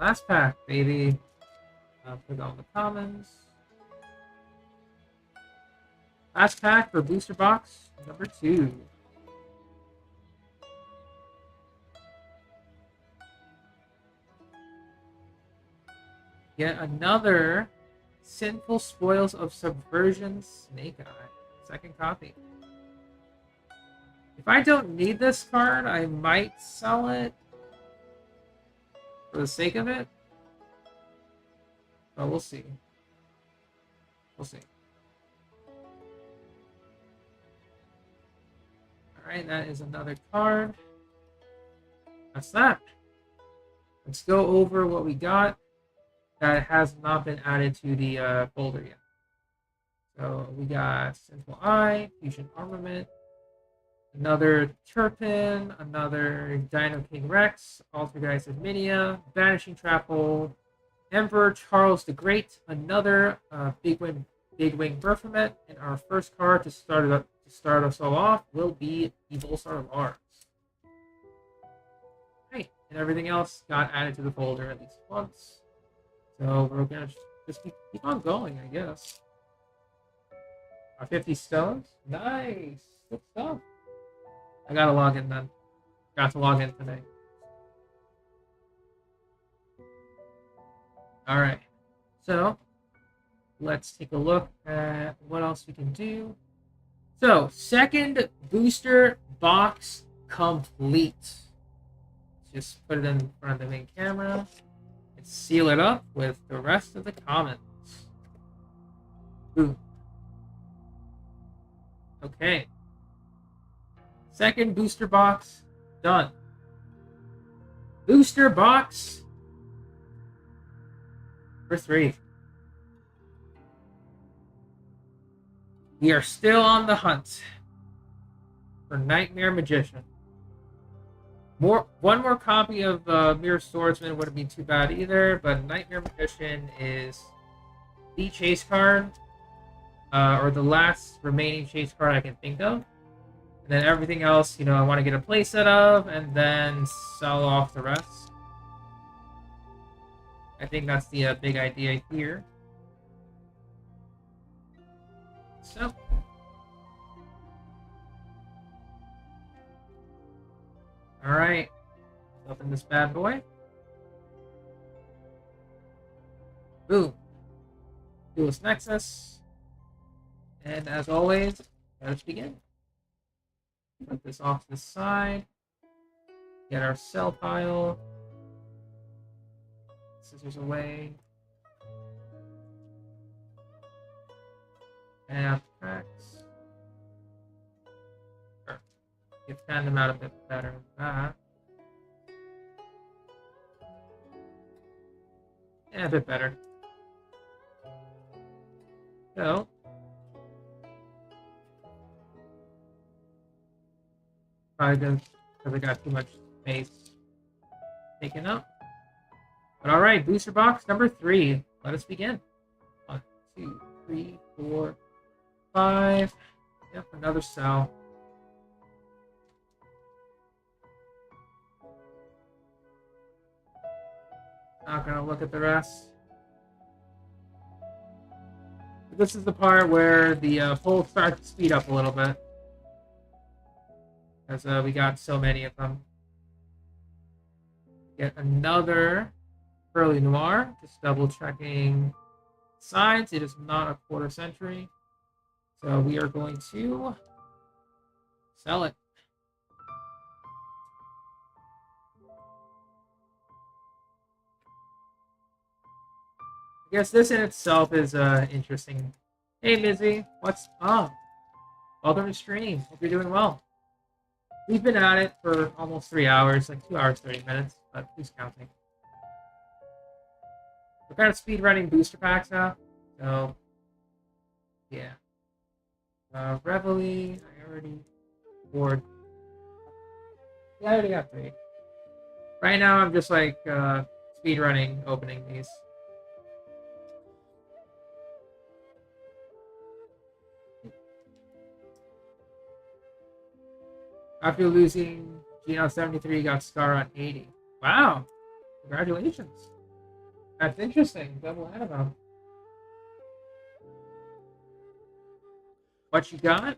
Last pack, baby. Put on the commons. Last pack for booster box number 2. Yet another Sinful Spoils of Subversion Snake Eye. Second copy. If I don't need this card, I might sell it for the sake of it. But we'll see. We'll see. Alright, that is another card. That's that. Let's go over what we got that has not been added to the folder yet. So we got Sinful Eye, Fusion Armament, another Turpin, another Dino King Rex, Altergeist of Minia, Vanishing Trap Hole, Emperor Charles the Great, another Big Wing Berfomet, and our first card to start us all off will be Evil Star Lars. Right, and everything else got added to the folder at least once. So we're gonna just keep on going, I guess. Our 50 stones, nice, good stuff. I gotta log in then. Got to log in today. All right, so let's take a look at what else we can do. So, second booster box complete. Just put it in front of the main camera and seal it up with the rest of the commons. Boom. Okay. Second booster box done. Booster box for 3. We are still on the hunt for Nightmare Magician. One more copy of Mirror Swordsman wouldn't be too bad either, but Nightmare Magician is the chase card, or the last remaining chase card I can think of. And then everything else, I want to get a playset of, and then sell off the rest. I think that's the big idea here. So, all right, open this bad boy. Boom. Duelist Nexus. And as always, let's begin. Put this off to the side. Get our cell pile. Scissors away. And packs. Sure. Give them out a bit better than that. Yeah, a bit better. So, probably because I got too much space taken up. But all right, booster box number 3. Let us begin. 1, 2, 3, 4, 5. Yep, another cell. Not gonna look at the rest. This is the part where the polls start to speed up a little bit, as we got so many of them. Get another Early Noir, just double checking sides. It is not a quarter century, so we are going to sell it. I guess this in itself is interesting. Hey, Mizzy, what's up? Welcome to stream. Hope you're doing well. We've been at it for almost 3 hours, like 2 hours, 30 minutes, but who's counting? We're kind of speed running booster packs now, so Yeah. Reveille, I already bored. Yeah, I already got 3. Right now, I'm just like speed running, opening these. After losing Geno 73, got Scar on 80. Wow! Congratulations. That's interesting. Double Annabelle. What you got?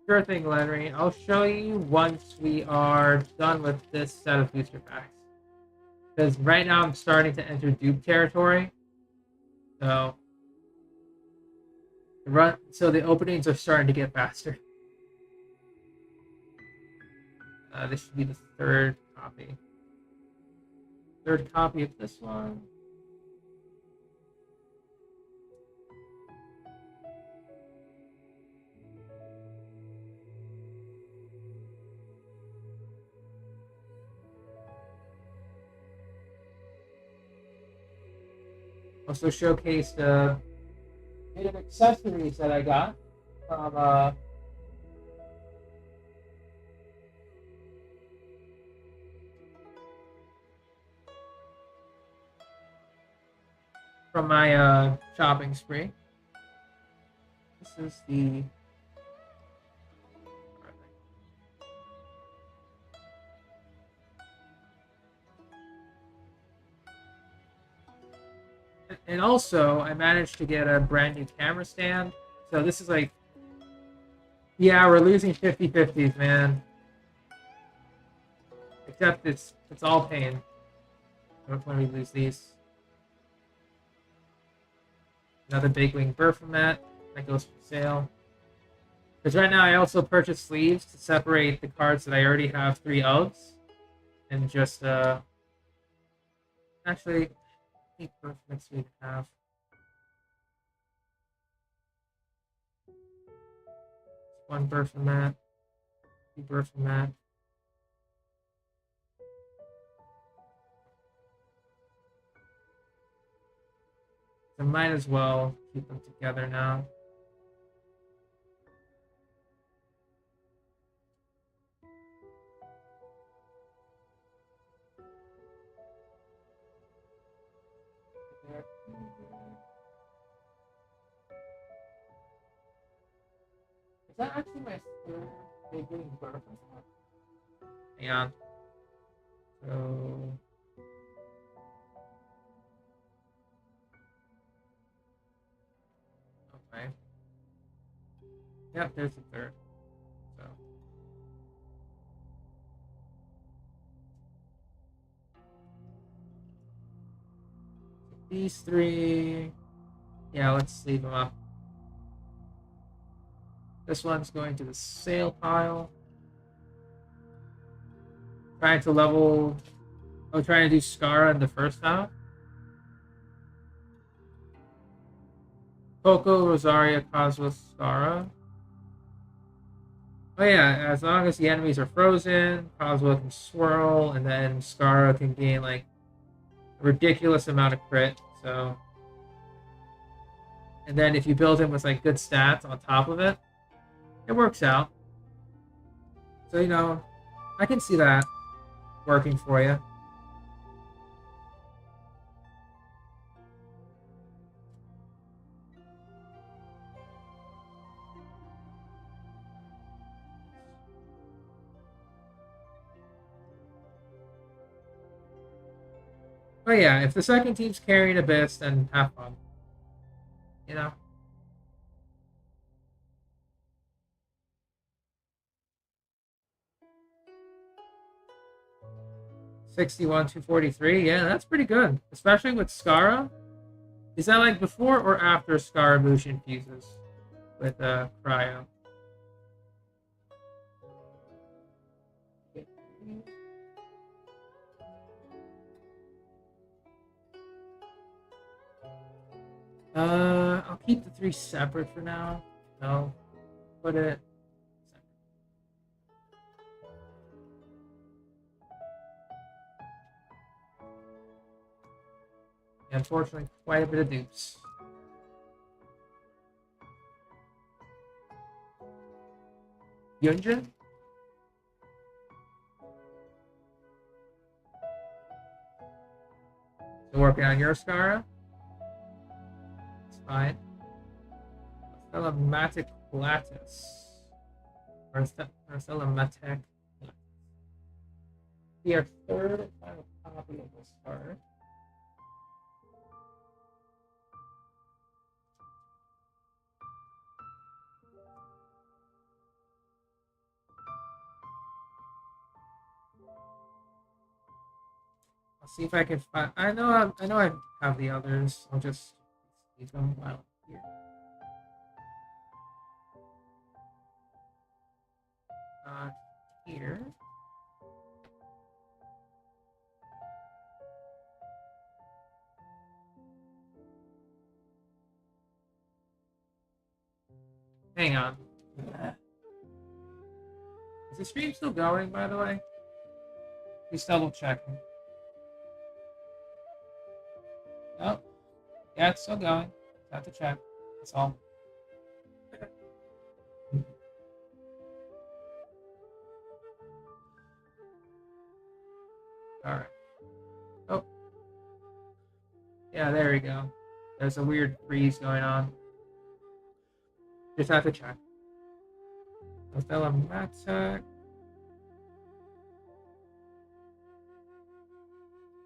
Sure thing, Lenry. I'll show you once we are done with this set of booster packs. Because right now I'm starting to enter dupe territory. So the openings are starting to get faster. This should be the third copy. Third copy of this one. Also showcased a bit of accessories that I got from my shopping spree. This is the and also I managed to get a brand new camera stand. So this is like, yeah, we're losing 50-50s, man. Except it's all pain when we lose these. Another big wing Berfomet that goes for sale. Because right now I also purchased sleeves to separate the cards that I already have 3 of, and just actually I think Berfomet sleeve have. One Berfomet, 2 Berfomet. I might as well keep them together now. Is that actually my third big wing Berfomet? Hang on. So okay. Yep, there's the third. So these 3, yeah, let's leave them up. This one's going to the sale pile. Trying to level. Oh, trying to do Skara in the first half. Poco, Rosaria, Cosmos, Skara. Oh yeah, as long as the enemies are frozen, Cosmo can swirl, and then Skara can gain like a ridiculous amount of crit. So, and then if you build him with like good stats on top of it, it works out. So I can see that working for you. But yeah, if the second team's carrying Abyss, then have fun. You know? $61, $243. Yeah, that's pretty good. Especially with Skara. Is that like before or after Skara Mushin fuses with Cryo? I'll keep the 3 separate for now. No, put it. Unfortunately, quite a bit of dupes. Yunjin? Still working on your Scara? It's fine. Stelamatic Platus. Or Stelamatic. Be our third and final copy of this card. I'll see if I can find. I know I have the others. I'll just leave them while I'm here. Here. Hang on. Is the stream still going, by the way? Just double checking. Oh, yeah, it's still going. Have to check. That's all. Alright. Oh. Yeah, there we go. There's a weird freeze going on. Just have to check. Stelamatic.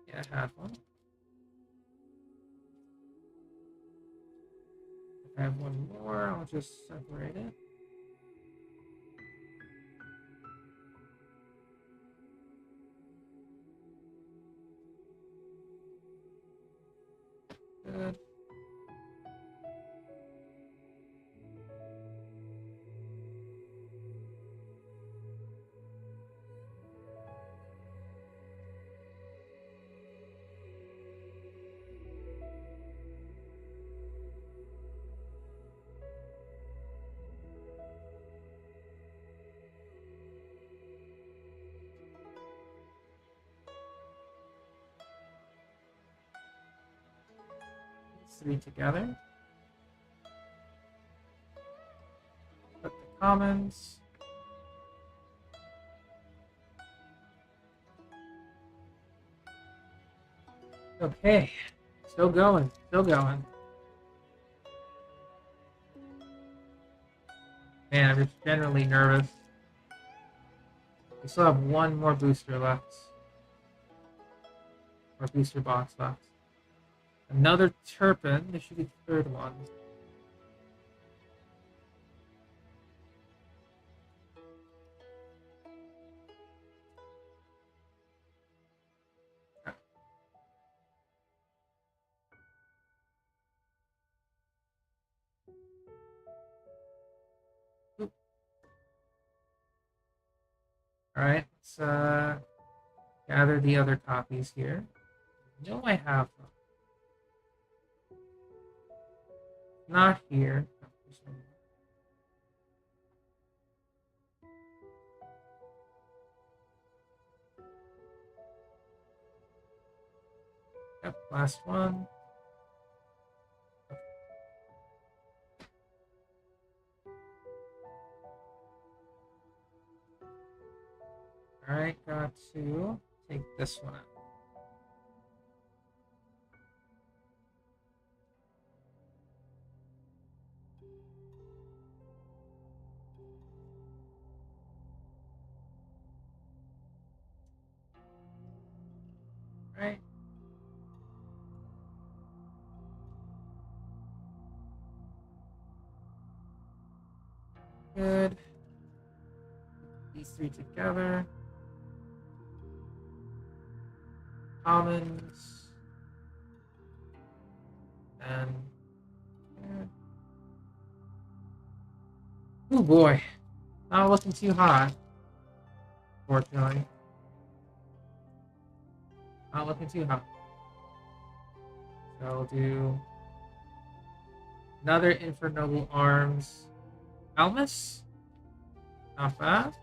Yeah, I had one. If I have one more, I'll just separate it. Good. Three together. Put the commons. Okay. Still going. Still going. Man, I'm just generally nervous. We still have one more booster left. Or booster box left. Another Turpin. This should be the third one. Alright, let's gather the other copies here. I know I have them. Not here. No, there's one more. Yep, last one. Alright, got to take this one out. Right. Good. These three together. Commons. And oh boy. Not looking too hot. Fortunately. Not looking too hot. So I'll do another Infernoble Arms. Almus? Not bad.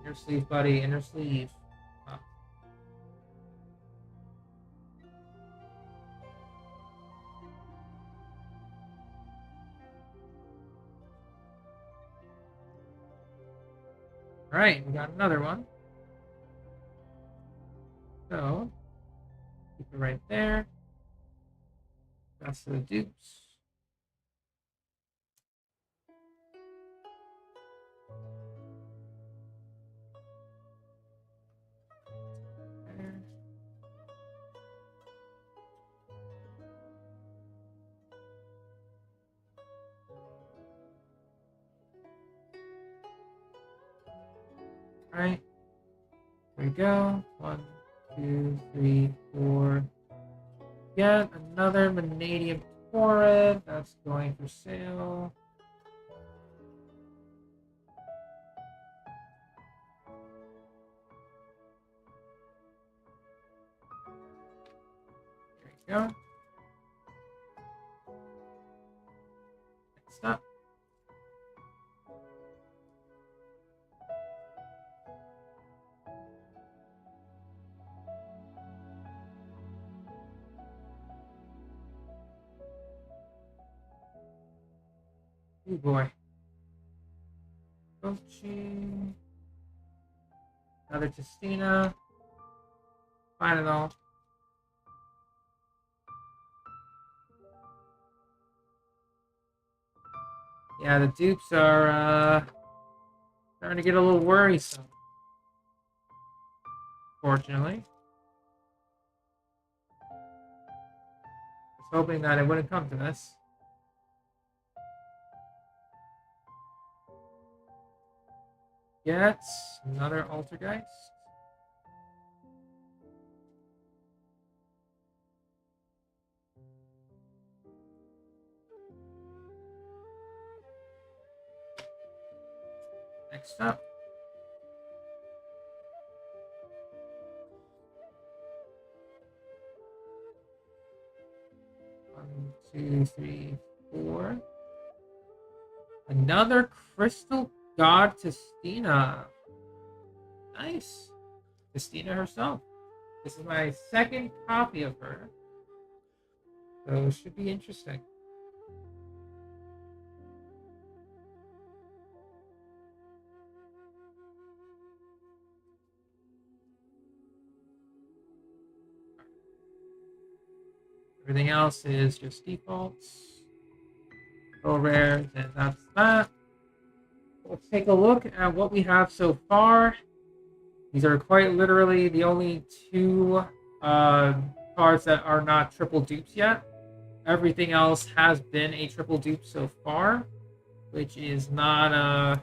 Inner sleeve, buddy. Inner sleeve. Oh. All right, we got another one. So keep it right there. That's the dupes. There. All right. There we go. 1, 2, 3, 4. Get another vanadium torrid. That's going for sale. There you go. Next up. Oh boy. Coaching. Another Justina. Fine and all. Yeah, the dupes are starting to get a little worrisome. Fortunately. I was hoping that it wouldn't come to this. Get another Altergeist. Next up. One, 2, 3, 4. Another Crystal God Tistina. Nice. Tistina herself. This is my second copy of her. So it should be interesting. Everything else is just defaults. Full rares, and that's that. Let's take a look at what we have so far. These are quite literally the only two cards that are not triple dupes yet. Everything else has been a triple dupe so far, which is not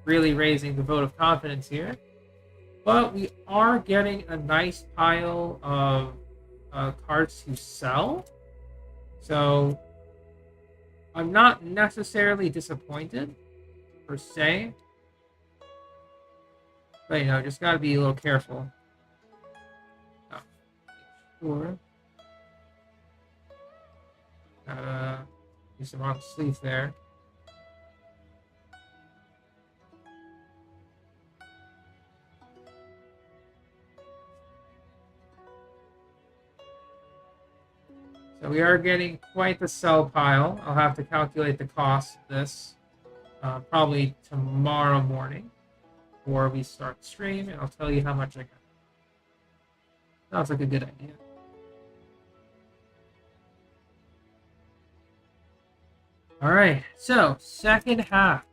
really raising the vote of confidence here. But we are getting a nice pile of cards to sell. So I'm not necessarily disappointed, per se. But, just got to be a little careful. Oh, sure. Gotta use the wrong sleeve there. So we are getting quite the sell pile. I'll have to calculate the cost of this probably tomorrow morning before we start the stream, and I'll tell you how much I got. Sounds like a good idea. All right, so second half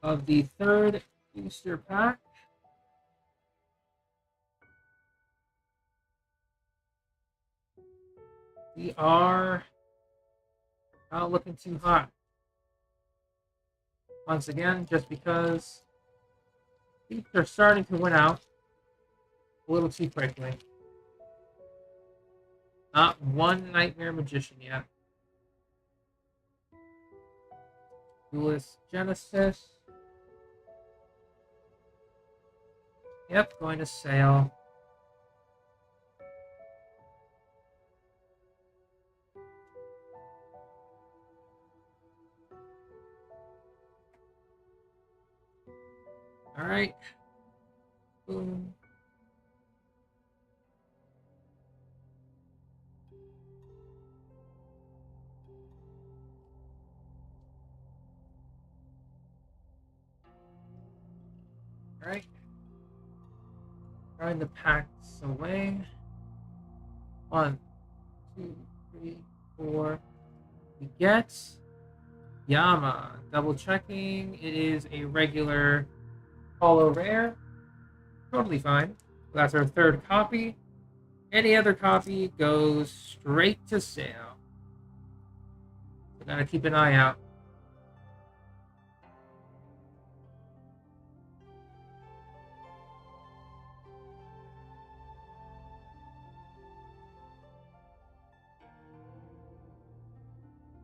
of the third booster pack. We are not looking too hot. Once again, just because they're starting to win out a little too quickly. Not one Nightmare Magician yet. Duelist Genesis. Yep, going to sale. All right. Boom. Alright. Throwing the packs away. 1, 2, 3, 4. We get Yama. Double checking. It is a regular holo rare. Totally fine. That's our third copy. Any other copy goes straight to sale. So gotta keep an eye out.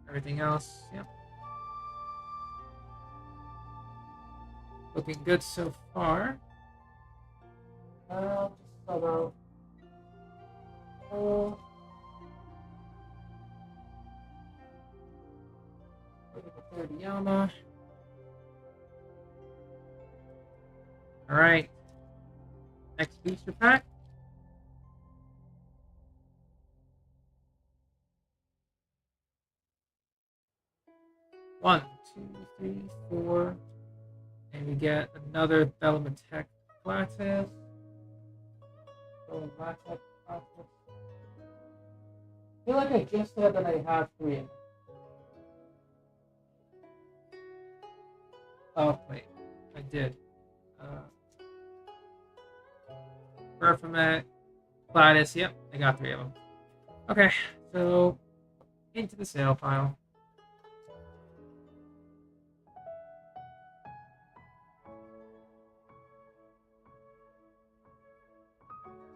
Everything else, yep. Looking good so far. Just about. Yama. All right. Next booster pack. One, two, three, four, and we get another Thelamatech Glasses. I feel like I just said that I have 3 of them. Oh, wait. I did. Perfumet, Gladys, yep, I got 3 of them. Okay, so into the sale pile.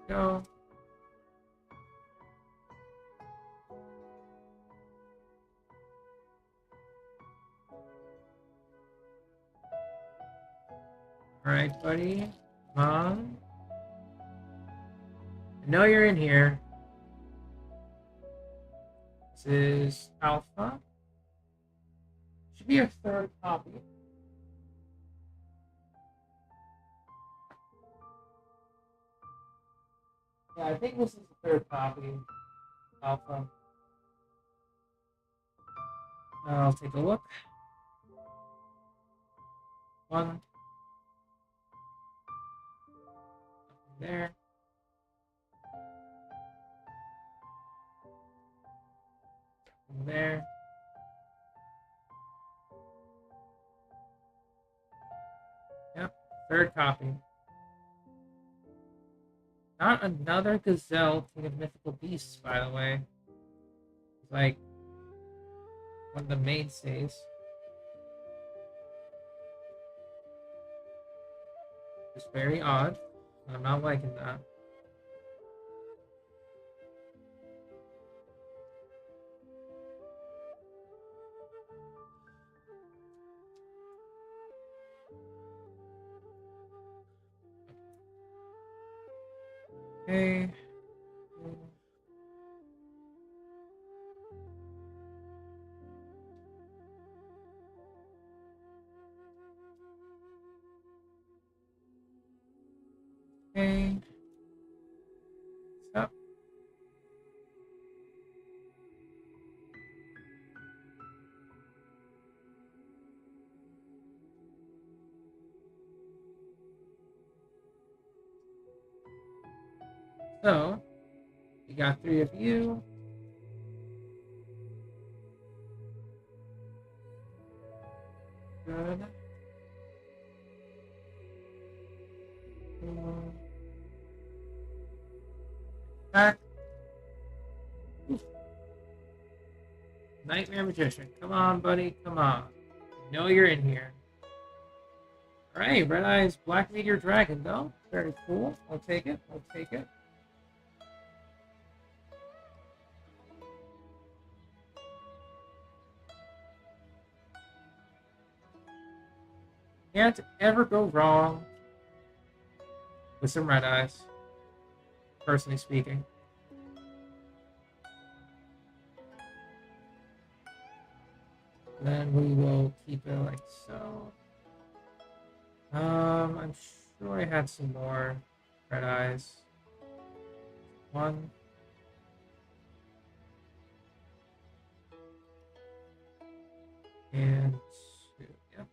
Go. All right, buddy. Come on. I know you're in here. This is Alpha. Should be a third copy. Yeah, I think this is the third copy. Alpha. I'll take a look. 1. There. There. Yep, third copy. Not another Gazelle King of Mythical Beasts, by the way. It's like one of the mainstays. It's very odd. I'm not liking that. Okay. Okay. Stop. So, we got 3 of you. Good. Back. Nightmare Magician. Come on, buddy. Come on. I know you're in here. Alright, Red Eyes Black Meteor Dragon, though. Very cool. I'll take it. I'll take it. Can't ever go wrong with some Red Eyes, personally speaking. Then we will keep it like so. I'm sure I had some more Red Eyes. 1. And 2. Yep.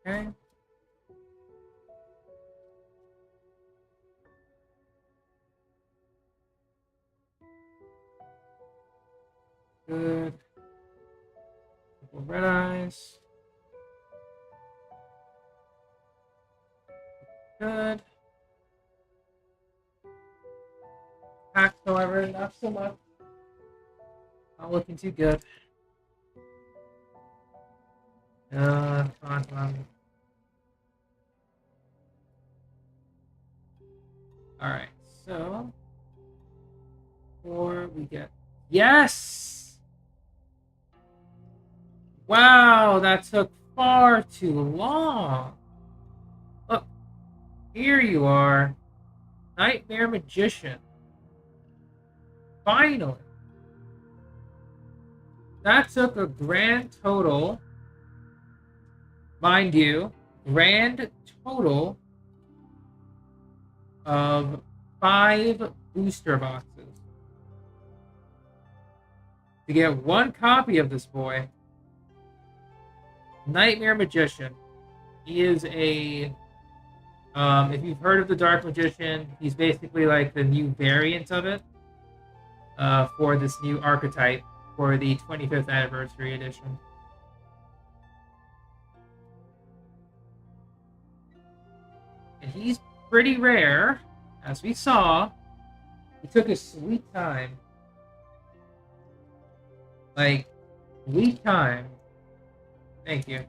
Okay. Good. Couple red eyes. Good. Pack, however, not so much. Not looking too good. Come on, come on. Alright, so 4 we get. Yes! Wow, that took far too long. Look, here you are. Nightmare Magician. Finally. That took a grand total, mind you, grand total of 5 booster boxes to get 1 copy of this boy. Nightmare Magician. He is a, if you've heard of the Dark Magician, he's basically like the new variant of it for this new archetype for the 25th anniversary edition. And he's pretty rare, as we saw. He took his sweet time. Like, sweet time. Thank you.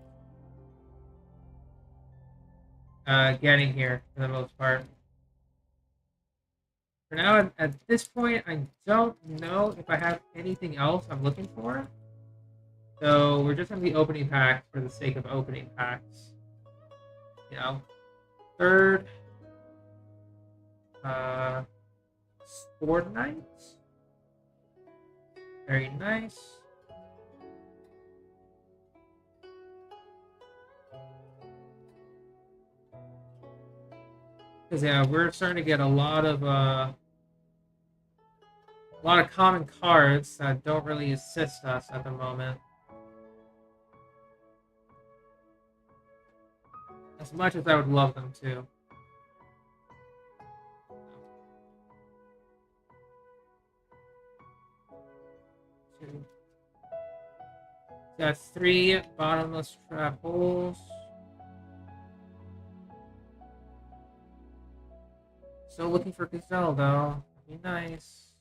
Getting here, for the most part. For now, at this point, I don't know if I have anything else I'm looking for. So, we're just going to be opening packs for the sake of opening packs. You know? Third. Sword Knights. Very nice. Because yeah, we're starting to get a lot of common cards that don't really assist us at the moment. As much as I would love them to. Got 3 bottomless trap holes. Still looking for Gazelle, though. That'd be nice.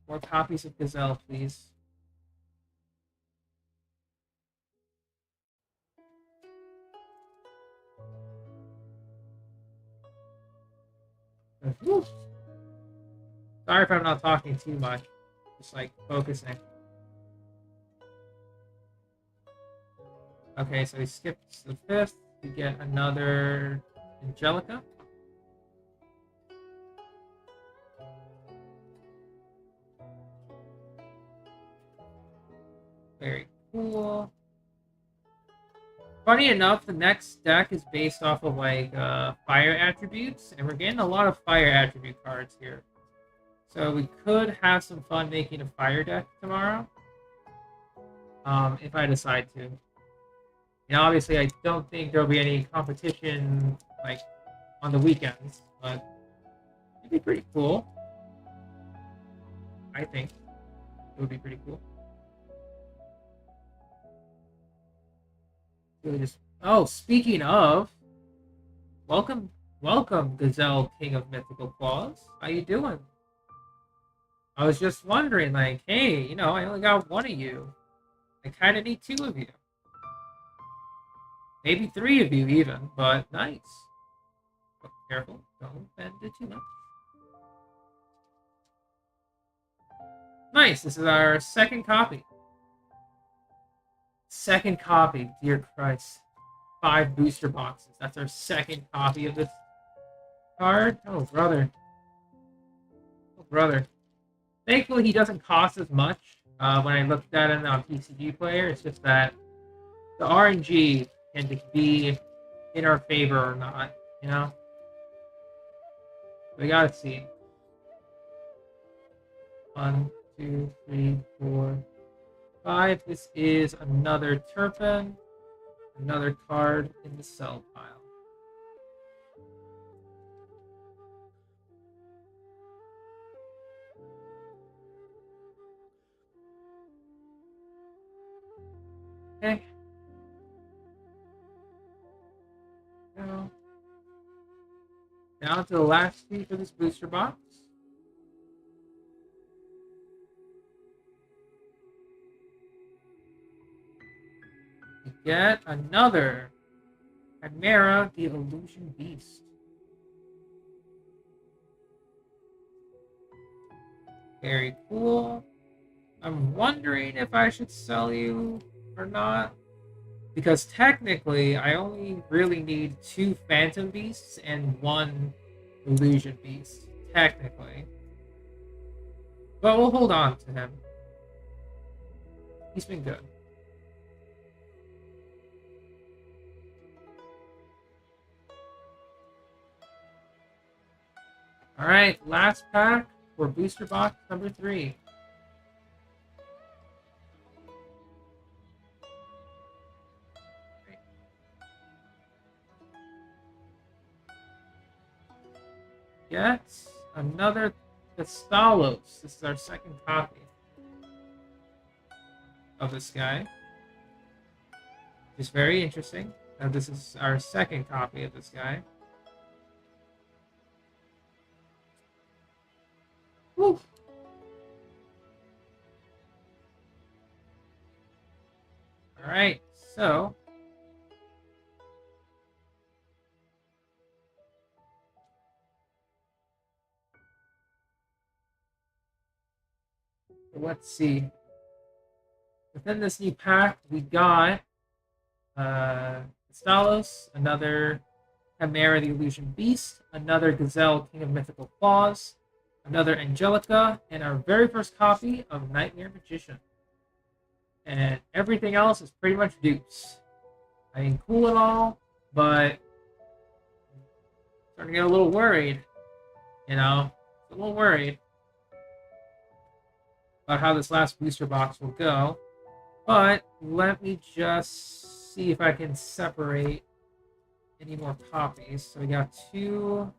More copies of Gazelle, please. Sorry if I'm not talking too much. Just like focusing. Okay, so he skips the 5th. We get another Angelica. Very cool. Funny enough, the next deck is based off of like fire attributes, and we're getting a lot of fire attribute cards here. So we could have some fun making a fire deck tomorrow, if I decide to. You know, obviously, I don't think there'll be any competition like on the weekends, but it'd be pretty cool. I think it would be pretty cool. Really just speaking of, welcome, Gazelle King of Mythical Claws. How you doing? I was just wondering, like, hey, you know, I only got 1 of you. I kind of need 2 of you. Maybe 3 of you even, but nice. But careful, don't bend it too much. Nice, this is our 2nd copy. 2nd copy, dear Christ. 5 booster boxes. That's our 2nd copy of this card. Oh, brother. Oh, brother. Thankfully, he doesn't cost as much when I looked at him on PCG Player. It's just that the RNG can just be in our favor or not, you know? We gotta see. 1, 2, 3, 4, 5. This is another Turpin. Another card in the sell pile. Okay. Now, down to the last piece of this booster box. We get another Chimera, the Illusion Beast. Very cool. I'm wondering if I should sell you or not. Because technically, I only really need 2 Phantom Beasts and 1 Illusion Beast. Technically. But we'll hold on to him. He's been good. Alright, last pack for booster box number 3. Get another Thestalos. This is our second copy of this guy. It's very interesting. Now this is our second copy of this guy. Woo. Alright, so let's see. Within this new pack, we got Stalos, another Chimera the Illusion Beast, another Gazelle King of Mythical Claws, another Angelica, and our very first copy of Nightmare Magician. And everything else is pretty much dupes. I mean, cool and all, but I'm starting to get a little worried. You know, a little worried about how this last booster box will go. But let me just see if I can separate any more copies. So we got 2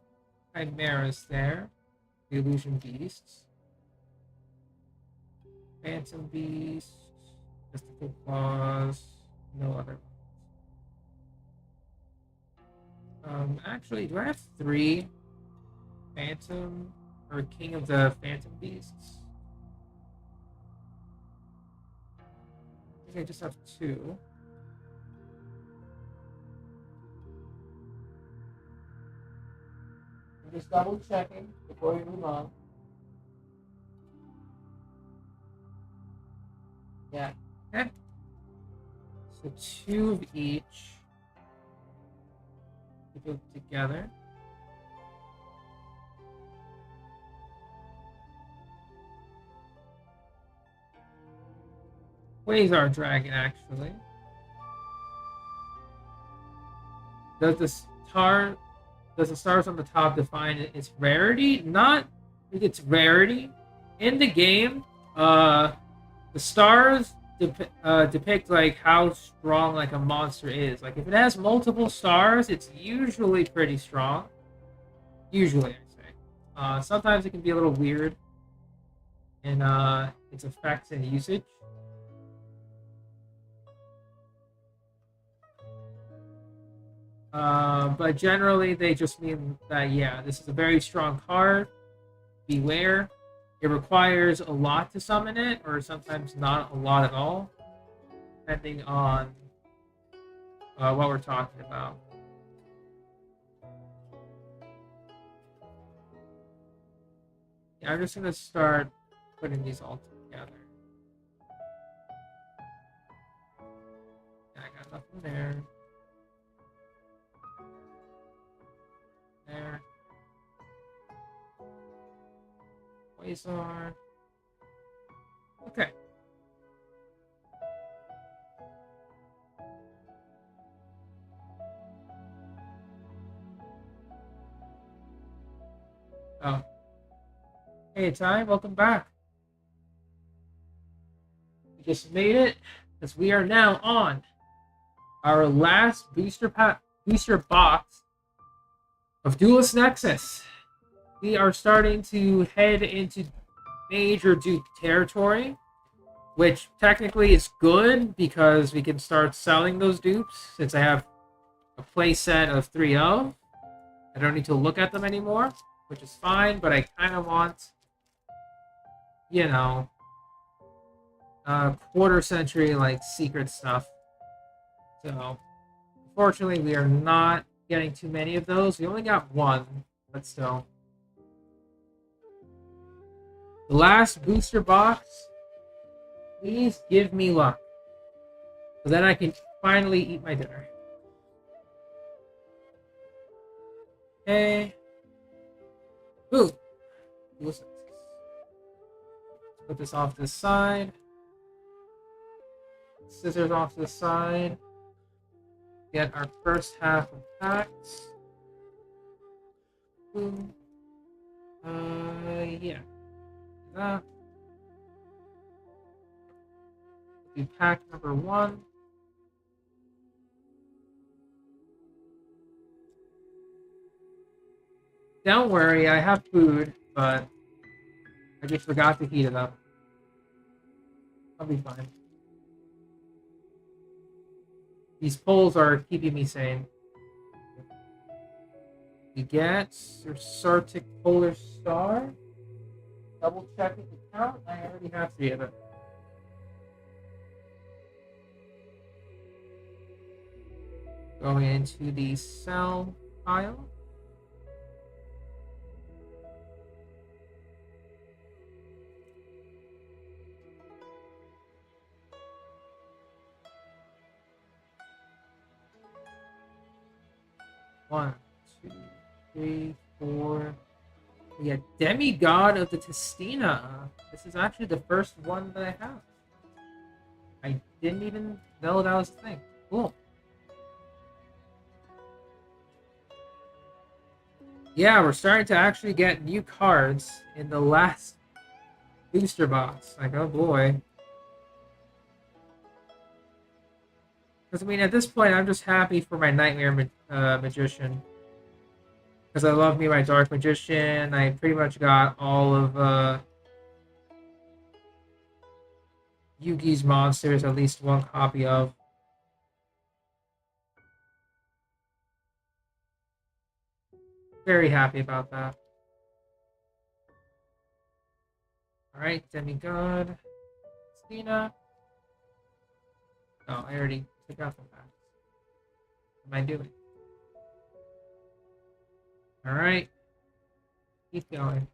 Chimeras there. The Illusion Beasts. Phantom Beast. Mystical Claws. No other ones. Actually, do I have 3 Phantom or King of the Phantom Beasts? I think I just have 2. I'm just double checking before we move on. Yeah. Okay. So 2 of each. Put them together. Quasar Dragon, actually. Does the stars on the top define its rarity? Not its rarity. In the game, the stars depict like how strong like a monster is. Like if it has multiple stars, it's usually pretty strong. Usually, I say. Sometimes it can be a little weird in its effects and usage. But generally, they just mean that, yeah, this is a very strong card. Beware. It requires a lot to summon it, or sometimes not a lot at all, depending on what we're talking about. Yeah, I'm just going to start putting these all together. Yeah, I got nothing there. There. Quasar. Okay. Oh. Hey, Ty, welcome back. We just made it, because we are now on our last booster box of Duelist Nexus. We are starting to head into major dupe territory, which technically is good because we can start selling those dupes since I have a playset of 3-0. I don't need to look at them anymore, which is fine, but I kind of want, you know, quarter century like secret stuff. So unfortunately we are not getting too many of those. We only got one, but still. The last booster box, please give me luck, so then I can finally eat my dinner. Okay. Ooh. Let's put this off to the side. Scissors off to the side. Get our first half of packs. Boom. Yeah. That. Do pack number 1. Don't worry, I have food, but I just forgot to heat it up. I'll be fine. These polls are keeping me sane. You get your Sartic Polar Star. Double checking the count. I already have 3 of it. Going into the sell pile. One, two, three, four. We got Demigod of the Testina. This is actually the first one that I have. I didn't even know that was a thing. Cool. Yeah, we're starting to actually get new cards in the last booster box. Like, oh boy. Because, I mean, at this point, I'm just happy for my Nightmare Magician. Because I love me my Dark Magician. I pretty much got all of Yugi's monsters, at least one copy of. Very happy about that. Alright, Demigod. Stina. Oh, I already took out the packs. What am I doing? Alright. Keep going.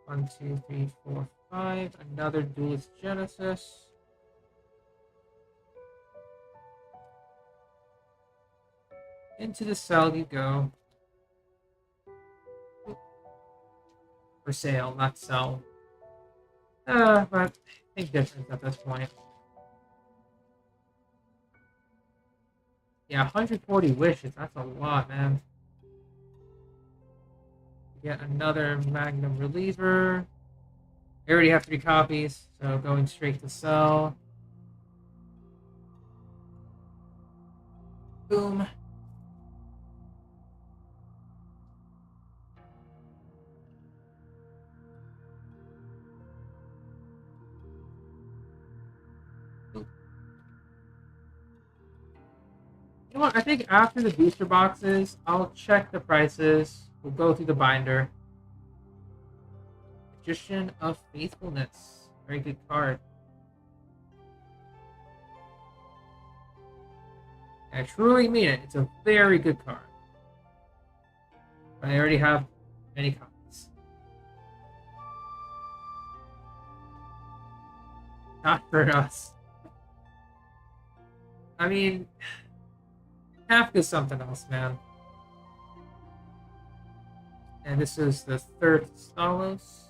1, 2, 3, 4, 5. Another Duelist Genesis. Into the cell you go. For sale, not sell. But I think difference at this point. Yeah, 140 wishes. That's a lot, man. Get another Magnum Reliever. I already have 3 copies, so going straight to sell. Boom. You know what? I think after the booster boxes, I'll check the prices. We'll go through the binder. Magician of Faithfulness. Very good card. I truly mean it. It's a very good card. But I already have many copies. Not for us. I mean, Kafka's something else, man. And this is the 3rd Stalos.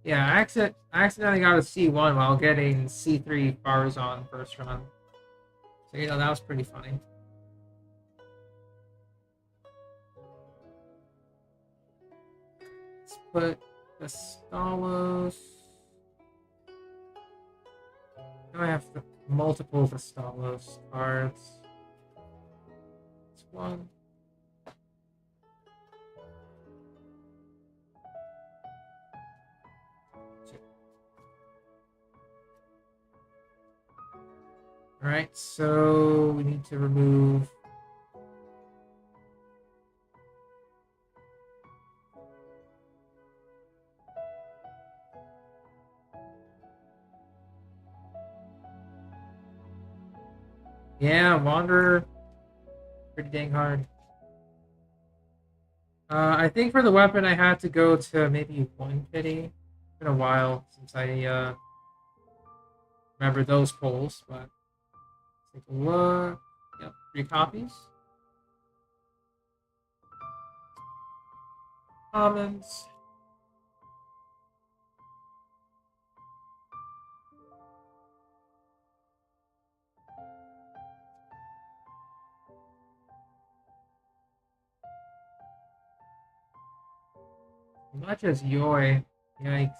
Yeah, I accidentally got a C1 while getting C3 bars on first run. So, you know, that was pretty funny. Let's put the Stalos. Now I have the multiple Stalos cards. It's one. Alright, so we need to remove yeah, Wanderer. Pretty dang hard. I think for the weapon I had to go to maybe one pity. It's been a while since I remember those polls, but let's take a look. Yep, 3 copies. Commons. Much as Yoi. Yikes.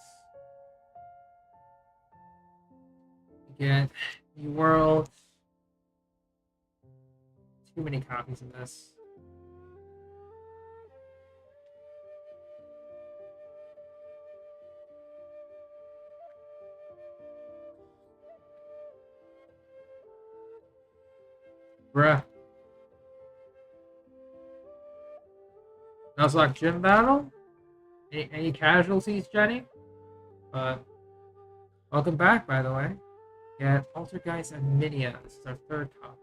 Again, New World. Too many copies of this. Bruh. Nuzlocke Gym Battle? Any casualties, Jenny? Welcome back, by the way. Yeah, Poltergeist and Minia. This is our 3rd copy.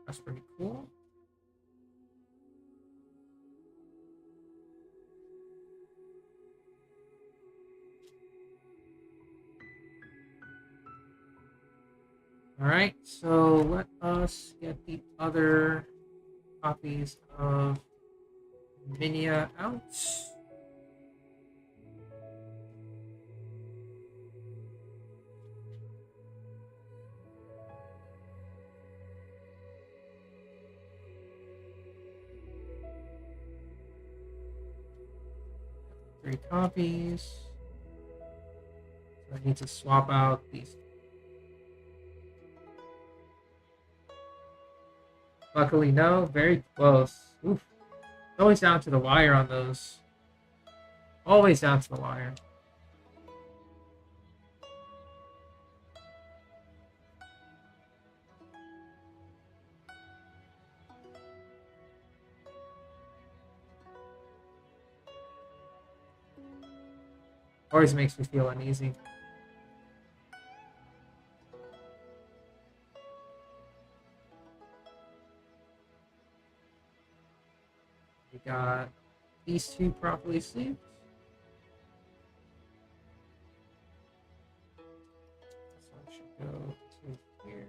That's pretty cool. Alright, so let us get the other copies of Minia out. Three copies. So I need to swap out these. Luckily, no. Very close. Oof. Always down to the wire on those. Always down to the wire. Always makes me feel uneasy. We got these 2 properly sleeved. So I should go to here.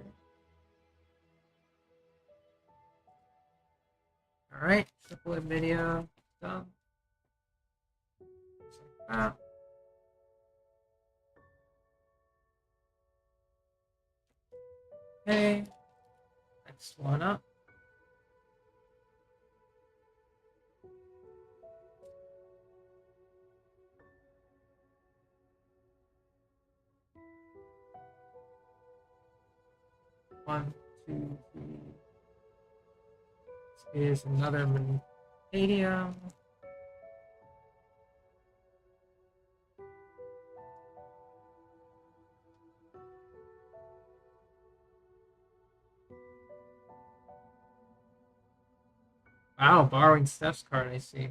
Alright, triple Nvidia done. Just like that. Okay, next one up. One, two, three. This is another Stadium. Wow, borrowing Steph's card, I see.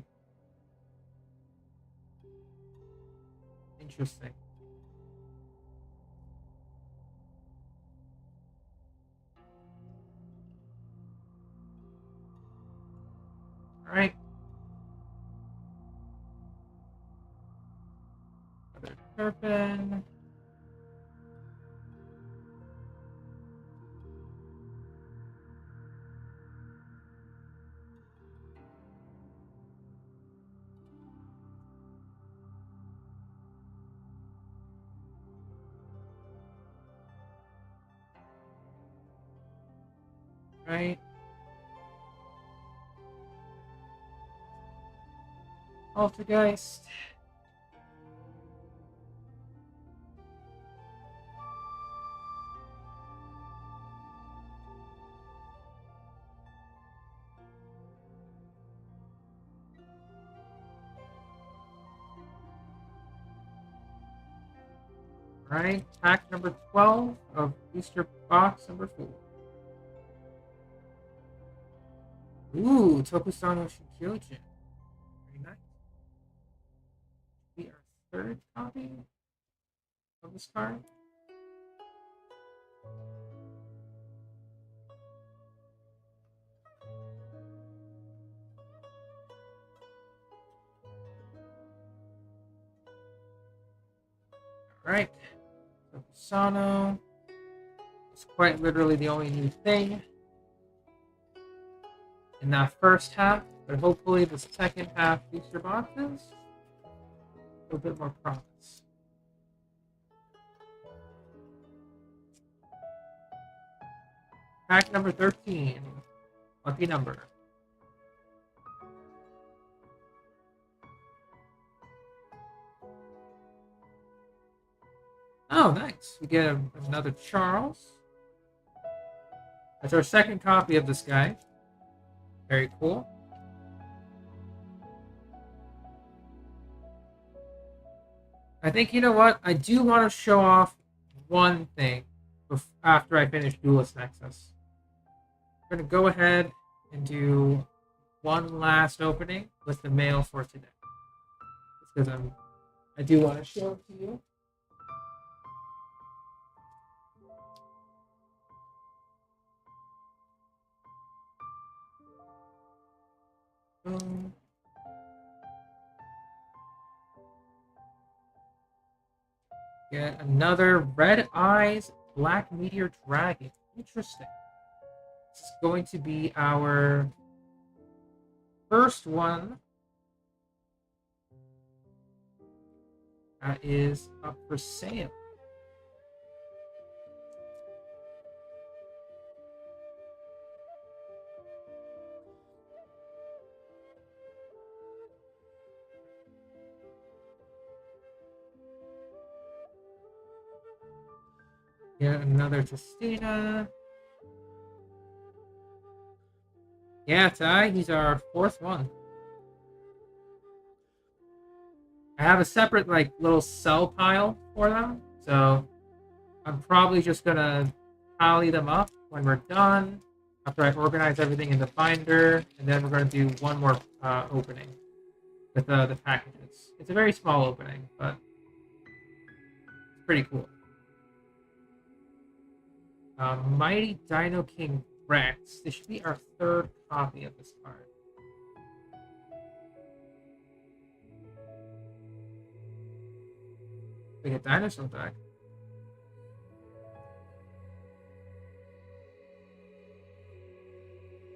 Interesting. Alright. Another Turpin. Right. Altergeist. Right, pack number 12 of booster box number 4. Ooh, Tokusano Shikyojin. Very nice. We are third copy of this card. Alright. Tokusano. It's quite literally the only new thing in that first half, but hopefully the second half booster boxes a little bit more promise. Pack number 13. Lucky number. Oh, nice. We get another Charles. That's our second copy of this guy. Very cool. I think, you know what? I do want to show off one thing after I finish Duelist Nexus. I'm going to go ahead and do one last opening with the mail for today. Just because I do want to show it to you. Get another Red Eyes Black Meteor Dragon. Interesting. This is going to be our first one that is up for sale. Get another Testina. Yeah, Ty, he's our fourth one. I have a separate like little cell pile for them, so I'm probably just gonna tally them up when we're done after I organize everything in the binder, and then we're gonna do one more opening with the packages. It's a very small opening, but it's pretty cool. Mighty Dino King Rex. This should be our third copy of this card. We get dinosaur deck.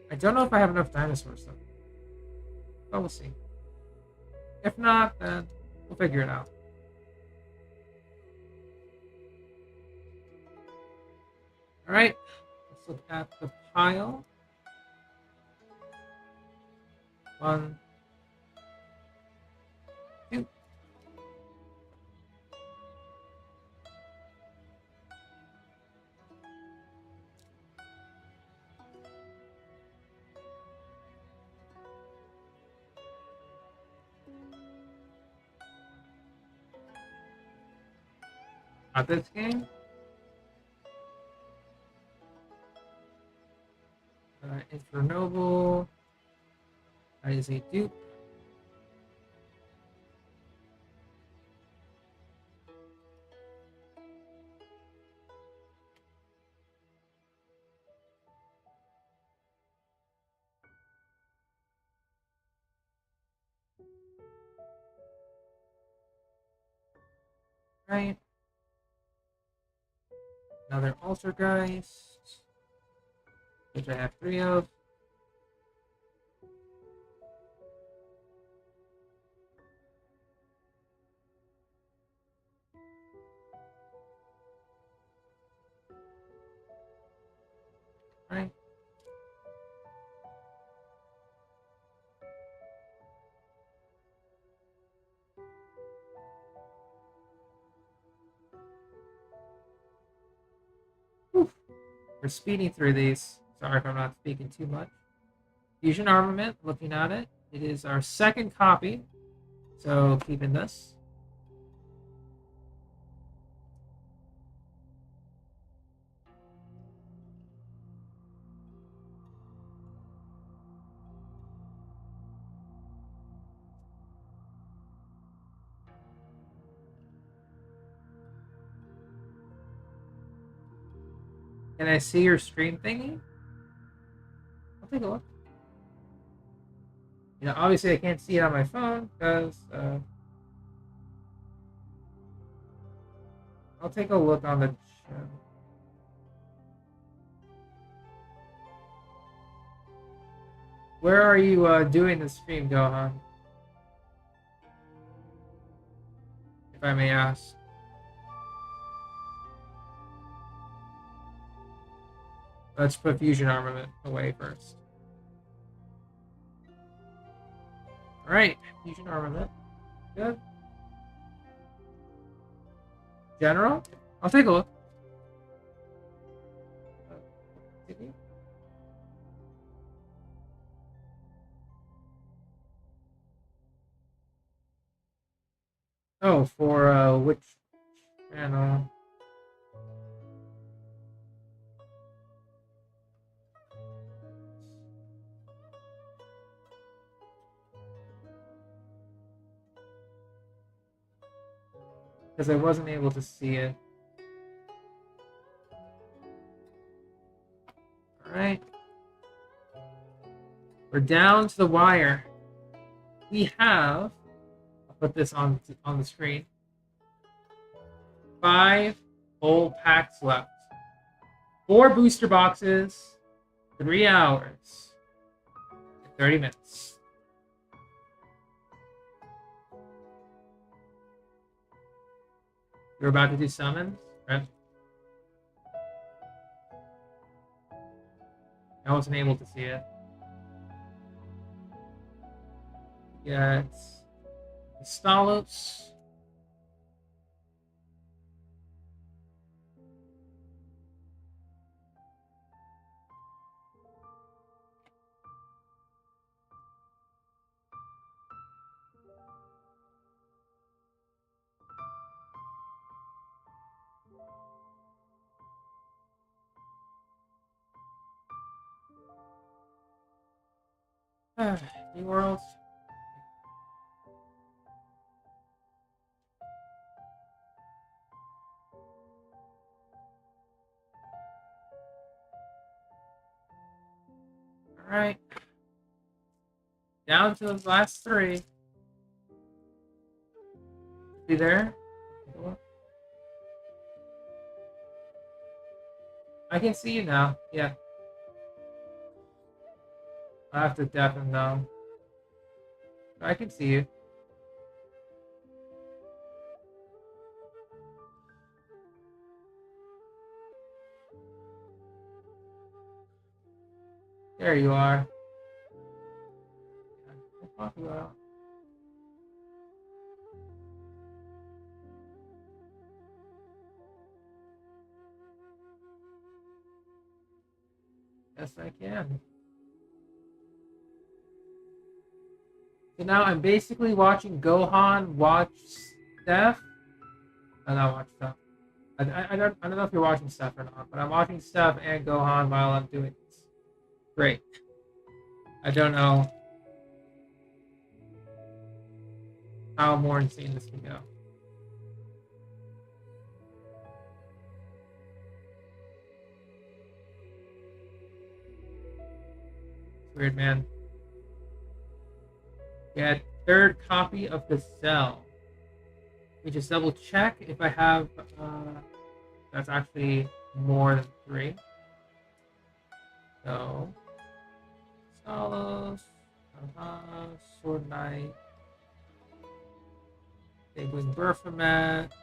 I don't know if I have enough dinosaurs though. But we'll see. If not, then we'll figure it out. Alright, let's look at the pile. 1, 2. Not this game. Infernoble. That is a dupe. Right. Another Altergeist, which I have 3 of. Right. We're speeding through these. Sorry if I'm not speaking too much. Fusion Armament, looking at it. It is our second copy. So keeping this. Can I see your stream thingy? I'll take a look. You know, obviously I can't see it on my phone because I'll take a look on the channel. Where are you doing the stream, Gohan? If I may ask. Let's put Fusion Armament away first. Alright, Fusion Armament. Good. General? I'll take a look. Oh, for which channel? Because I wasn't able to see it. Alright. We're down to the wire. We have, I'll put this on the screen, 5 full packs left. 4 booster boxes, 3 hours, and 30 minutes. You're about to do summons, right? I wasn't able to see it. Get Stalos. New Worlds. Alright. Down to the last 3. See there? I can see you now. Yeah. I have to deafen them. I can see you. There you are. Talk about. Yes, I can. So now I'm basically watching Gohan watch Steph. Not watch Steph. I don't know if you're watching Steph or not, but I'm watching Steph and Gohan while I'm doing this. Great. I don't know how more insane this can go. It's weird, man. Get 3rd copy of the Cell. Let me just double check if I have. That's actually more than 3. So, Stalos, Sword Knight, Big Wing Baphomet.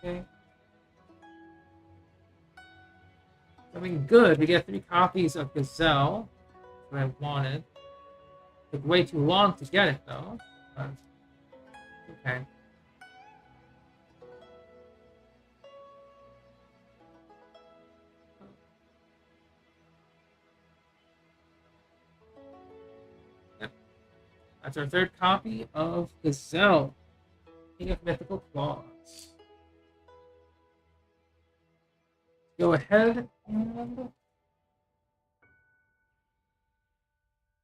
Okay. I mean, good. We get 3 copies of Gazelle. That's what I wanted. Took way too long to get it, though. But okay. That's our third copy of Gazelle, King of Mythical Claws. Go ahead and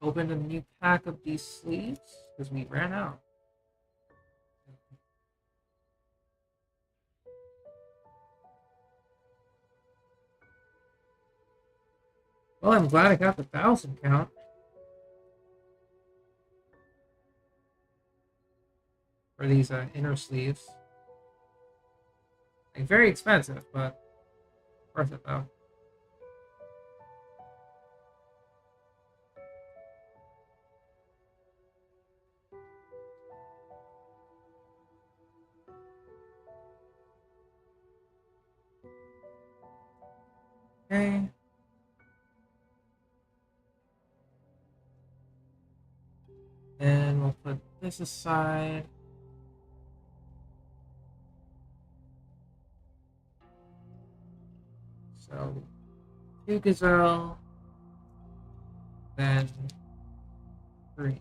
open a new pack of these sleeves because we ran out. Well, I'm glad I got the 1,000 count. For these inner sleeves. Like, very expensive, but worth it though. Okay. And we'll put this aside. So, 2 Gazelle, then 3.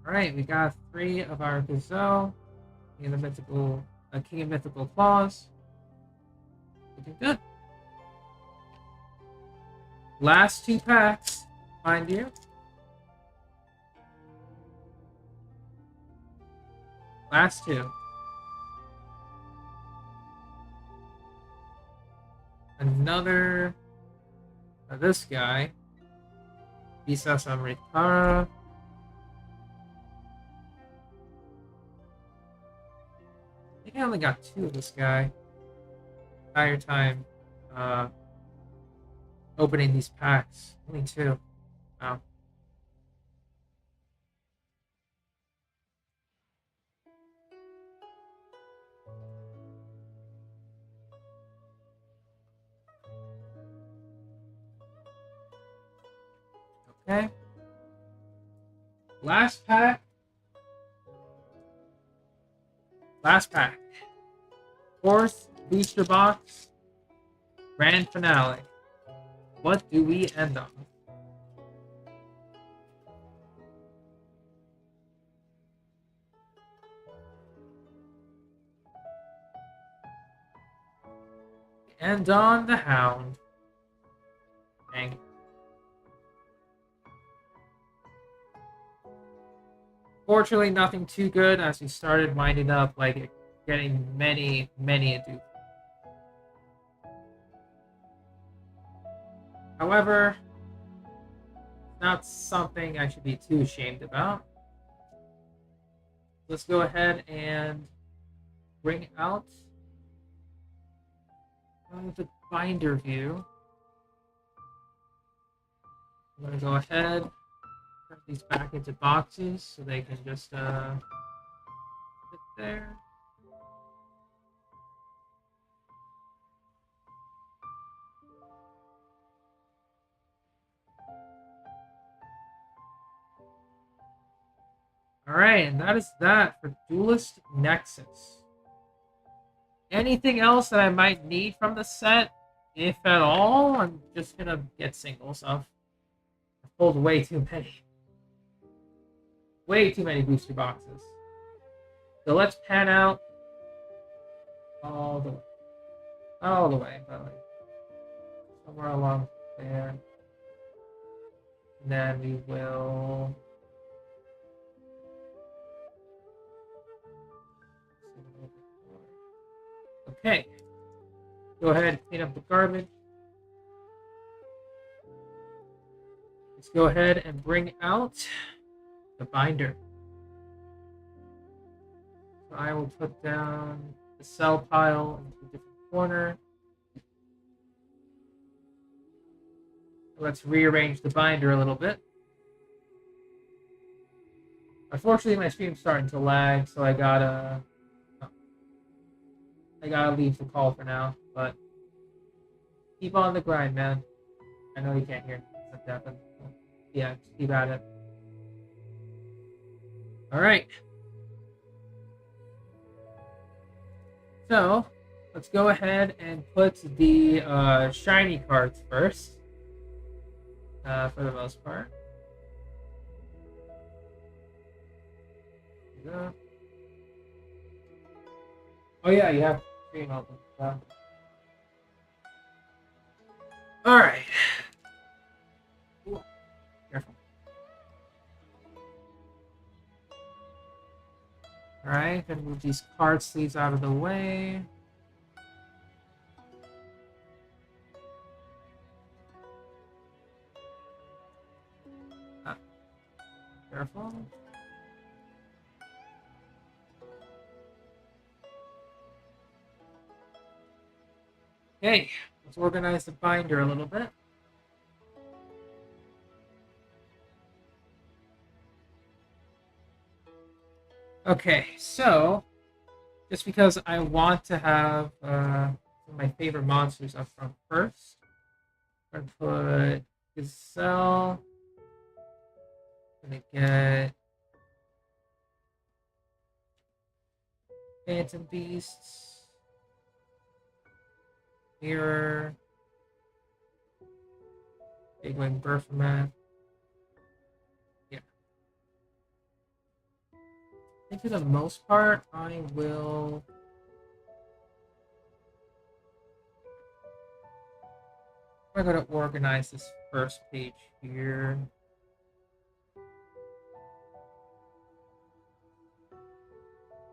Alright, we got 3 of our Gazelle, King of Mythical Claws. Looking good. Last 2 packs, mind you. Last 2. Another this guy. Visa Samritara. I think I only got 2 of this guy. Entire time opening these packs. Only 2. Wow. Okay. Last pack. Last pack. 4th booster box. Grand finale. What do we end on? And on the Hound. Dang. Fortunately, nothing too good as we started winding up, like, getting many a dupe. However, not something I should be too ashamed about. Let's go ahead and bring out the binder view. I'm going to go ahead, put these back into boxes so they can just sit there. Alright, and that is that for Duelist Nexus. Anything else that I might need from the set, if at all, I'm just gonna get singles of. I've pulled way too many. Way too many booster boxes. So let's pan out all the way, but like somewhere along there. And then we will okay. Go ahead and clean up the garbage. Let's go ahead and bring out the binder. So I will put down the cell pile into a different corner. Let's rearrange the binder a little bit. Unfortunately, my stream's starting to lag, so I gotta leave the call for now, but keep on the grind, man. I know you can't hear me. Yeah, just keep at it. All right. So let's go ahead and put the shiny cards first, for the most part. Yeah. Oh yeah, you have screen open. So. All right. Ooh, careful. All right, gonna move these card sleeves out of the way. Careful. Okay, let's organize the binder a little bit. Okay, so just because I want to have some of my favorite monsters up front first, I'm gonna put Gazelle. Gonna get Phantom Beasts, Mirror, Big Wing Berthamet. Yeah. I think for the most part, I will. I'm gonna organize this first page here.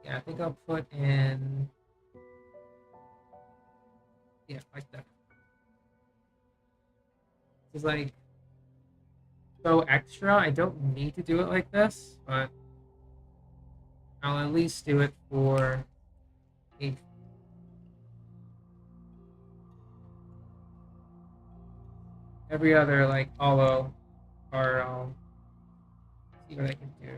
Yeah, I think I'll put in. Yeah, like that. It's like so extra. I don't need to do it like this, but I'll at least do it for page. Every other like hollow, or I'll see what I can do.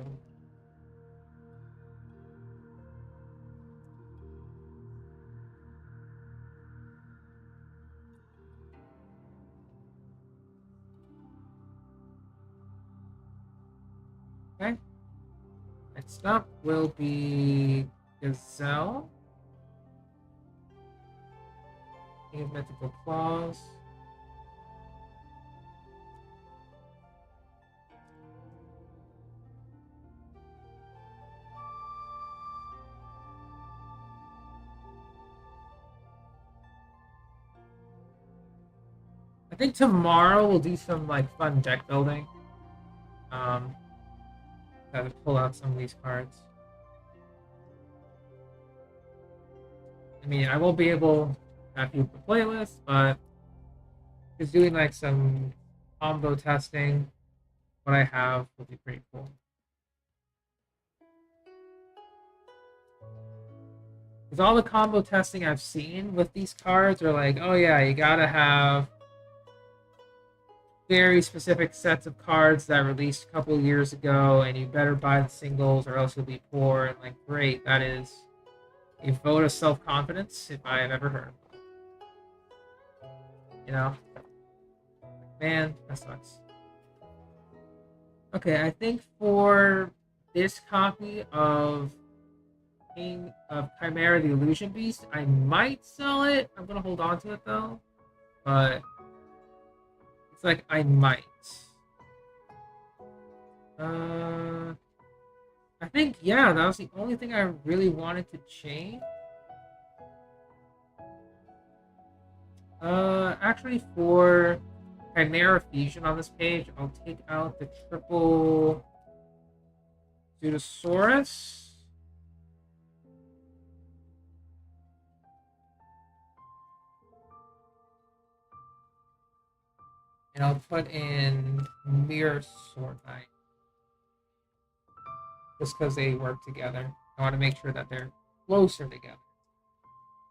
Okay. Next up will be Gazelle. King of Mythical Claws. I think tomorrow we'll do some like fun deck building. Gotta pull out some of these cards. I mean, I won't be able to have people playlist, but just doing like some combo testing, what I have will be pretty cool. Because all the combo testing I've seen with these cards are like, oh yeah, you gotta have very specific sets of cards that released a couple years ago, and you better buy the singles or else you'll be poor. And like, great, that is a vote of self-confidence if I have ever heard. You know, man, that sucks. Okay, I think for this copy of King of Chimera the Illusion Beast, I might sell it. I'm gonna hold on to it though, but it's like I might. I think yeah, that was the only thing I really wanted to change. Actually, for Chimera Fusion on this page, I'll take out the triple Pseudosaurus. And I'll put in Mirror Sword Knight. Just because they work together. I want to make sure that they're closer together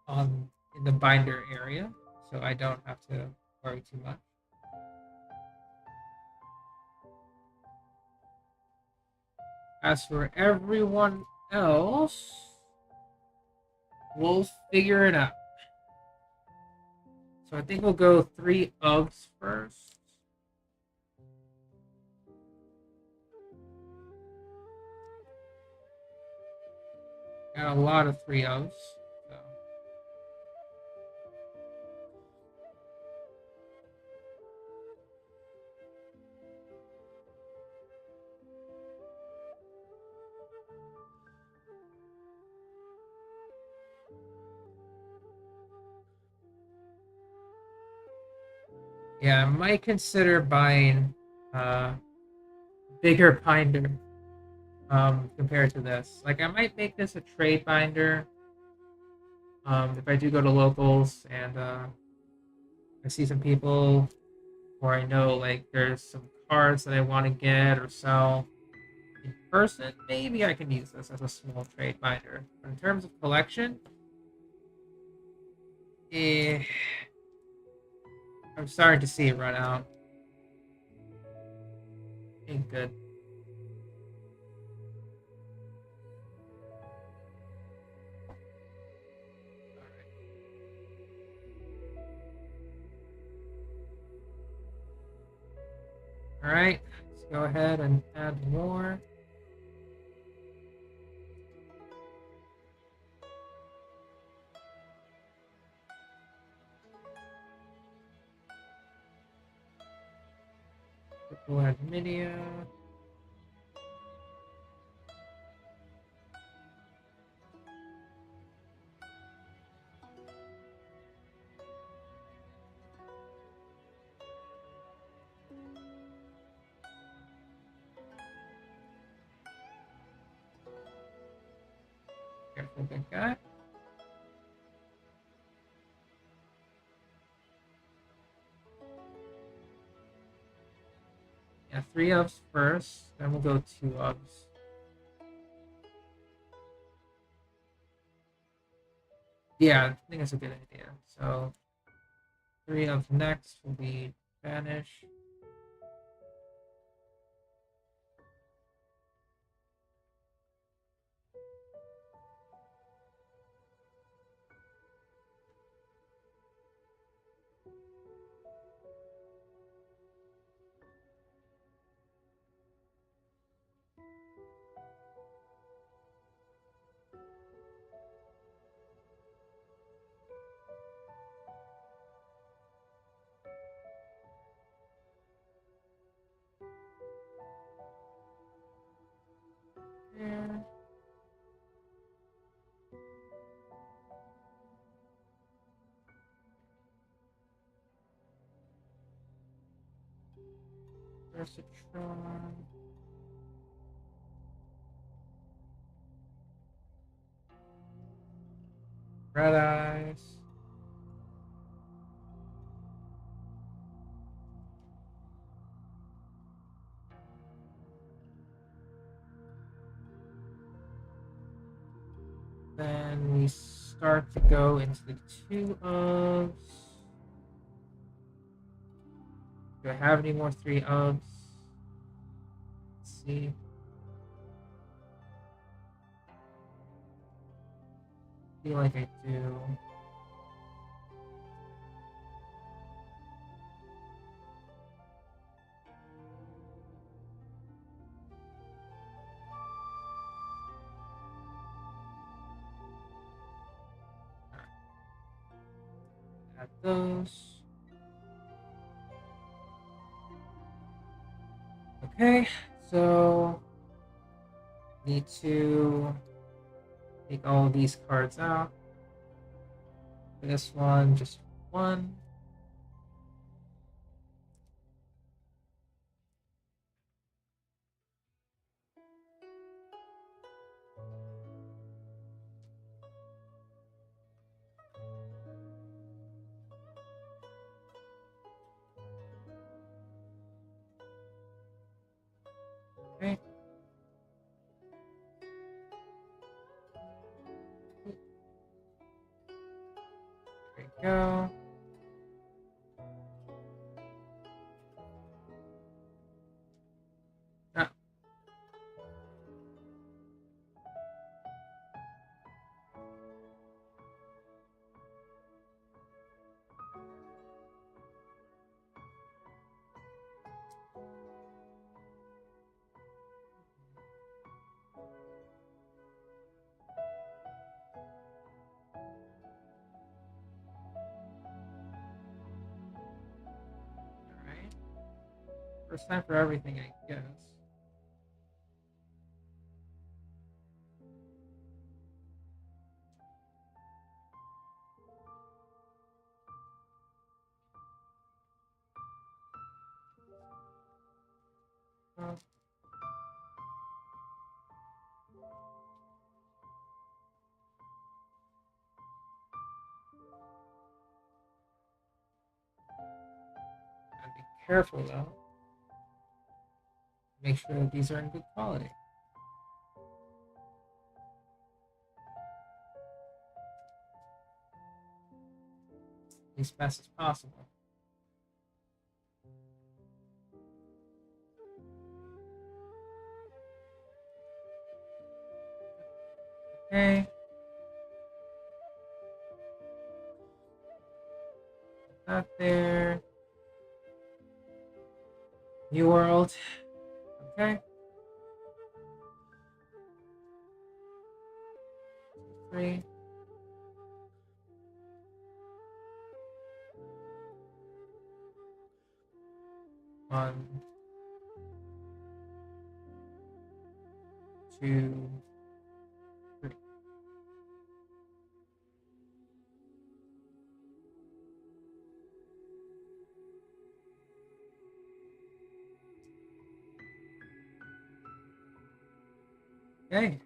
in the binder area, so I don't have to worry too much. As for everyone else, we'll figure it out. So I think we'll go 3 Uggs first. Got a lot of 3 ofs. So. Yeah, I might consider buying bigger binder compared to this. Like I might make this a trade binder if I do go to locals and I see some people or I know like there's some cards that I want to get or sell in person, maybe I can use this as a small trade binder. But in terms of collection, eh, I'm starting to see it run out. Ain't good. All right, let's go ahead and add more. We'll add media. Careful, big guy. Yeah, 3 ofs first, then we'll go 2 ofs. Yeah, I think that's a good idea. So 3 ofs next will be Spanish. Yeah. Versatron. Red Eyes. Then we start to go into the 2 ofs. Do I have any more 3 ofs? Let's see. I feel like I do. Add those. Okay, so need to take all of these cards out. This one, just one. Okay. There we go. Ah, First time for everything, I guess. Uh, Gotta be careful though. Make sure that these are in good quality. As fast as possible. Okay. Not there. New world. Okay. 3. 1. 2. 3. Okay.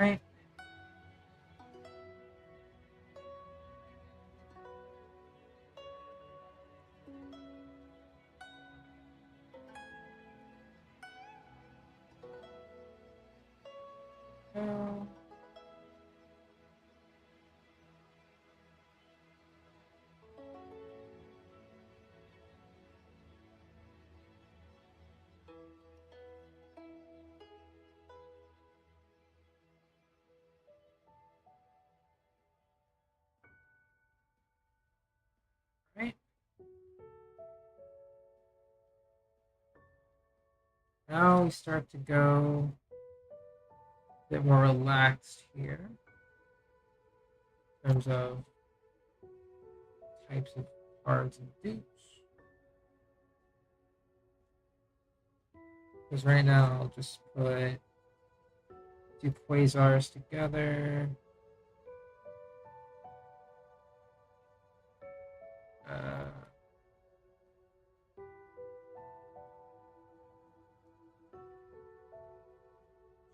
Right. So, right. Now we start to go a bit more relaxed here in terms of types of cards and dupes. Because right now I'll just put 2 quasars together.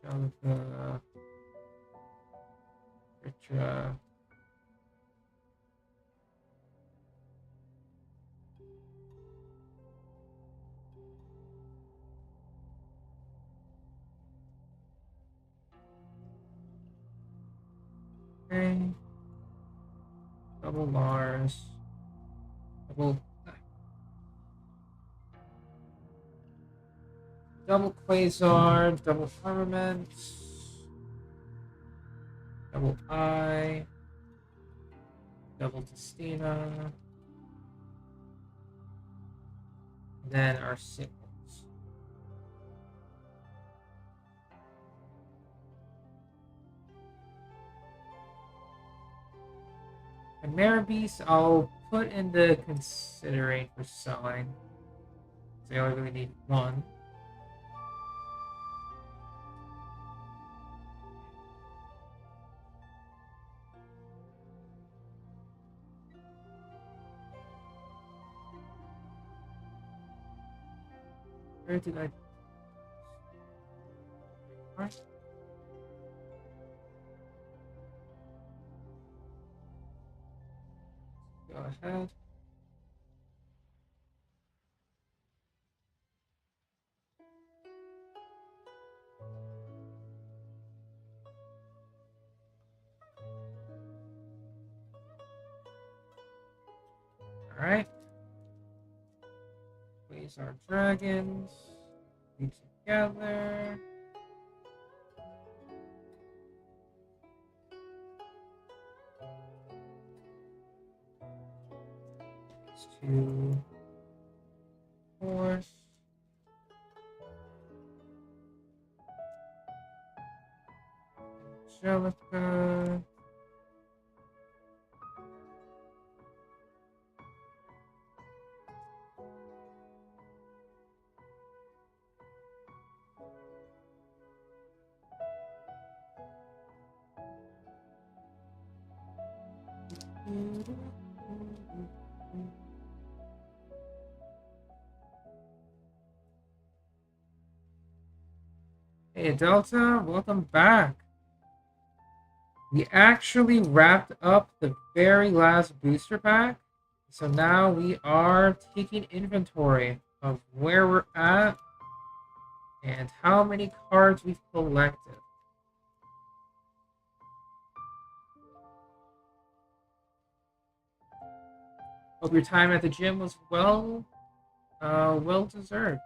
Jonathan, Ritra. Okay. Double Mars. Double Quasar, double Armament, double I, double Testina, then our signals. And Marabise, I'll put in the considering for selling. So I only really need 1. Where did I? Alright. Go ahead. Alright. Raise our dragons. Be together. These two. Horse. Angelica. Hey Delta, welcome back. We actually wrapped up the very last booster pack, so now we are taking inventory of where we're at and how many cards we've collected. Hope your time at the gym was well deserved.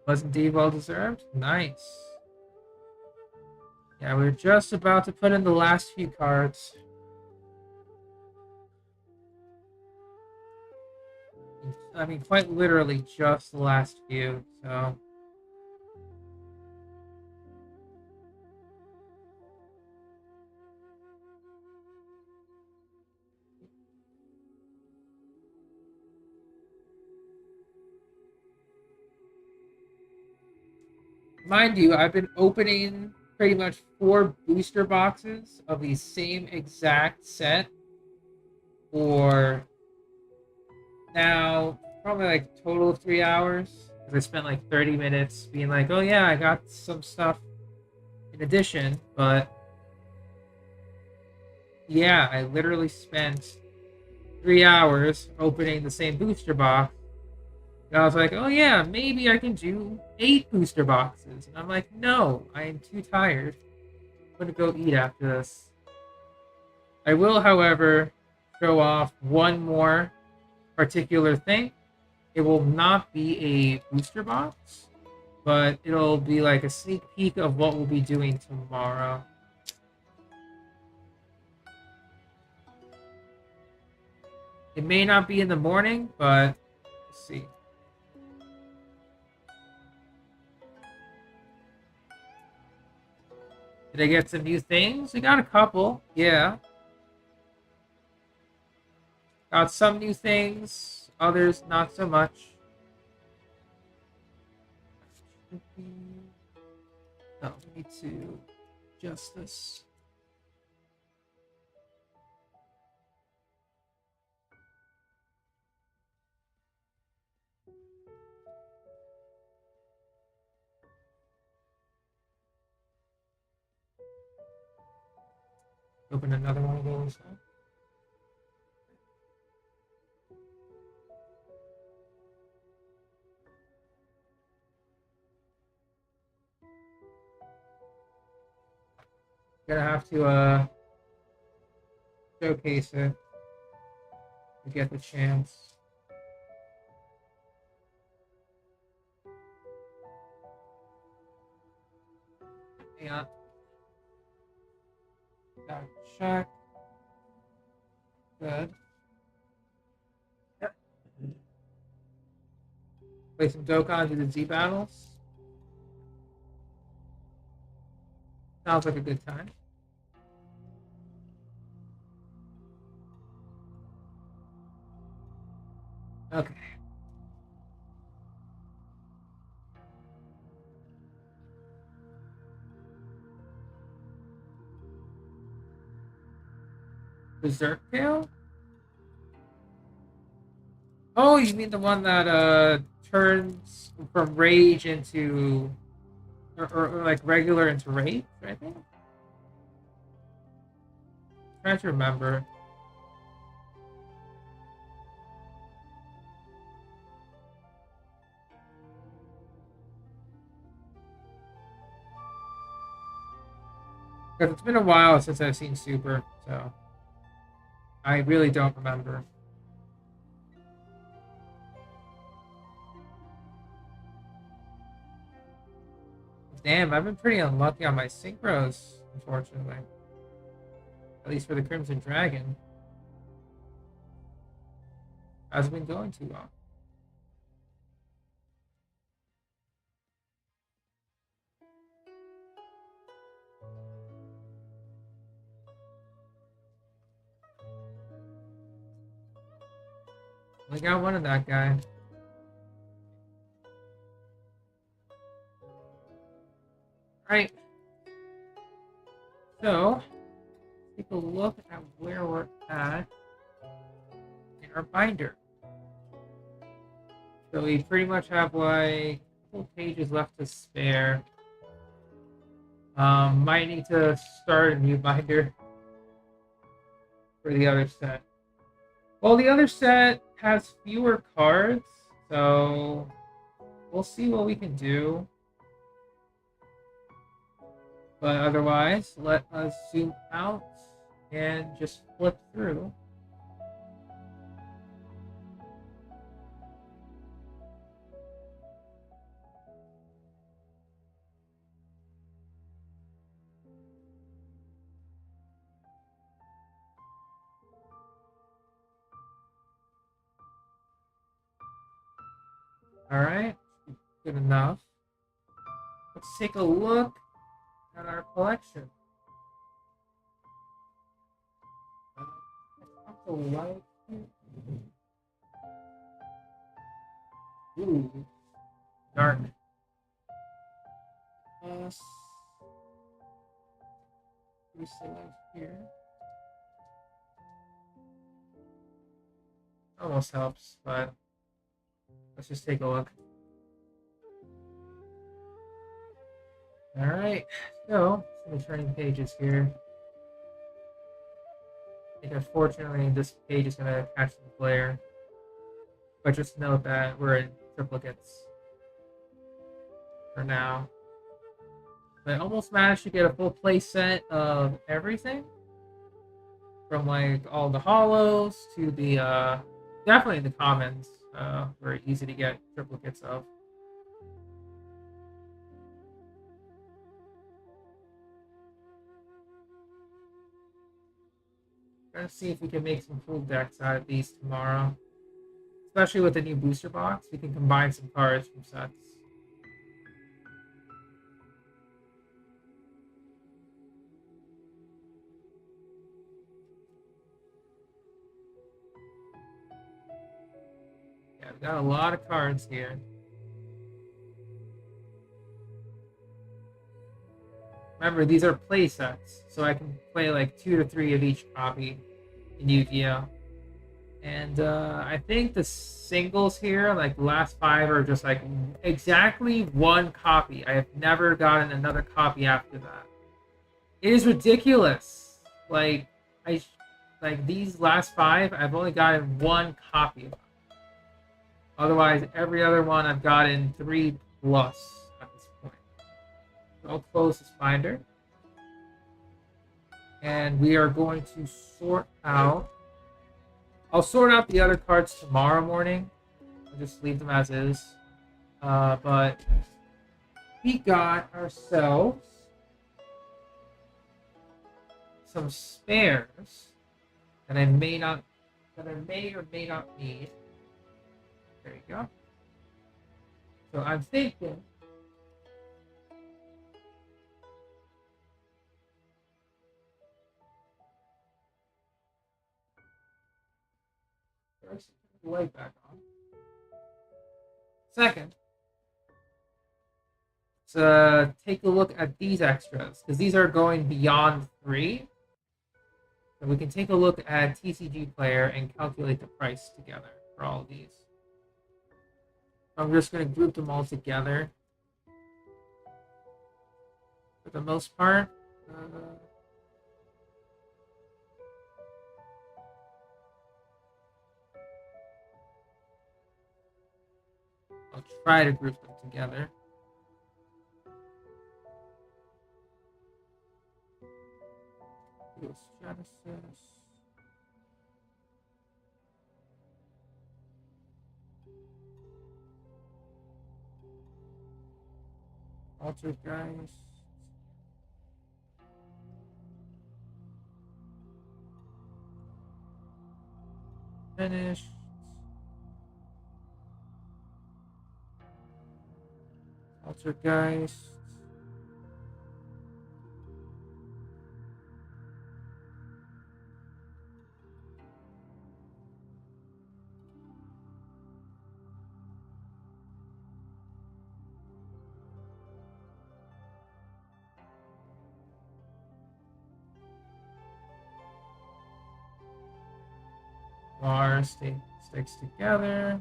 Was indeed well deserved. Nice. Yeah, we're just about to put in the last few cards. I mean, quite literally just the last few, so. Mind you, I've been opening pretty much 4 booster boxes of the same exact set for now probably like a total of 3 hours. I spent like 30 minutes being like, oh yeah, I got some stuff in addition, but yeah, I literally spent 3 hours opening the same booster box. And I was like, oh yeah, maybe I can do 8 booster boxes. And I'm like, no, I am too tired. I'm gonna go eat after this. I will, however, show off one more particular thing. It will not be a booster box, but it'll be like a sneak peek of what we'll be doing tomorrow. It may not be in the morning, but let's see. Did I get some new things? We got a couple, yeah. Got some new things, others not so much. No, we need to adjust this. Open another one of those. Gonna have to showcase it to get the chance. Yeah. Gotta check. Good. Play some Dokkan, do the Z battles. Sounds like a good time. Okay. Berserk Tail? Oh, you mean the one that turns from rage into or like regular into rage, I think? Trying to remember. Because it's been a while since I've seen Super, so I really don't remember. Damn, I've been pretty unlucky on my synchros, unfortunately. At least for the Crimson Dragon. Hasn't been going too well. I got one of that guy. Right. So, take a look at where we're at in our binder. So we pretty much have like a couple pages left to spare. Might need to start a new binder for the other set. Well, the other set has fewer cards, so we'll see what we can do. But otherwise, let us zoom out and just flip through. Alright, good enough. Let's take a look at our collection. Ooh, dark. We select here. Almost helps, but let's just take a look. Alright, so some turning pages here. I think unfortunately this page is going to catch the glare. But just note that we're in triplicates for now. But I almost managed to get a full play set of everything. From like all the hollows to the definitely the commons. Were easy to get triplicates of. Gonna see if we can make some full decks out of these tomorrow. Especially with the new booster box, we can combine some cards from sets. Yeah, we got a lot of cards here. Remember, these are play sets, so I can play like 2 to 3 of each copy in Yu-Gi-Oh! And I think the singles here, like the last 5, are just like exactly 1 copy. I have never gotten another copy after that. It is ridiculous. Like these last 5, I've only gotten 1 copy of them. Otherwise, every other one I've gotten 3 plus at this point. So I'll close this binder. And we are going to sort out. I'll sort out the other cards tomorrow morning. I'll just leave them as is. But we got ourselves some spares that I may or may not need. There you go. So I'm thinking first, the light back on. Second, let's take a look at these extras because these are going beyond 3. So we can take a look at TCG Player and calculate the price together for all of these. I'm just going to group them all together for the most part. I'll try to group them together. Genesis. Poltergeist. Finished. Poltergeist. Mars sticks together.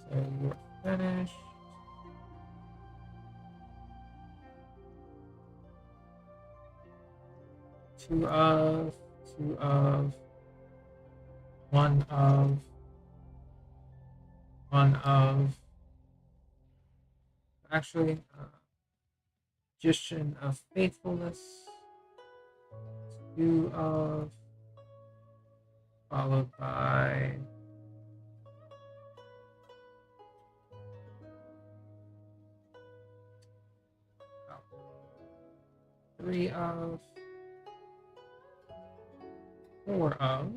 So you're finished. Two of, one of, one of. Actually, Magician of Faithfulness. Two of, followed by three of, four of,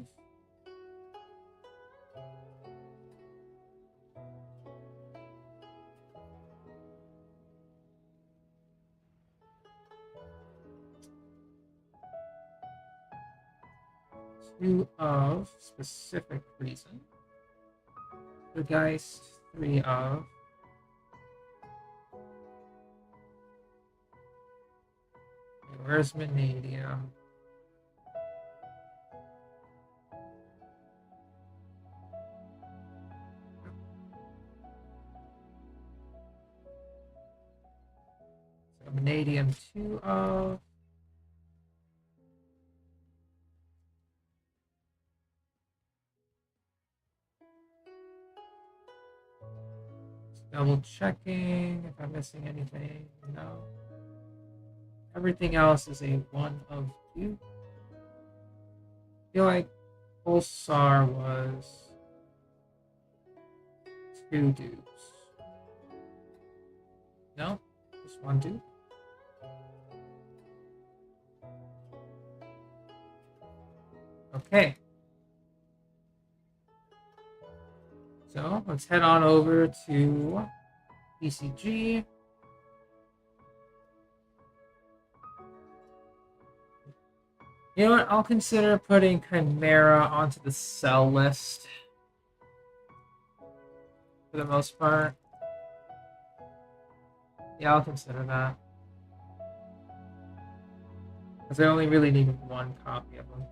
two of specific reason. The Geist, three of. Where's Vanadium? So Vanadium, two of. Double checking if I'm missing anything. No. Everything else is a one of two. I feel like Pulsar was two dupes. No, just one dupe. Okay. So let's head on over to BCG. You know what? I'll consider putting Chimera onto the sell list for the most part. Yeah, I'll consider that. Because I only really need one copy of them.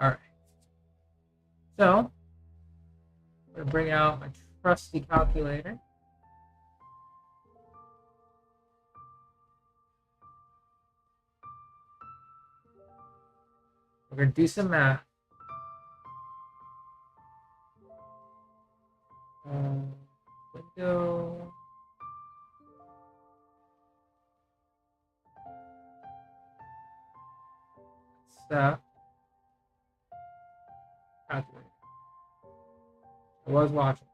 Alright. So, I'm going to bring out my trusty calculator. We're going to do some math. Window. Stuff. Calculator. I was watching.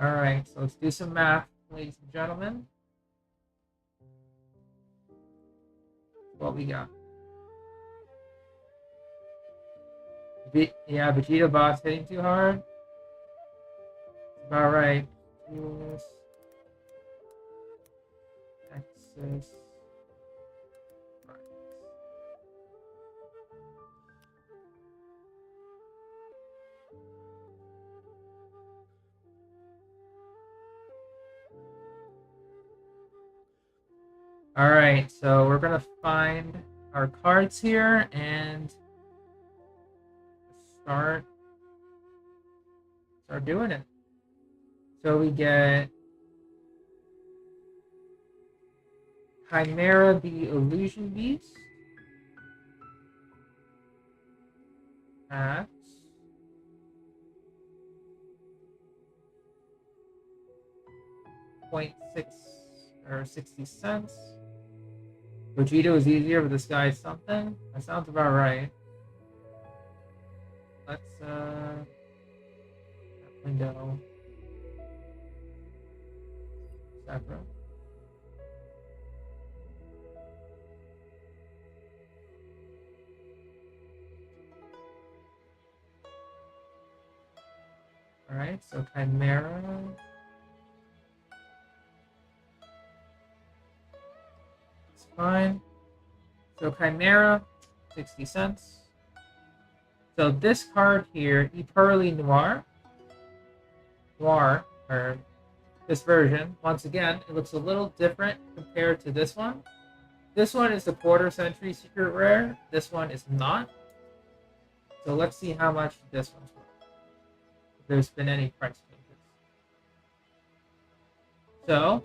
Alright, so let's do some math, ladies and gentlemen. What we got? Yeah, Vegeta Bot's hitting too hard. About right. Texas. Right. All right, so we're gonna find our cards here and start doing it. So we get Chimera the Illusion Beast at .6 or 60 cents. Vegito is easier, but this guy is something. That sounds about right. Let's that window. Sakura. Alright, so Chimera. It's fine. So Chimera, 60 cents. So this card here, Eperly Noir, or this version, once again, it looks a little different compared to this one. This one is the quarter century secret rare. This one is not. So let's see how much this one's worth. If there's been any price changes. So,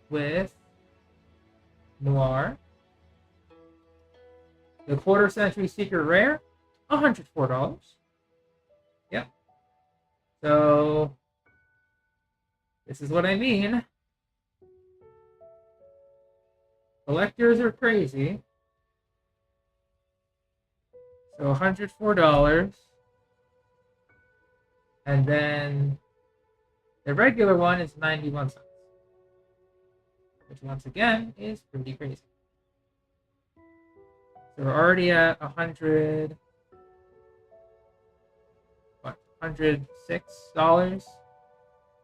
with Noir, the quarter century secret rare, $104. Yep. So, this is what I mean. Collectors are crazy. So $104. And then the regular one is 91 cents. Which once again is pretty crazy. So we're already at $106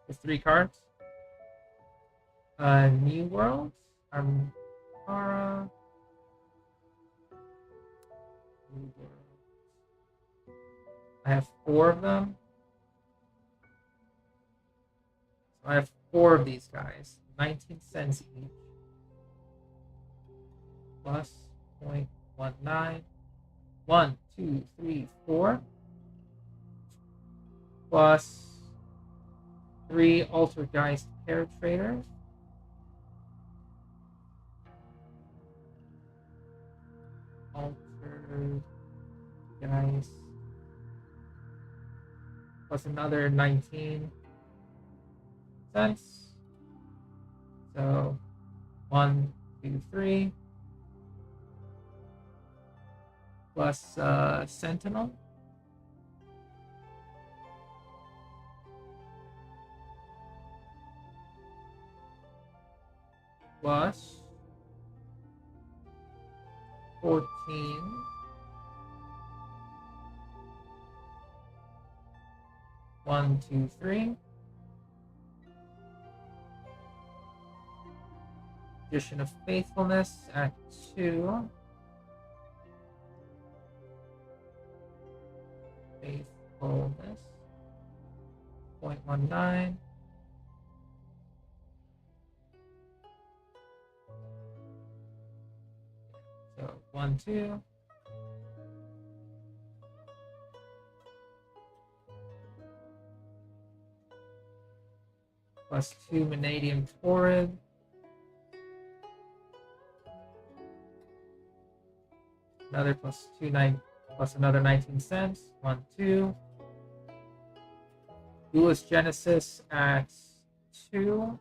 with 3 cards. New World, Armara. New World. I have 4 of them. So I have 4 of these guys. 19 cents each. Plus 0.19. 1, 2, 3, 4. Plus 3 Altergeist pair traders. Altergeist. Plus another 19 cents. So 1, 2, 3. Plus Sentinel. Plus 14. 1, 2, 3. Edition of Faithfulness at 2. Faithfulness. 0.19. So 1, 2. Plus 2 Vanadium Torrid. Another plus 2 plus another 19 cents. 1, 2. Duelist Genesis at 2.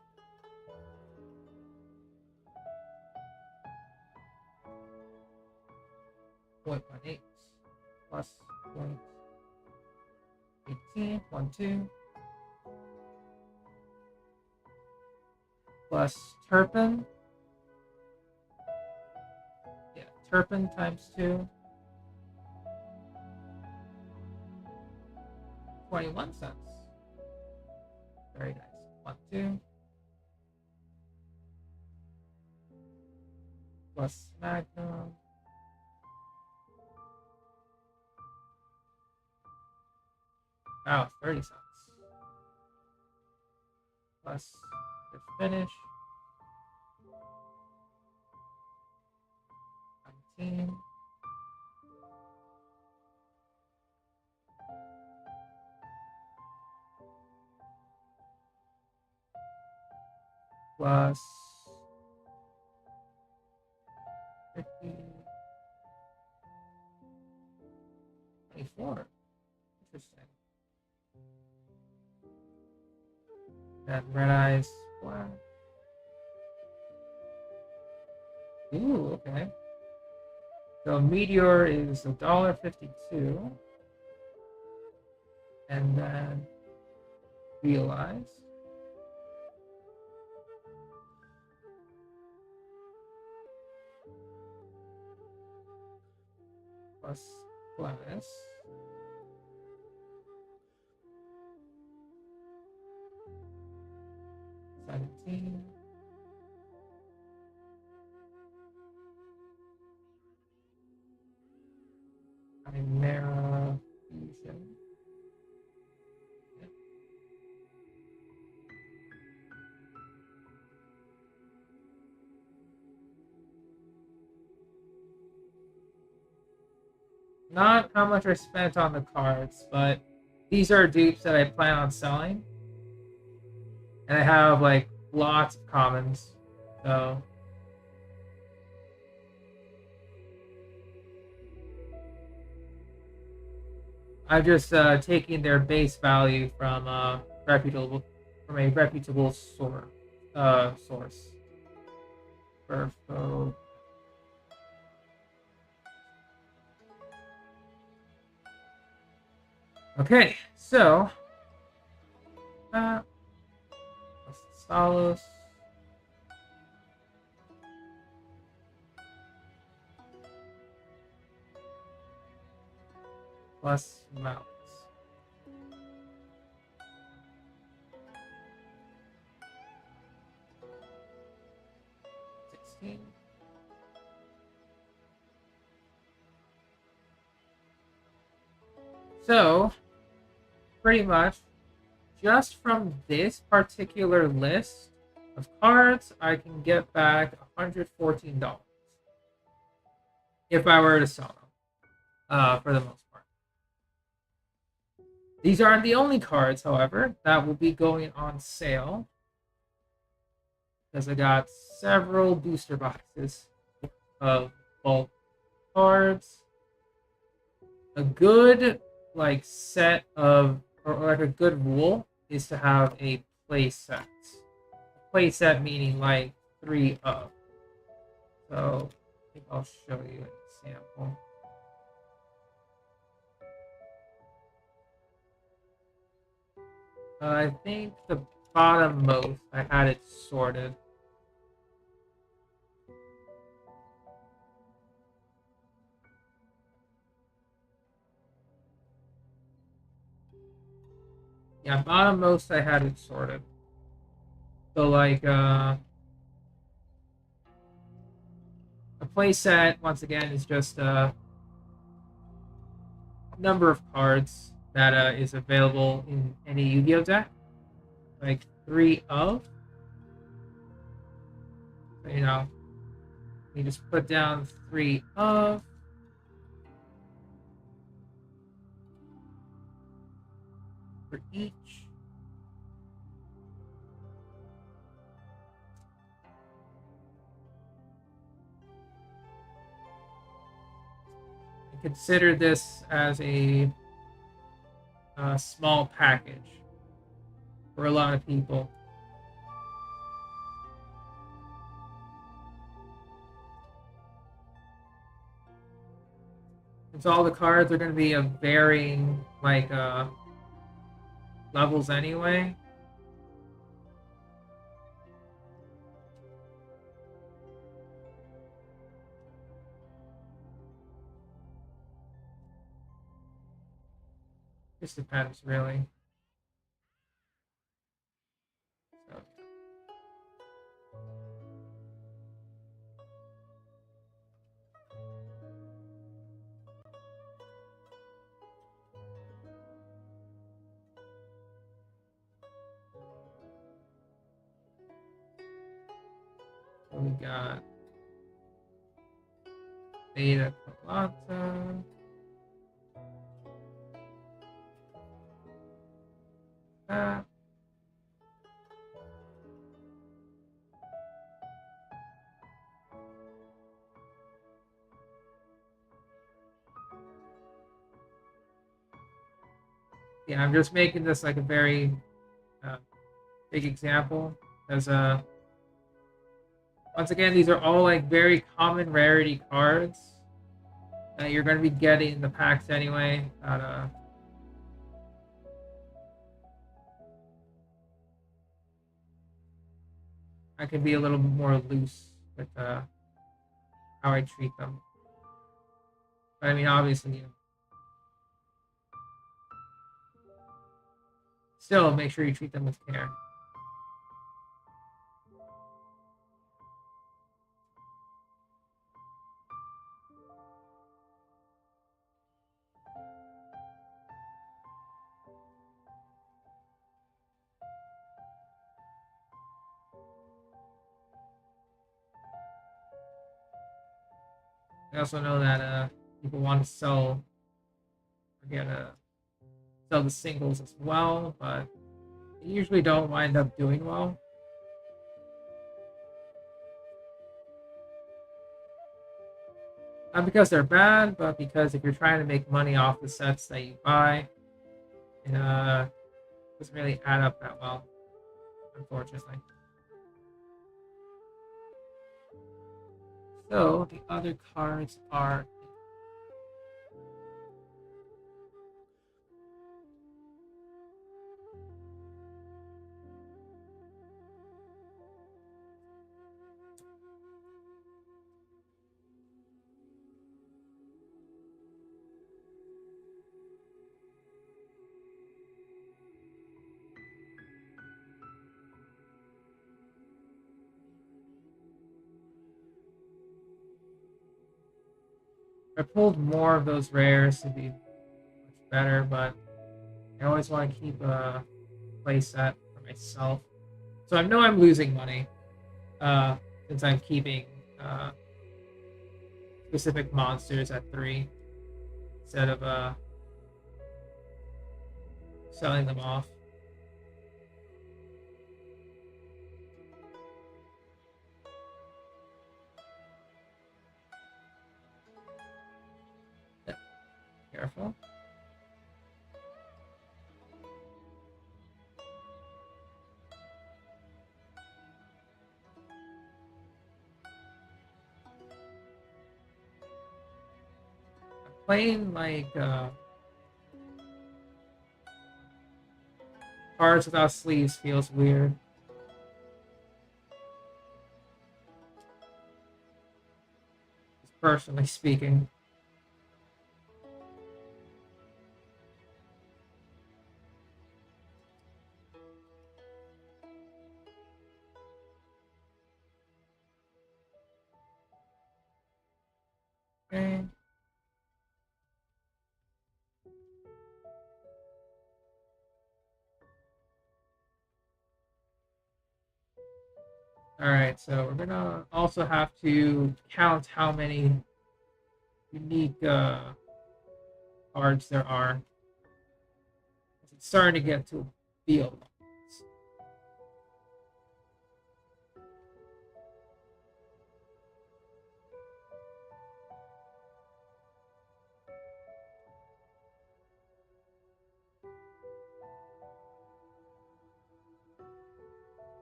.18 plus 0.18. 1, 2. Plus Turpin. Yeah, Turpin times 2. 21 cents. Very nice. 1, 2. Plus Magnum. Wow, 30 cents. Plus the finish. 17. Plus 50. 24. Interesting. That red eyes black. Ooh, okay. So meteor is $1.52. And then realize. Plus 17. Chimera fusion. Yep. Not how much I spent on the cards, but these are dupes that I plan on selling. And I have like lots of commons. So I'm just taking their base value from a reputable source. Perfo. Okay, so Salos. Plus mounts. 16. So, pretty much, just from this particular list of cards, I can get back $114 if I were to sell them, for the most part. These aren't the only cards, however, that will be going on sale, because I got several booster boxes of bulk cards. A good like set of, or like a good rule is to have a play set. Play set meaning like 3 of. So I think I'll show you an example. I think the bottom most I had it sorted. Yeah, bottom most I had it sorted. So like a play set once again is just a number of cards that is available in any Yu-Gi-Oh deck. Like 3 of. So, you know, you just put down 3 of. For each. Consider this as a small package for a lot of people. Since all the cards are going to be of varying like levels anyway. Just depends, really. So. So we got Beta Colata. Yeah, I'm just making this like a very big example, because once again, these are all like very common rarity cards that you're going to be getting in the packs anyway. I can be a little more loose with how I treat them. But I mean, obviously, you know, still make sure you treat them with care. I also know that people want to sell or get sell the singles as well, but they usually don't wind up doing well. Not because they're bad, but because if you're trying to make money off the sets that you buy, it doesn't really add up that well, unfortunately. So the other cards are I pulled more of those rares to be much better, but I always want to keep a play set for myself. So I know I'm losing money since I'm keeping specific monsters at 3 instead of selling them off. Yeah, careful. Playing like cards without sleeves feels weird. Just personally speaking. Okay. Alright, so we're gonna also have to count how many unique cards there are. It's starting to get to a field.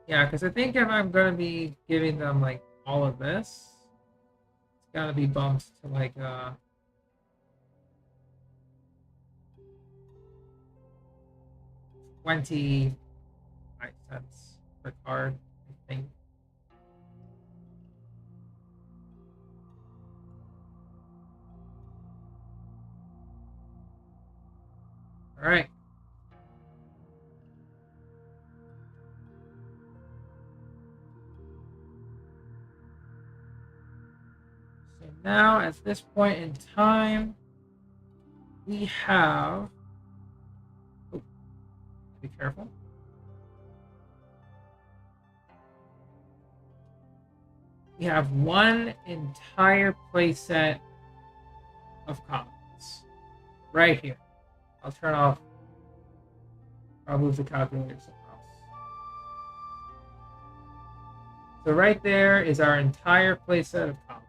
Yeah, because I think if I'm gonna be giving them like all of this, it's gotta be bumped to like 25 cents per card, I think. All right. So now at this point in time, we have. Oh, be careful. We have one entire playset of comments. Right here. I'll turn off. I'll move the calculator somewhere else. So right there is our entire playset of comments.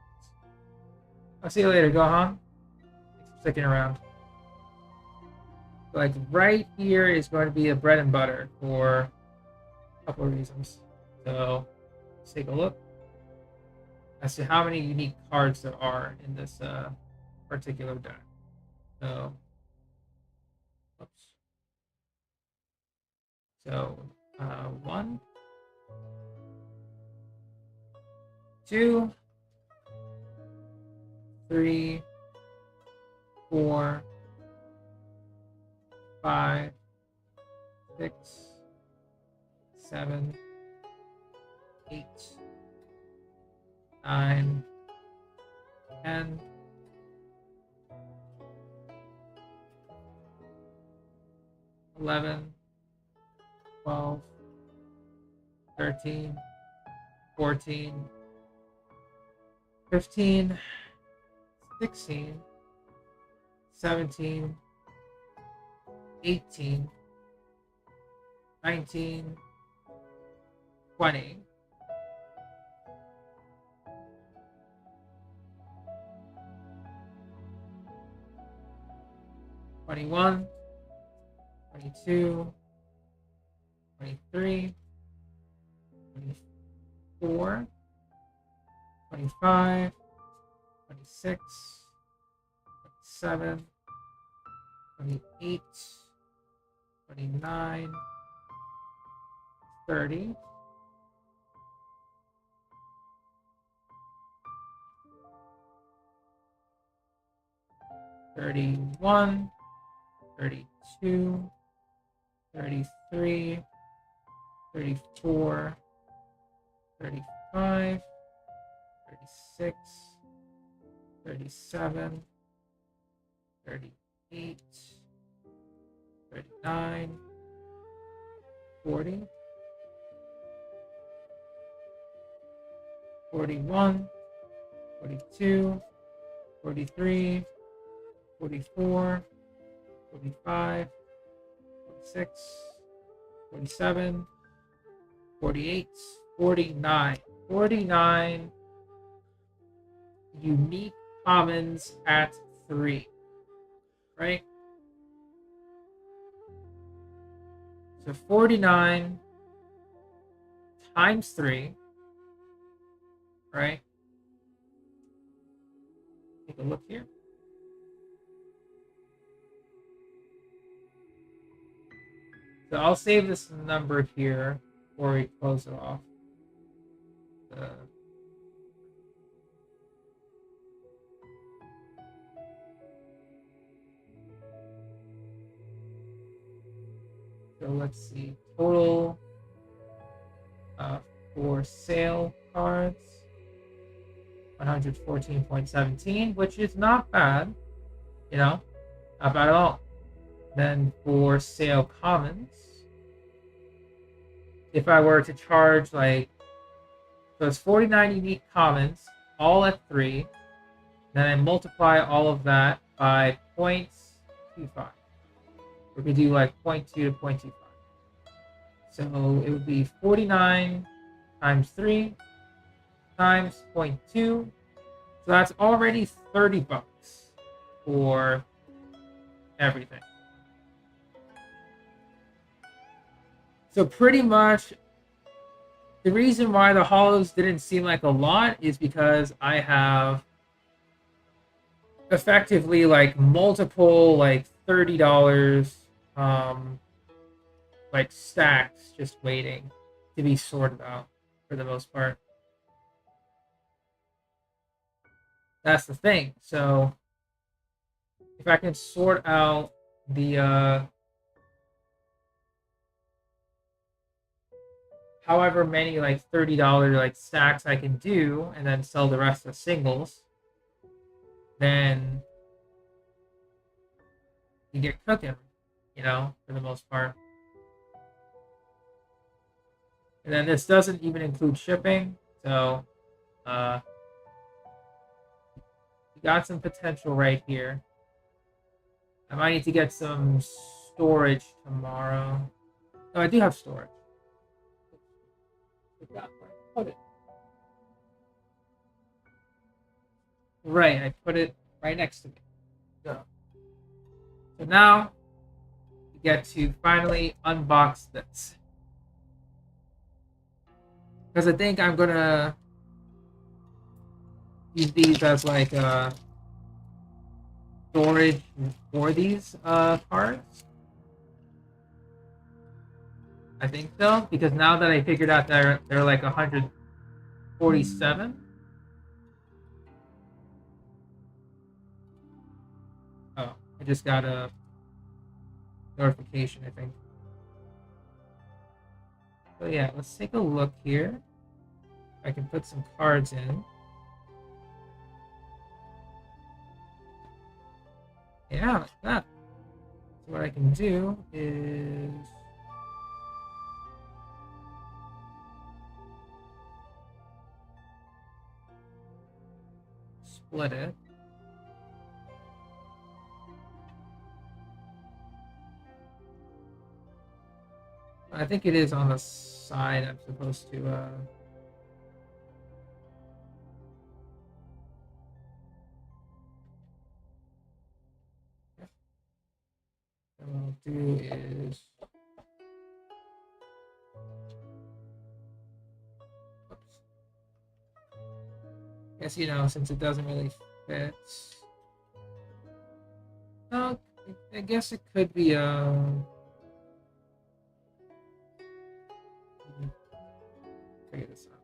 I'll see you later, Gohan. Thanks for sticking around. Like right here is going to be a bread and butter for a couple of reasons. So let's take a look as to how many unique cards there are in this particular deck. So, oops. So 1, 2, 3, 4, 5, 6, 7, 8, 9, 10, 11, 12, 13, 14, 15, 16, 17, 18, 19, 20, 21, 22, 23, 24, 25, 26, 27, 28, 29, 30, 31, 32, 33, 34, 35, 36, 37, 38, 39, 40, 41, 42, 43, 44, 45, 46, 47, 48, 49. 49 unique commons at 3, right? So 49 times 3, right? Take a look here. So I'll save this number here before we close it off. So let's see, total for sale cards, 114.17, which is not bad, you know, not bad at all. Then for sale commons, if I were to charge like, so it's 49 unique commons, all at 3, then I multiply all of that by 0.25. We could do like 0.2 to 0.25. So it would be 49 times 3 times 0.2. So that's already $30 for everything. So pretty much the reason why the holos didn't seem like a lot is because I have effectively like multiple like $30 like stacks just waiting to be sorted out for the most part. That's the thing. So if I can sort out the however many like $30 like stacks I can do and then sell the rest as singles, then you get cooking, you know, for the most part. And then this doesn't even include shipping, so you got some potential right here. I might need to get some storage tomorrow. No, I do have storage. Forgot where I put it. Right, I put it right next to me. So now we get to finally unbox this. Because I think I'm gonna use these as like storage for these cards. I think so, because now that I figured out they're like 147. Oh, I just got a notification, I think. So yeah, let's take a look here. I can put some cards in. Yeah, like that. So what I can do is split it. I think it is on the side I'm supposed to what I'll do is guess, you know, since it doesn't really fit. No, I guess it could be figure this out.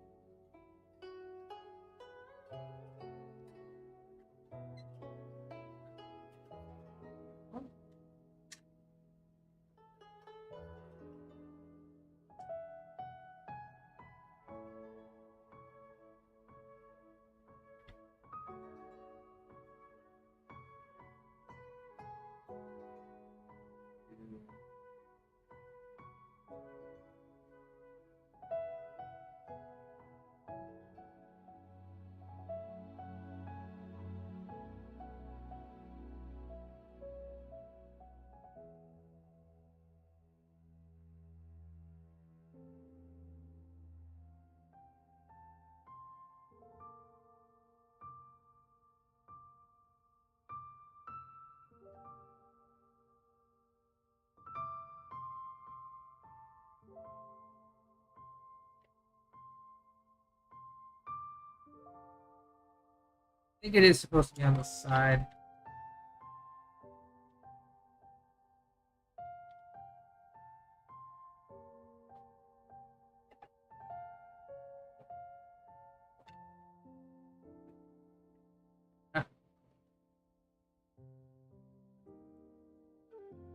I think it is supposed to be on the side.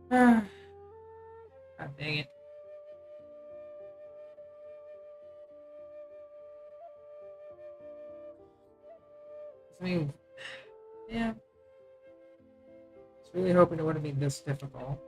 God dang it. I mean, yeah. I was really hoping it wouldn't be this difficult.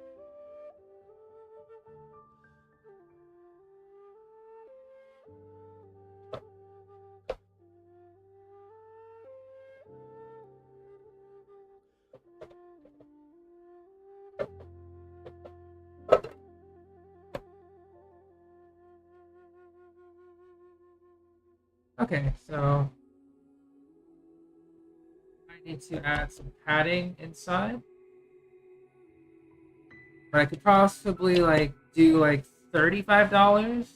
Okay, so I need to add some padding inside. But I could possibly like do like $35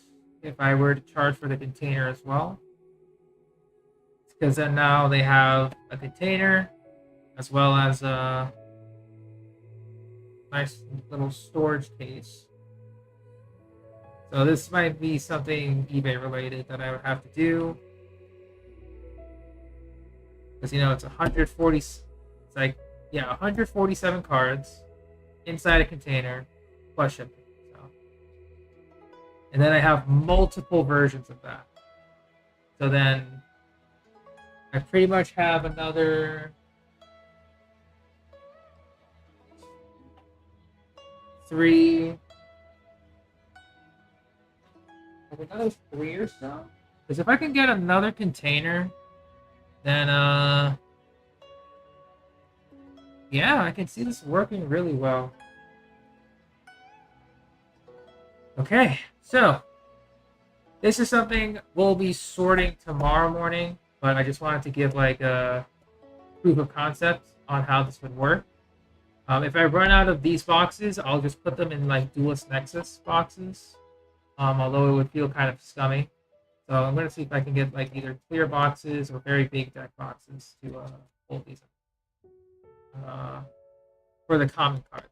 if I were to charge for the container as well. Because then now they have a container as well as a nice little storage case. So this might be something eBay related that I would have to do. Because, you know, it's 140, it's like, yeah, 147 cards inside a container plus shipping. So. And then I have multiple versions of that. So then I pretty much have another 3, like another 3 or so. Because if I can get another container, then Yeah, I can see this working really well. Okay, so this is something we'll be sorting tomorrow morning, but I just wanted to give like a proof of concept on how this would work. If I run out of these boxes, I'll just put them in like Duelist Nexus boxes. Although it would feel kind of scummy. So I'm going to see if I can get like either clear boxes or very big deck boxes to hold these for the common cards.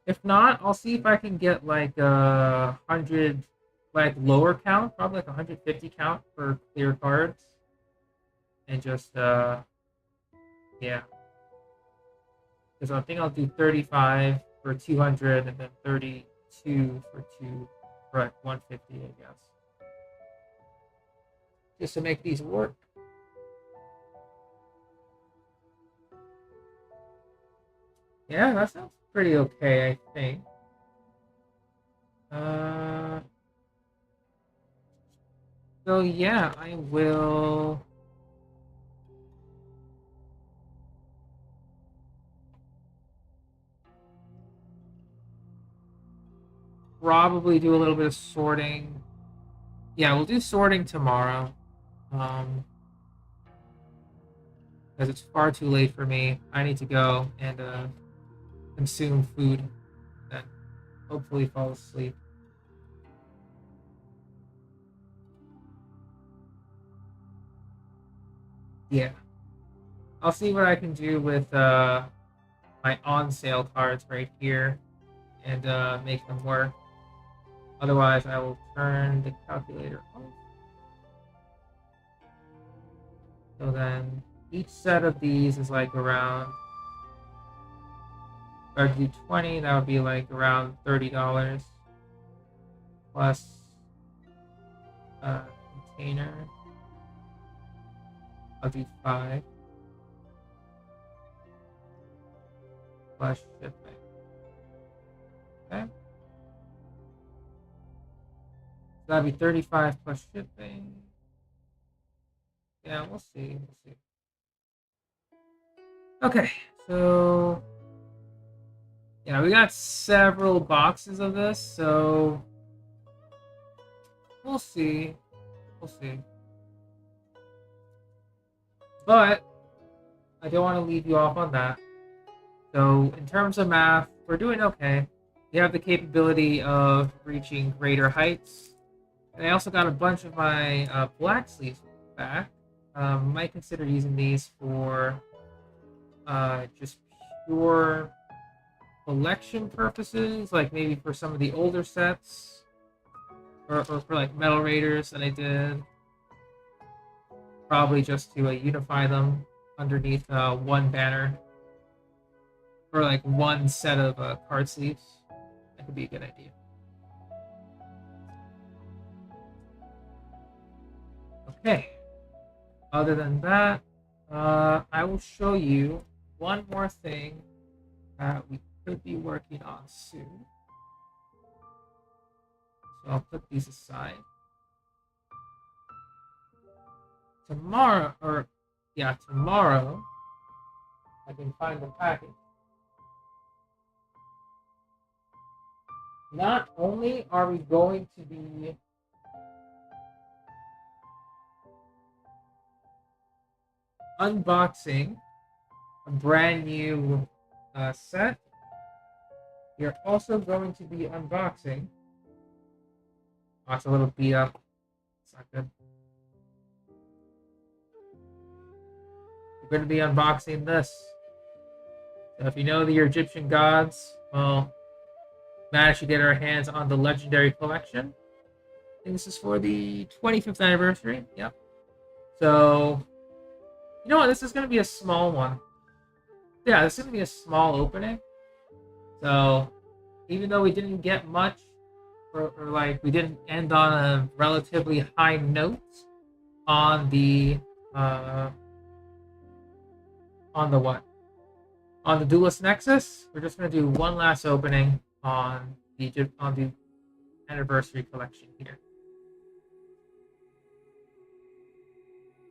If not, I'll see if I can get like a 100, like lower count, probably like 150 count for clear cards, and just yeah, because I think I'll do 35 for 200 and then 32 for 150, I guess, just to make these work. Yeah, that sounds pretty okay, I think. So yeah, I will probably do a little bit of sorting. Yeah, we'll do sorting tomorrow. Because it's far too late for me. I need to go and consume food and hopefully fall asleep. Yeah. I'll see what I can do with my on sale cards right here and make them work. Otherwise, I will turn the calculator off. So then each set of these is like around, if I do 20, that would be like around $30 plus container. I'll do 5 plus shipping. Okay. So that'd be 35 plus shipping. Yeah, we'll see. We'll see. Okay, so yeah, we got several boxes of this, so we'll see. We'll see. But I don't want to leave you off on that. So in terms of math, we're doing okay. We have the capability of reaching greater heights. And I also got a bunch of my black sleeves back. Might consider using these for just pure collection purposes, like maybe for some of the older sets, or for like Metal Raiders that I did. Probably just to unify them underneath one banner, or like one set of card sleeves. That could be a good idea. Okay. Other than that, I will show you one more thing that we could be working on soon. So I'll put these aside. Tomorrow, I can find the package. Not only are we going to be unboxing a brand new set, we are also going to be unboxing. Oh, it's a little beat up. It's not good. We're going to be unboxing this. So if you know the Egyptian gods, well, managed to get our hands on the Legendary Collection. I think this is for the 25th anniversary. Yep. So, you know what? This is going to be a small one. Yeah, this is going to be a small opening. So, even though we didn't get much, or like we didn't end on a relatively high note on the what? On the Duelist Nexus, we're just going to do one last opening on the anniversary collection here.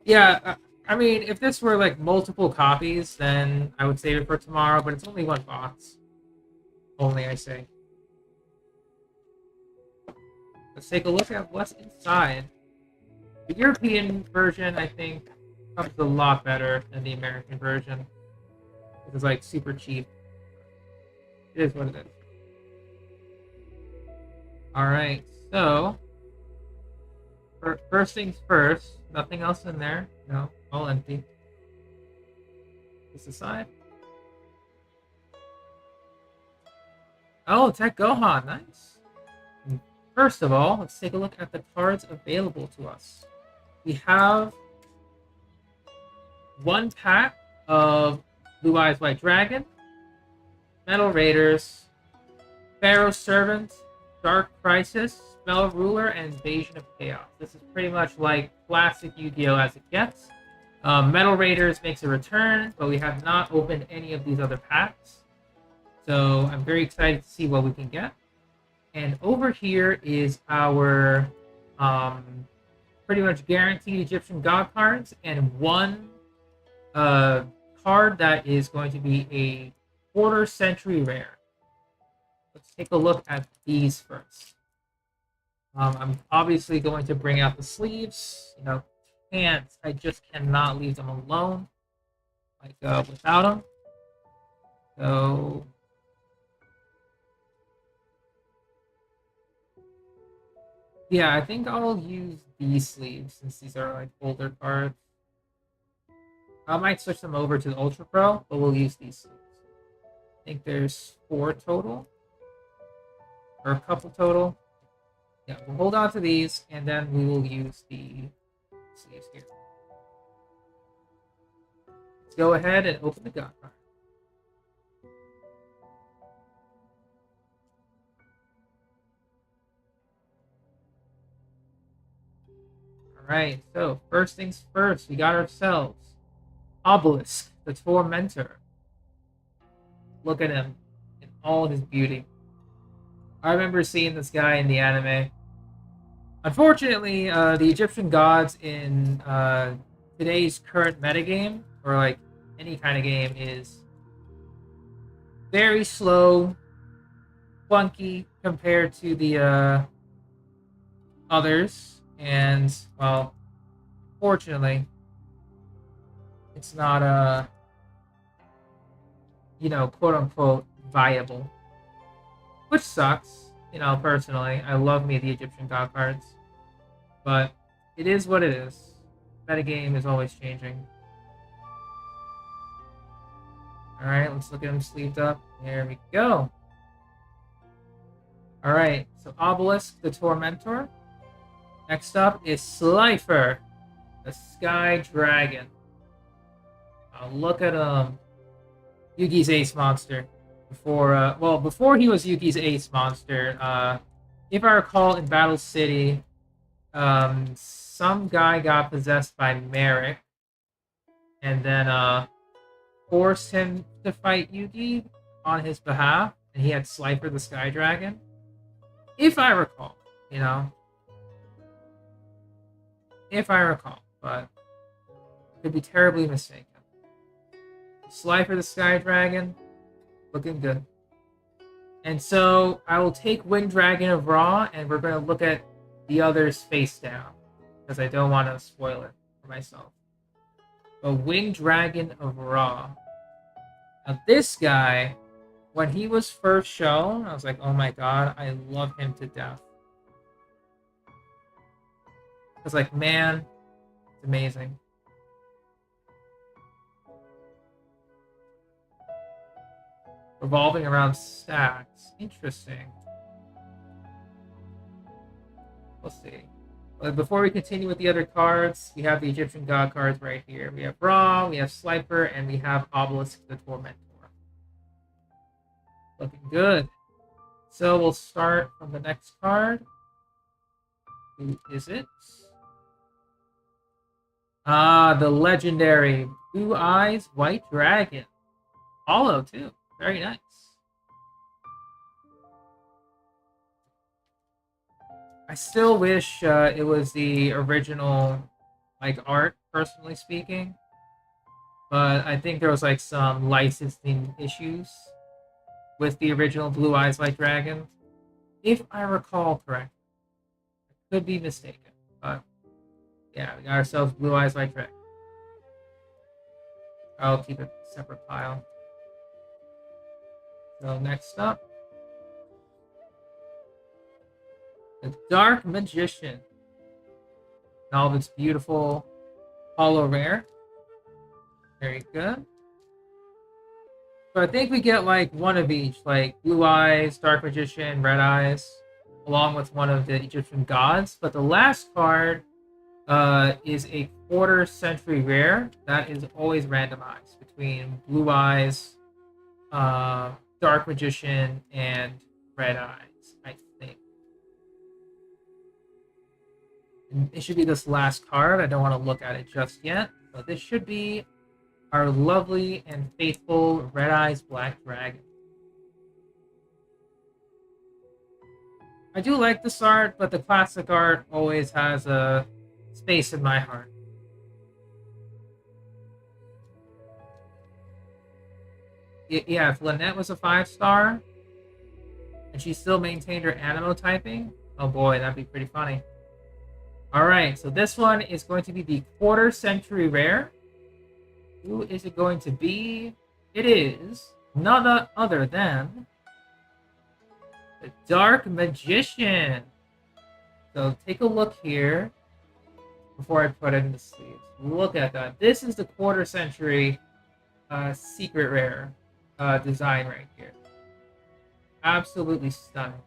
Yeah, I mean, if this were like multiple copies, then I would save it for tomorrow. But it's only one box. Only, I say. Let's take a look at what's inside. The European version, I think, comes a lot better than the American version. It's like super cheap. It is what it is. Alright, so first things first, nothing else in there. No, all empty. This aside. Oh, Tech Gohan, nice. First of all, let's take a look at the cards available to us. We have one pack of Blue Eyes White Dragon, Metal Raiders, Pharaoh Servant, Dark Crisis, Spell Ruler, and Invasion of Chaos. This is pretty much like classic Yu-Gi-Oh! As it gets. Metal Raiders makes a return, but we have not opened any of these other packs. So I'm very excited to see what we can get. And over here is our pretty much guaranteed Egyptian God cards, and one card that is going to be a quarter century rare. Let's take a look at these first. I'm obviously going to bring out the sleeves. You know, I just cannot leave them alone, like without them. So yeah, I think I'll use these sleeves since these are like older cards. I might switch them over to the Ultra Pro, but we'll use these sleeves. I think there's 4 total, or a couple total. Yeah, we'll hold on to these, and then we will use the sleeves here. Let's go ahead and open the God card. Alright, so first things first, we got ourselves Obelisk, the Tormentor. Look at him in all his beauty. I remember seeing this guy in the anime. Unfortunately, the Egyptian gods in today's current metagame, or like any kind of game, is very slow, clunky compared to the others, and well, fortunately, it's not quote unquote viable, which sucks. You know, personally, I love me the Egyptian god cards, but it is what it is. Metagame is always changing. All right, let's look at him sleeved up. There we go. All right, so Obelisk, the Tormentor. Next up is Slifer, the Sky Dragon. Oh, look at him. Yugi's ace monster. Before he was Yugi's ace monster, if I recall, in Battle City, some guy got possessed by Merrick, and then forced him to fight Yugi on his behalf, and he had Slifer the Sky Dragon. If I recall, if I recall, but could be terribly mistaken. Slifer the Sky Dragon, looking good. And so I will take Winged Dragon of Ra, and we're going to look at the others face down, because I don't want to spoil it for myself. But Winged Dragon of Ra. Now this guy, when he was first shown, I was like, oh my god, I love him to death. I was like, man, it's amazing. Revolving around stacks. Interesting. We'll see. But before we continue with the other cards, we have the Egyptian god cards right here. We have Ra, we have Slifer, and we have Obelisk the Tormentor. Looking good. So we'll start from the next card. Who is it? The legendary Blue Eyes White Dragon. Hollow, too. Very nice. I still wish it was the original like art, personally speaking. But I think there was like some licensing issues with the original Blue Eyes White Dragon, if I recall correctly. I could be mistaken, but yeah, we got ourselves Blue Eyes White Dragon. I'll keep it a separate pile. So next up, the Dark Magician. And all of its beautiful hollow rare. Very good. So I think we get like one of each, like Blue Eyes, Dark Magician, Red Eyes, along with one of the Egyptian gods. But the last card is a quarter century rare that is always randomized between Blue Eyes, Dark Magician, and Red Eyes, I think. And it should be this last card. I don't want to look at it just yet, but this should be our lovely and faithful Red Eyes Black Dragon. I do like this art, but the classic art always has a space in my heart. Yeah, if Lynette was a 5-star and she still maintained her animo typing, oh boy, that'd be pretty funny. Alright, so this one is going to be the quarter century rare. Who is it going to be? It is none other than the Dark Magician. So take a look here before I put it in the sleeves. Look at that. This is the quarter century secret rare design right here. Absolutely stunning.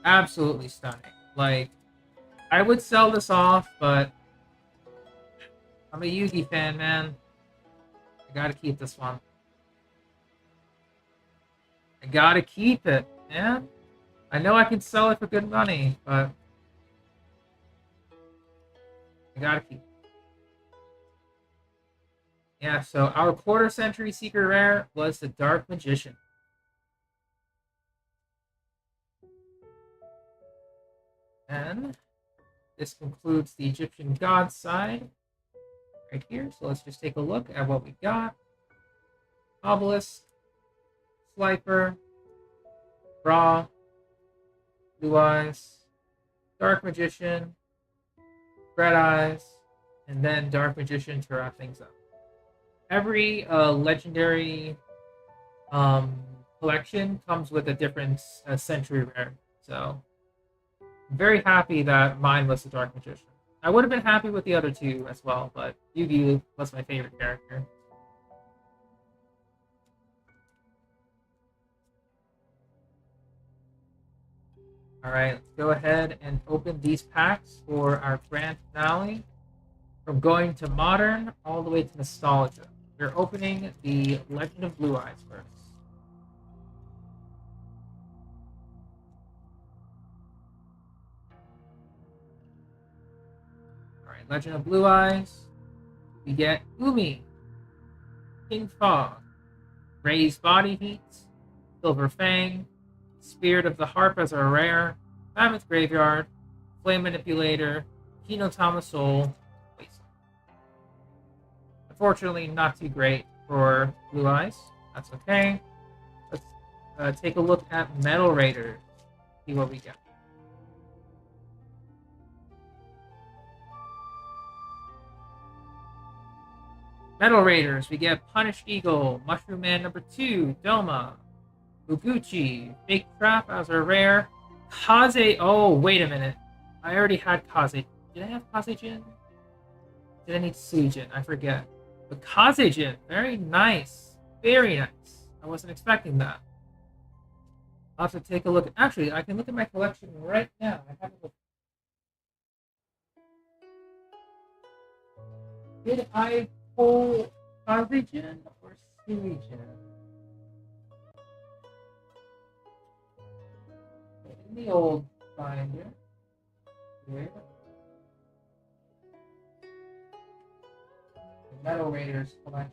Absolutely stunning. Like, I would sell this off, but I'm a Yugi fan, man. I gotta keep this one. I gotta keep it, man. I know I can sell it for good money, but I gotta keep it. Yeah, so our quarter century secret rare was the Dark Magician. And this concludes the Egyptian god side right here. So let's just take a look at what we got. Obelisk, Slifer, Ra, Blue Eyes, Dark Magician, Red Eyes, and then Dark Magician to wrap things up. Every legendary collection comes with a different century rare. So I'm very happy that mine was the Dark Magician. I would have been happy with the other two as well, but Yugi was my favorite character. Alright, let's go ahead and open these packs for our grand finale. From going to modern all the way to nostalgia. We're opening the Legend of Blue Eyes first. Alright, Legend of Blue Eyes. We get Umi, King Fog, Raised Body Heat, Silver Fang, Spirit of the Harp as our rare, Mammoth Graveyard, Flame Manipulator, Hinotama Soul, Wasteland. Unfortunately, not too great for Blue Eyes. That's okay. Let's take a look at Metal Raiders. See what we get. Metal Raiders, we get Punished Eagle, Mushroom Man number 2, Doma, Uguchi, Fake Trap as our rare, Kaze. Oh, wait a minute. I already had Kaze. Did I have Kazejin? Did I need Sujin? I forget. But Kazejin, very nice. Very nice. I wasn't expecting that. I'll have to take a look. Actually, I can look at my collection right now. I haven't looked. Did I pull Kazejin or Sujin? In the old binder. Here. The Metal Raiders collection.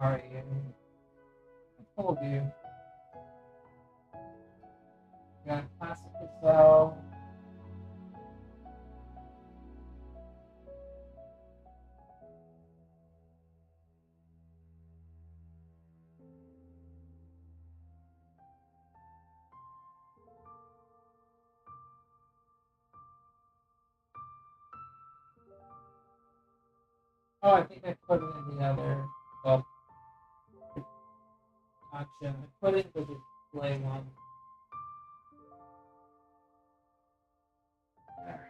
Are you? I told you. Got classic Excel. Oh, I think I put it in the other. Well, gotcha. I put it in the display one. Alright.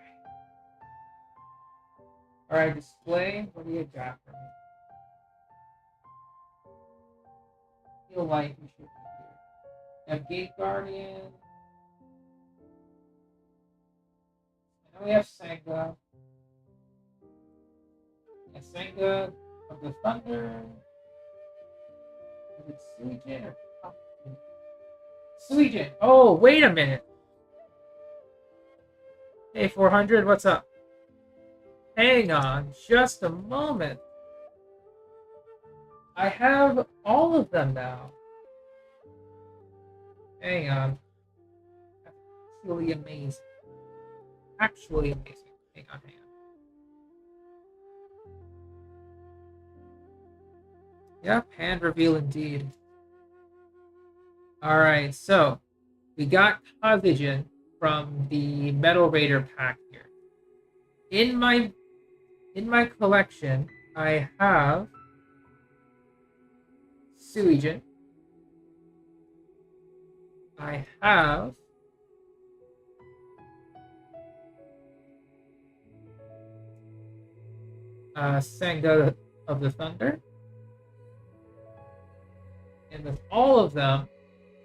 Alright, display. What do you got for me? Feel like we should be here. We have Gate Guardian. And then we have Senga. And Senga of the Thunder. Is it Suijin or Suijin? Oh, wait a minute. Hey, 400, what's up? Hang on just a moment. I have all of them now. Hang on. Actually amazing. Actually amazing. Hang on. Yep, hand reveal indeed. Alright, so we got Kazugen from the Metal Raider pack here. In my collection, I have Suijin. I have Senga of the Thunder. And with all of them,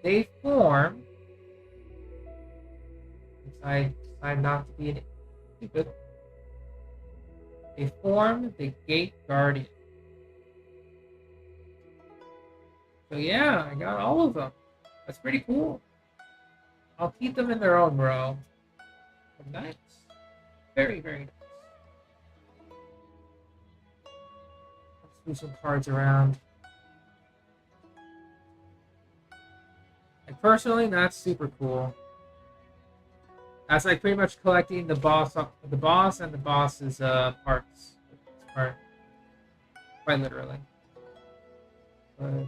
they form. I decide not to be stupid. They form the Gate Guardian. So yeah, I got all of them. That's pretty cool. I'll keep them in their own row. Nice. Very, very nice. Let's move some cards around. And personally, that's super cool. That's like pretty much collecting the boss and the boss's parts. Quite literally. But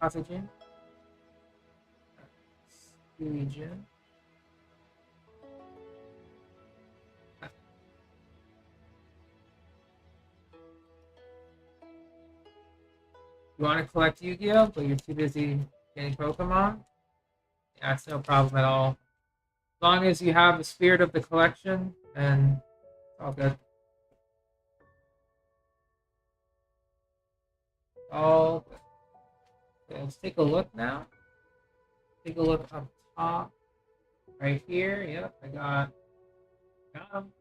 Kazugen, Suijin. You want to collect Yu-Gi-Oh, but you're too busy getting Pokemon? Yeah, that's no problem at all. As long as you have the spirit of the collection, then it's all good. All good. Okay, let's take a look now. Take a look up top. Right here. Yep, I got him.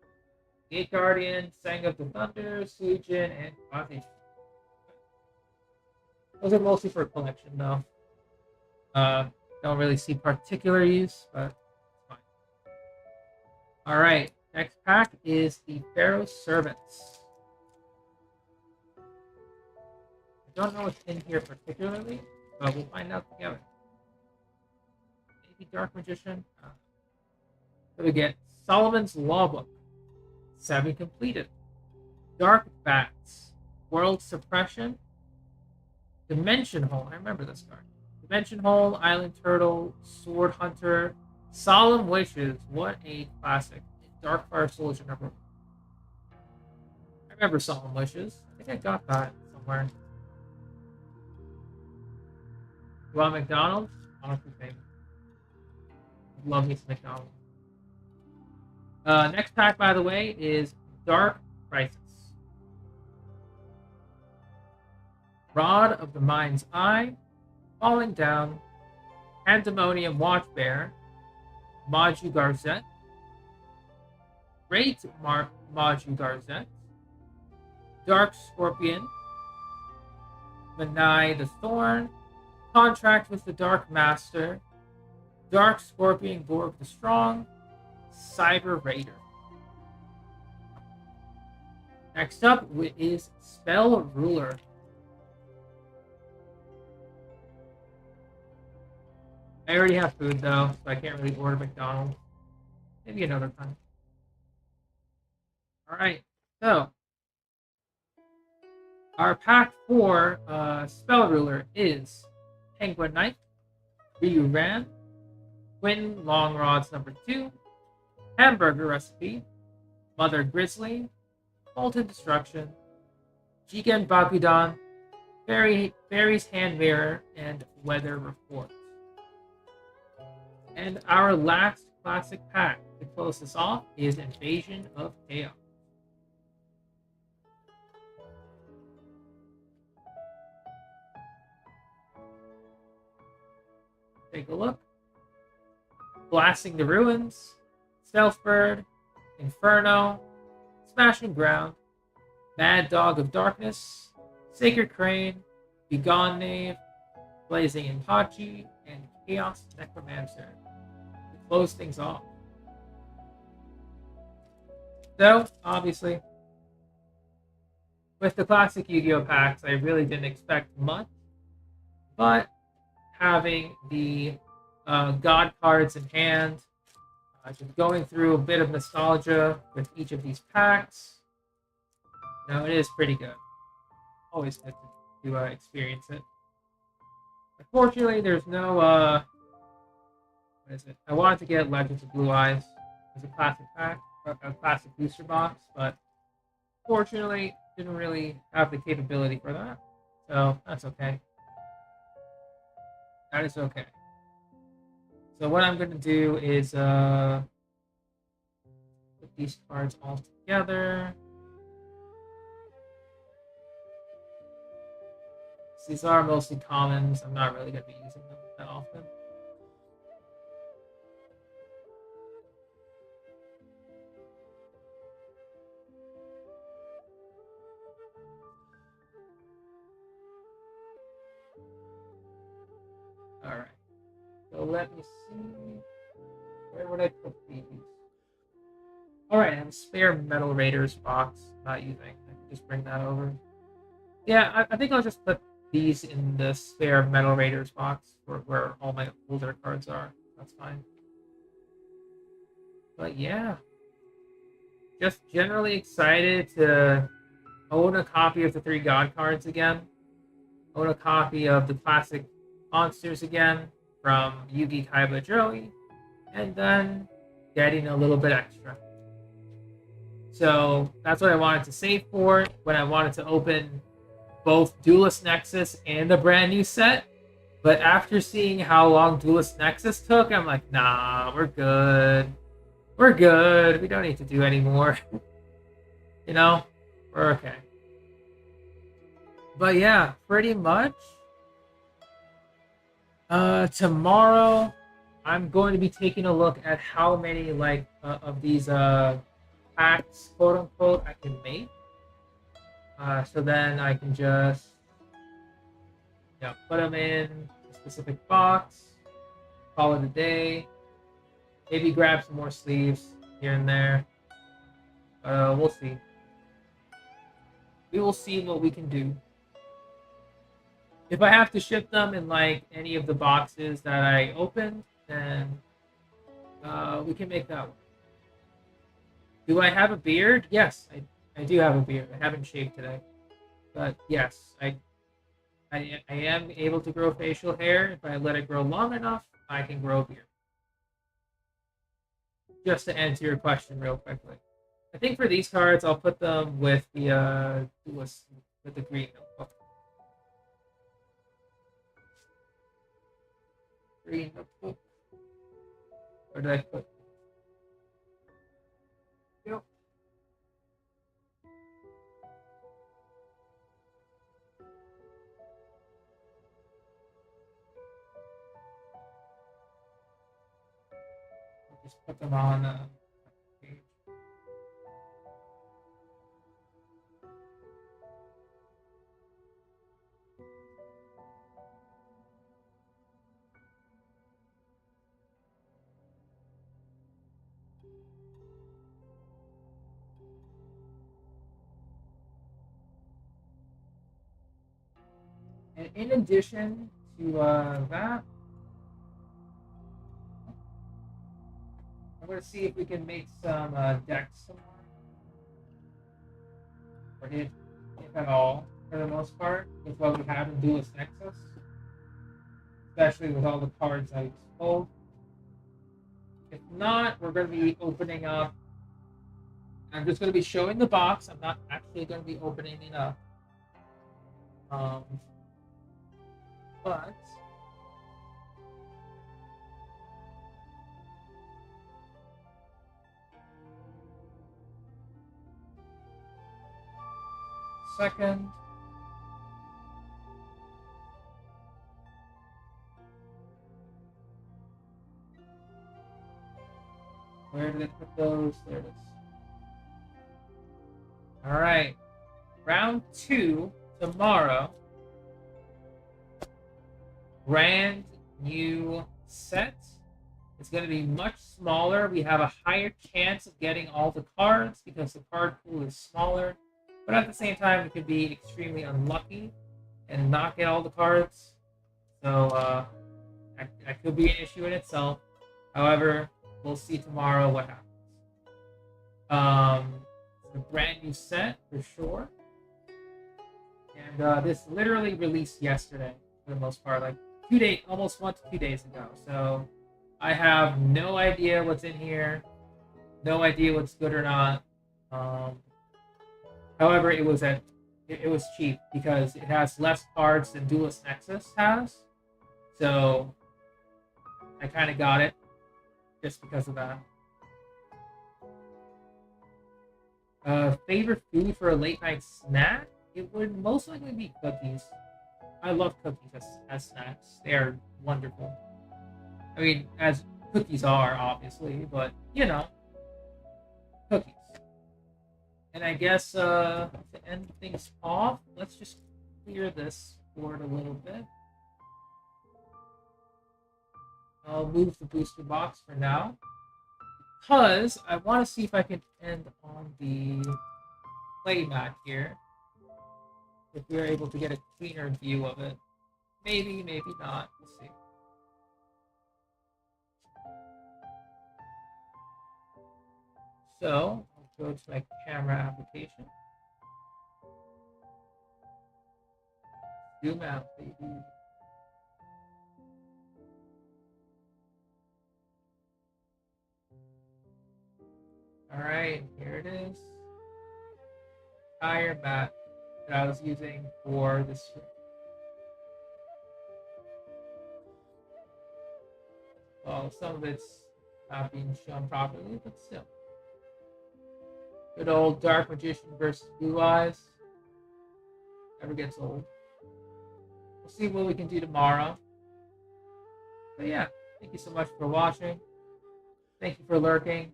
Gate Guardian, Sang of the Thunder, Suijin, and Kazugen. Those are mostly for collection, though. Don't really see particular use, but it's fine. All right, next pack is the Pharaoh's Servants. I don't know what's in here particularly, but we'll find out together. Maybe Dark Magician. So we get Solomon's Law Book, 7 completed. Dark Bats, World Suppression, Dimension Hole. I remember this card. Dimension Hole, Island Turtle, Sword Hunter, Solemn Wishes. What a classic. Darkfire Soldier number 1. I remember Solemn Wishes. I think I got that somewhere. You want McDonald's? Honestly, famous. Love me some McDonald's. Next pack, by the way, is Dark Crisis. Rod of the Mind's Eye, Falling Down, Pandemonium Watchbear, Maju Garzette, Great Maju Garzette, Dark Scorpion, Manai the Thorn, Contract with the Dark Master, Dark Scorpion Gorg the Strong, Cyber Raider. Next up is Spell Ruler. I already have food though, so I can't really order McDonald's. Maybe another time. All right. So our pack 4 spell ruler is Penguin Knife, Ryu Ran, Twin Long Rods #2, Hamburger Recipe, Mother Grizzly, Molten Destruction, Jigen Bakudan, Fairy's Hand Mirror, and Weather Report. And our last classic pack to close this off is Invasion of Chaos. Take a look. Blasting the Ruins, Stealth Bird, Inferno, Smashing Ground, Mad Dog of Darkness, Sacred Crane, Begone Knave, Blazing Inpachi, and Chaos Necromancer to close things off. So, obviously, with the classic Yu-Gi-Oh packs, I really didn't expect much, but having the God cards in hand, just going through a bit of nostalgia with each of these packs, it is pretty good. Always good to experience it. Unfortunately, there's no what is it? I wanted to get Legends of Blue Eyes as a classic pack, a classic booster box, but fortunately didn't really have the capability for that. So that's okay. That is okay. So what I'm gonna do is put these cards all together. These are mostly commons. I'm not really gonna be using them that often. Alright. So let me see. Where would I put these? Alright, I have a spare Metal Raiders box. Not using. I can just bring that over. Yeah, I think I'll just put these in the spare Metal Raiders box where all my older cards are. That's fine. But yeah. Just generally excited to own a copy of the 3 God cards again. Own a copy of the classic monsters again from Yugi Kaiba Joey. And then getting a little bit extra. So that's what I wanted to save for when I wanted to open both Duelist Nexus and the brand new set. But after seeing how long Duelist Nexus took, I'm like, nah, we're good. We're good. We don't need to do any more. We're okay. But yeah, pretty much. Tomorrow, I'm going to be taking a look at how many of these packs, quote unquote, I can make. So then I can just put them in a specific box, call it a day. Maybe grab some more sleeves here and there. We'll see. We will see what we can do. If I have to ship them in any of the boxes that I opened, then we can make that work. Do I have a beard? Yes, I do have a beard. I haven't shaved today, but yes, I am able to grow facial hair. If I let it grow long enough, I can grow a beard. Just to answer your question real quickly, I think for these cards I'll put them with the with the green notebook. Green notebook. Where did I put? Yep. I'll just put them on page. And in addition to that, I'm gonna see if we can make some decks tomorrow, or if at all, for the most part, with what we have in Duelist Nexus, especially with all the cards I pulled. If not, we're gonna be opening up. I'm just gonna be showing the box. I'm not actually gonna be opening it up. But second. Where did it put those? There it is. All right. Round 2 tomorrow. Brand new set. It's going to be much smaller. We have a higher chance of getting all the cards because the card pool is smaller. But at the same time, we could be extremely unlucky and not get all the cards. So that could be an issue in itself. However, we'll see tomorrow what happens. It's a brand new set for sure. And this literally released yesterday for the most part, like almost 1 to 2 days ago. So I have no idea what's in here, no idea what's good or not. However, it was cheap because it has less cards than Duelist Nexus has. So I kind of got it just because of that. Favorite food for a late night snack? It would most likely be cookies. I love cookies as snacks. They are wonderful. I mean, as cookies are, obviously, but, you know, cookies. And I guess to end things off, let's just clear this board a little bit. I'll move the booster box for now, because I want to see if I can end on the playmat here. If we're able to get a cleaner view of it. Maybe, maybe not. We'll see. So, I'll go to my camera application. Zoom out, baby. Alright, here it is. Entire map that I was using for this stream. Well, some of it's not being shown properly, but still. Good old Dark Magician versus Blue Eyes. Never gets old. We'll see what we can do tomorrow. But yeah, thank you so much for watching. Thank you for lurking.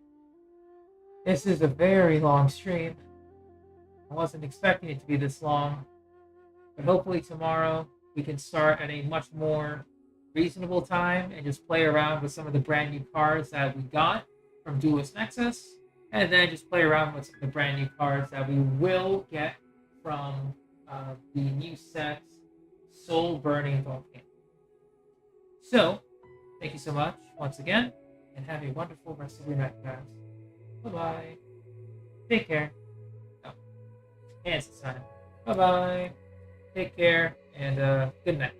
This is a very long stream. I wasn't expecting it to be this long. But hopefully tomorrow we can start at a much more reasonable time and just play around with some of the brand new cards that we got from Duelist Nexus. And then just play around with the brand new cards that we will get from the new set Soul Burning Volcano. So, thank you so much once again, and have a wonderful rest of your night, guys. Bye-bye. Take care. Oh, and it's time. Bye-bye. Take care, and good night.